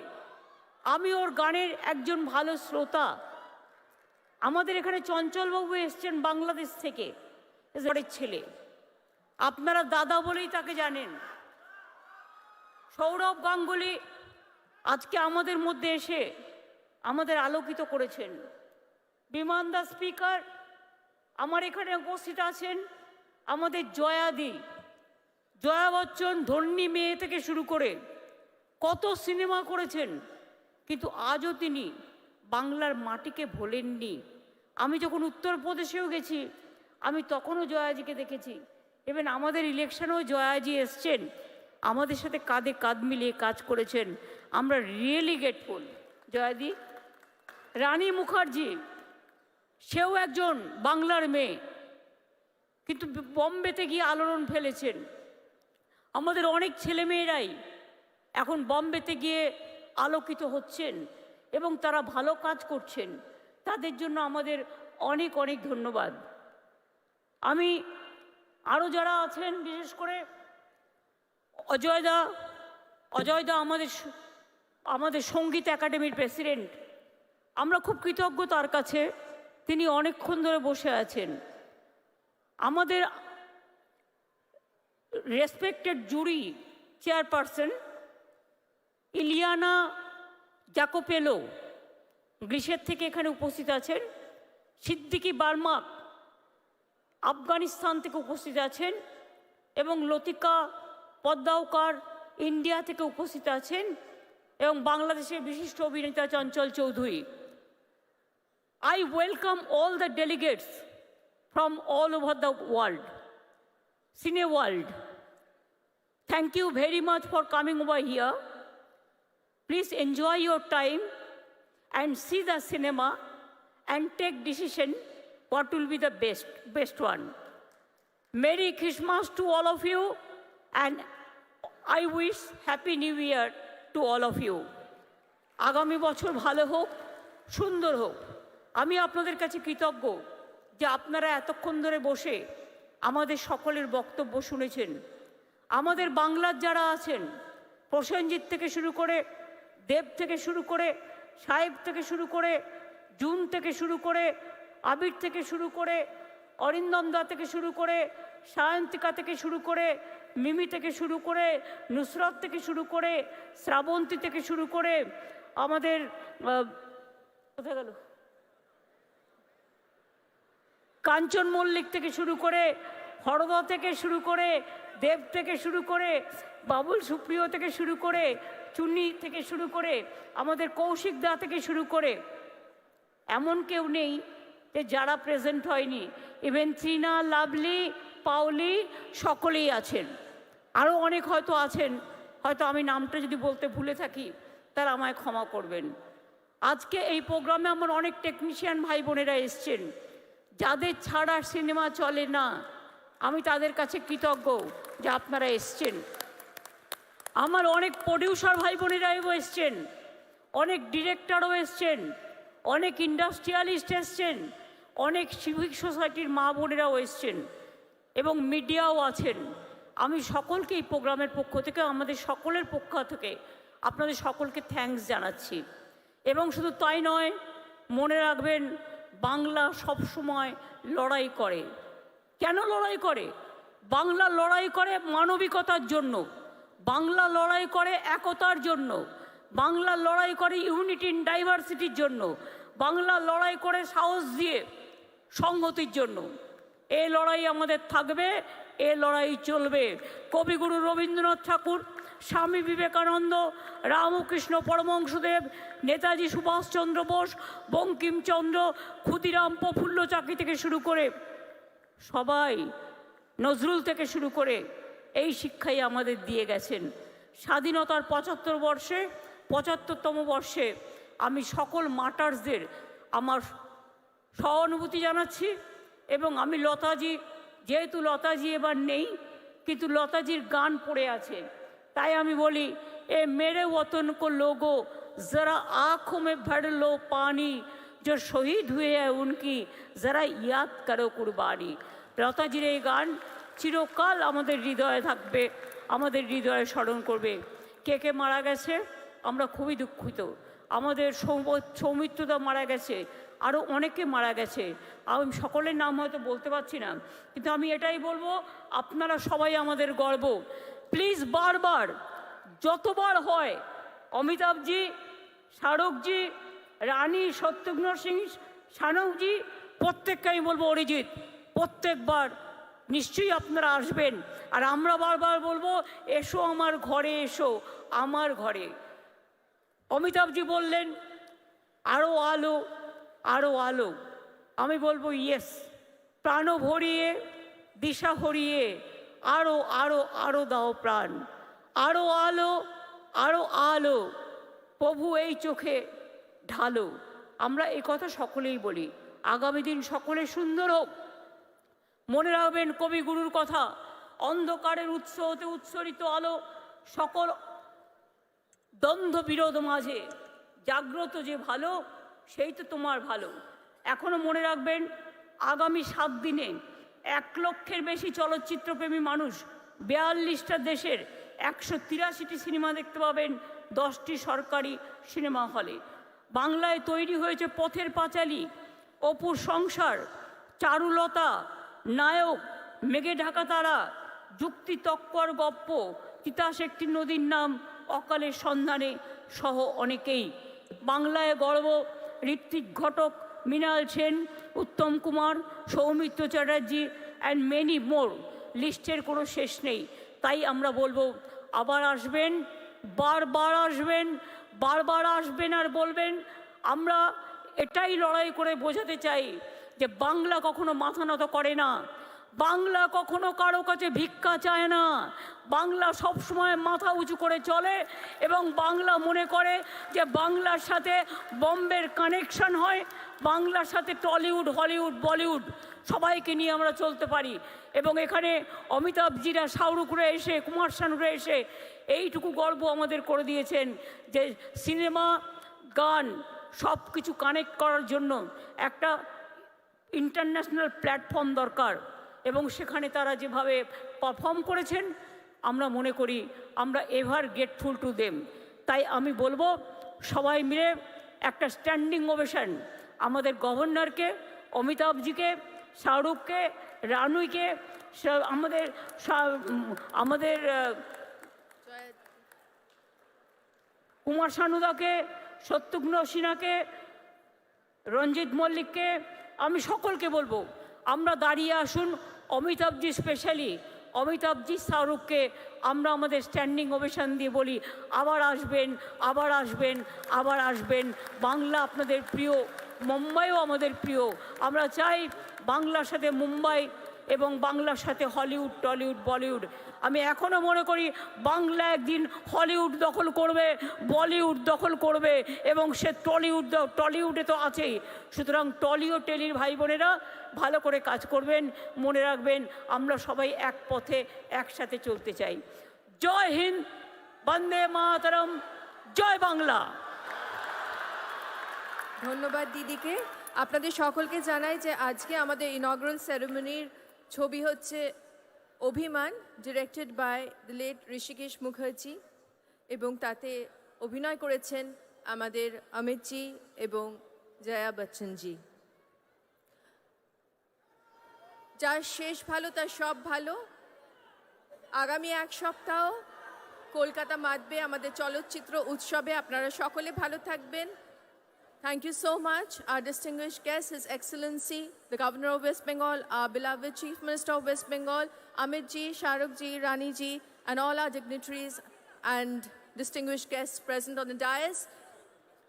আমি ওর গানের একজন ভালো শ্রোতা। আমাদের এখানে চঞ্চলবাবু এসছেন বাংলাদেশ থেকে, ছেলে, আপনারা দাদা বলেই তাকে জানেন। সৌরভ গাঙ্গুলি আজকে আমাদের মধ্যে এসে আমাদের আলোকিত করেছেন। বিমান দা স্পিকার আমার এখানে উপস্থিত আছেন। আমাদের জয়াদি, জয়া বচ্চন, ধন্যী মেয়ে থেকে শুরু করে কত সিনেমা করেছেন, কিন্তু আজও তিনি বাংলার মাটিকে ভোলেননি। আমি যখন উত্তরপ্রদেশেও গেছি, আমি তখনও জয়াজিকে দেখেছি। ইভেন আমাদের ইলেকশনেও জয়াজি এসছেন, আমাদের সাথে কাঁধে কাঁধ মিলিয়ে কাজ করেছেন। আমরা রিয়েলি গ্রেটফুল জয়াদি। রানী মুখার্জি, সেও একজন বাংলার মেয়ে, কিন্তু বম্বেতে গিয়ে আলোড়ন ফেলেছেন। আমাদের অনেক ছেলেমেয়েরাই এখন বম্বেতে গিয়ে আলোকিত হচ্ছেন এবং তারা ভালো কাজ করছেন। তাদের জন্য আমাদের অনেক অনেক ধন্যবাদ। আমি আরও যারা আছেন, বিশেষ করে অজয়দা আমাদের সঙ্গীত একাডেমির প্রেসিডেন্ট, আমরা খুব কৃতজ্ঞ তার কাছে। তিনি অনেকক্ষণ ধরে বসে আছেন। আমাদের রেসপেক্টেড জুরি চেয়ারপারসন ইলিয়ানা জাকোপেলো গ্রিসের থেকে এখানে উপস্থিত আছেন। সিদ্দিকি বার্মাক আফগানিস্তান থেকে উপস্থিত আছেন এবং লতিকা পদ্মাওকার ইন্ডিয়া থেকে উপস্থিত আছেন এবং বাংলাদেশের বিশিষ্ট অভিনেতা Chanchal Chowdhury. I welcome all the delegates from all over the world, cine world. Thank you very much for coming over here. Please enjoy your time and see the cinema and take decision what will be the best one. Merry Christmas to all of you, and I wish Happy New Year to all of you. আগামী বছর ভালো হোক, সুন্দর হোক। আমি আপনাদের কাছে কৃতজ্ঞ যে আপনারা এতক্ষণ ধরে বসে আমাদের সকলের বক্তব্য শুনেছেন। আমাদের বাংলার যারা আছেন, প্রসেনজিৎ থেকে শুরু করে, দেব থেকে শুরু করে, সাহেব থেকে শুরু করে, জুন থেকে শুরু করে, আবির থেকে শুরু করে, অরিন্দম দা থেকে শুরু করে, সায়ন্তিকা থেকে শুরু করে, মিমি থেকে শুরু করে, নুসরত থেকে শুরু করে, শ্রাবন্তী থেকে শুরু করে, আমাদের কোথায় গেল, কাঞ্চন মল্লিক থেকে শুরু করে, হরদা থেকে শুরু করে, দেব থেকে শুরু করে, বাবুল সুপ্রিয় থেকে শুরু করে, চুন্নি থেকে শুরু করে, আমাদের কৌশিক দা থেকে শুরু করে, এমন কেউ নেই যে যারা প্রেজেন্ট হয়নি। ইভেন ত্রিনা, লাভলি, পাওলি সকলেই আছেন। আরও অনেক হয়তো আছেন, হয়তো আমি নামটা যদি বলতে ভুলে থাকি তারা আমায় ক্ষমা করবেন। আজকে এই প্রোগ্রামে আমার অনেক টেকনিশিয়ান ভাই বোনেরা এসছেন, যাদের ছাড়া সিনেমা চলে না। আমি তাদের কাছে কৃতজ্ঞ যে আপনারা এসছেন। আমার অনেক প্রডিউসার ভাই বোনেরাও এসছেন, অনেক ডিরেক্টরও এসছেন, অনেক ইন্ডাস্ট্রিয়ালিস্ট এসছেন, অনেক সিভিক সোসাইটির মা বোনেরাও এসছেন এবং মিডিয়াও আছেন। আমি সকলকে এই প্রোগ্রামের পক্ষ থেকে, আমাদের সকলের পক্ষ থেকে আপনাদের সকলকে থ্যাঙ্কস জানাচ্ছি। এবং শুধু তাই নয়, মনে রাখবেন বাংলা সবসময় লড়াই করে। কেন লড়াই করে? বাংলা লড়াই করে মানবিকতার জন্য, বাংলা লড়াই করে একতার জন্য, বাংলা লড়াই করে ইউনিটি ইন ডাইভার্সিটির জন্য, বাংলা লড়াই করে সাহস দিয়ে সংহতির জন্য। এই লড়াই আমাদের থাকবে, এ লড়াই চলবে। কবিগুরু রবীন্দ্রনাথ ঠাকুর, স্বামী বিবেকানন্দ, রামকৃষ্ণ পরমহংসদেব, নেতাজি সুভাষচন্দ্র বোস, বঙ্কিমচন্দ্র, ক্ষুদিরাম প্রফুল্ল চাকি থেকে শুরু করে সবাই, নজরুল থেকে শুরু করে এই শিক্ষাই আমাদের দিয়ে গেছেন। স্বাধীনতার 75তম বর্ষে আমি সকল মার্টার্সদের আমার সহানুভূতি জানাচ্ছি। এবং আমি লতাজি, যেহেতু লতাজি এবার নেই, কিন্তু লতাজির গান পড়ে আছে, তাই আমি বলি, এ মেরে ওতন কো লোগো जरा आँखों में भर लो पानी, जो शहीद हुए हैं उनकी जरा याद करो कुर्बानी। লতাজির এই গান চিরকাল আমাদের হৃদয়ে থাকবে, আমাদের হৃদয়ে স্মরণ করবে। কে কে মারা গেছে আমরা খুবই দুঃখিত। আমাদের সৌমিত্রদা মারা গেছে, আরও অনেকে মারা গেছে, আমি সকলের নাম হয়তো বলতে পারছি না, কিন্তু আমি এটাই বলবো, আপনারা সবাই আমাদের গর্ব। প্লিজ বারবার যতবার হয় অমিতাভজি, শাহরুখজি, রানী, শত্রুঘ্ন সিং, শানকজি, প্রত্যেককে আমি বলবো অরিজিৎ, প্রত্যেকবার নিশ্চয়ই আপনারা আসবেন। আর আমরা বারবার বলবো, এসো আমার ঘরে, এসো আমার ঘরে। অমিতাভজি বললেন আরও আলো, আরও আলো। আমি বলবো ইয়েস, প্রাণ ভরিয়ে, দিশা হরিয়ে, আরও আরও আরও দাও প্রাণ, আরও আলো, আরও আলো প্রভু এই চোখে ঢালো। আমরা এই কথা সকলেই বলি। আগামী দিন সকলে সুন্দর হোক। মনে রাখবেন কবিগুরুর কথা, অন্ধকারের উৎস হতে উৎসরিত আলো, সকল দ্বন্দ্ব বিরোধ মাঝে জাগ্রত যে ভালো, সেই তো তোমার ভালো। এখনও মনে রাখবেন আগামী 7 দিনে 1 লক্ষের বেশি চলচ্চিত্রপ্রেমী মানুষ 42টা দেশের 183টি সিনেমা দেখতে পাবেন 10টি সরকারি সিনেমা হলে। বাংলায় তৈরি হয়েছে পথের পাঁচালী, অপুর সংসার, চারুলতা, নায়ক, মেঘে ঢাকা তারা, যুক্তি তক্কর গপ্প, তিতাস একটি নদীর নাম, অকালের সন্ধানে সহ অনেকেই। বাংলায় গর্ব Ritwik Ghatak, Mrinal Sen, Uttam Kumar, Soumitra Chatterjee and many more. লিস্টের কোনো শেষ নেই। তাই আমরা বলবো, আবার আসবেন, বারবার আসবেন, বারবার আসবেন আর বলবেন। আমরা এটাই লড়াই করে বোঝাতে চাই যে বাংলা কখনো মাথা নত করে না, বাংলা কখনো কারো কাছে ভিক্ষা চায় না, বাংলা সবসময় মাথা উঁচু করে চলে এবং বাংলা মনে করে যে বাংলার সাথে বম্বের কানেকশন হয়, বাংলার সাথে টলিউড, হলিউড, বলিউড সবাইকে নিয়ে আমরা চলতে পারি। এবং এখানে অমিতাভজিরা, শাহরুখরা এসে, কুমার শানুরা এসে এইটুকু গর্ব আমাদের করে দিয়েছেন যে সিনেমা, গান সব কিছু কানেক্ট করার জন্য একটা ইন্টারন্যাশনাল প্ল্যাটফর্ম দরকার। এবং সেখানে তারা যেভাবে পারফর্ম করেছেন, আমরা মনে করি আমরা এভার গ্রেটফুল টু দেম। তাই আমি বলবো, সবাই মিলে একটা স্ট্যান্ডিং ওভেশন আমাদের গভর্নরকে, অমিতাভজিকে, শাহরুখকে, রানুইকে, আমাদের আমাদের কুমার শানুদাকে, শত্রুঘ্ন সিনহাকে, রঞ্জিত মল্লিককে, আমি সকলকে বলবো, আমরা দাঁড়িয়ে আসুন। অমিতাভজি স্পেশালি, অমিতাভজি, শাহরুখকে আমরা আমাদের স্ট্যান্ডিং ওভেশন দিয়ে বলি, আবার আসবেন, আবার আসবেন, আবার আসবেন। বাংলা আপনাদের প্রিয়, মুম্বাইও আমাদের প্রিয়। আমরা চাই বাংলার সাথে মুম্বাই এবং বাংলার সাথে হলিউড, টলিউড, বলিউড। আমি এখনও মনে করি বাংলা একদিন হলিউড দখল করবে, বলিউড দখল করবে এবং সে টলিউডে তো আছেই। সুতরাং টলিও টেলির ভাই বোনেরা ভালো করে কাজ করবেন। মনে রাখবেন আমরা সবাই এক পথে একসাথে চলতে চাই। জয় হিন্দ, বন্দে মাতরম, জয় বাংলা। ধন্যবাদ দিদিকে। আপনাদের সকলকে জানাই যে আজকে আমাদের ইনগ্রাল সেরেমনির ছবি হচ্ছে Abhimaan, directed by the late Hrishikesh Mukherjee, এবং তাতে অভিনয় করেছেন আমাদের অমিতজি এবং জয়া বচ্চনজি। যার শেষ ভালো তার সব ভালো। আগামী 1 সপ্তাহ কলকাতা মাতবে আমাদের চলচ্চিত্র উৎসবে। আপনারা সকলে ভালো থাকবেন। Thank you so much, our distinguished guest, His Excellency, the Governor of West Bengal, our beloved Chief Minister of West Bengal, Amit ji, Shahrukh ji, Rani ji, and all our dignitaries and distinguished guests present on the dais.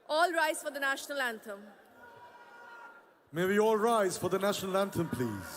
All rise for the national anthem. May we all rise for the national anthem, please.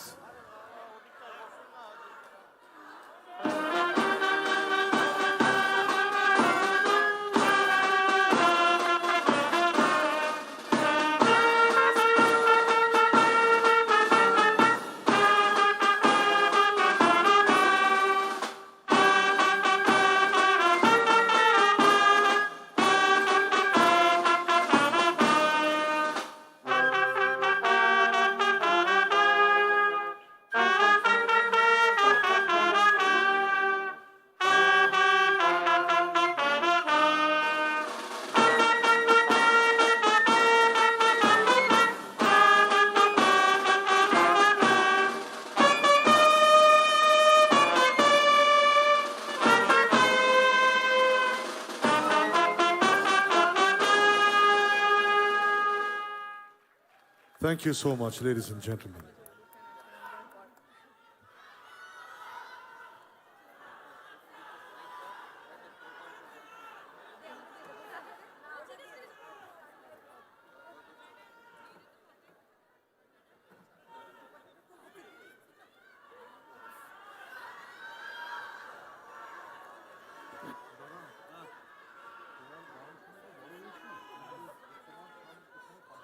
Thank you so much, ladies and gentlemen.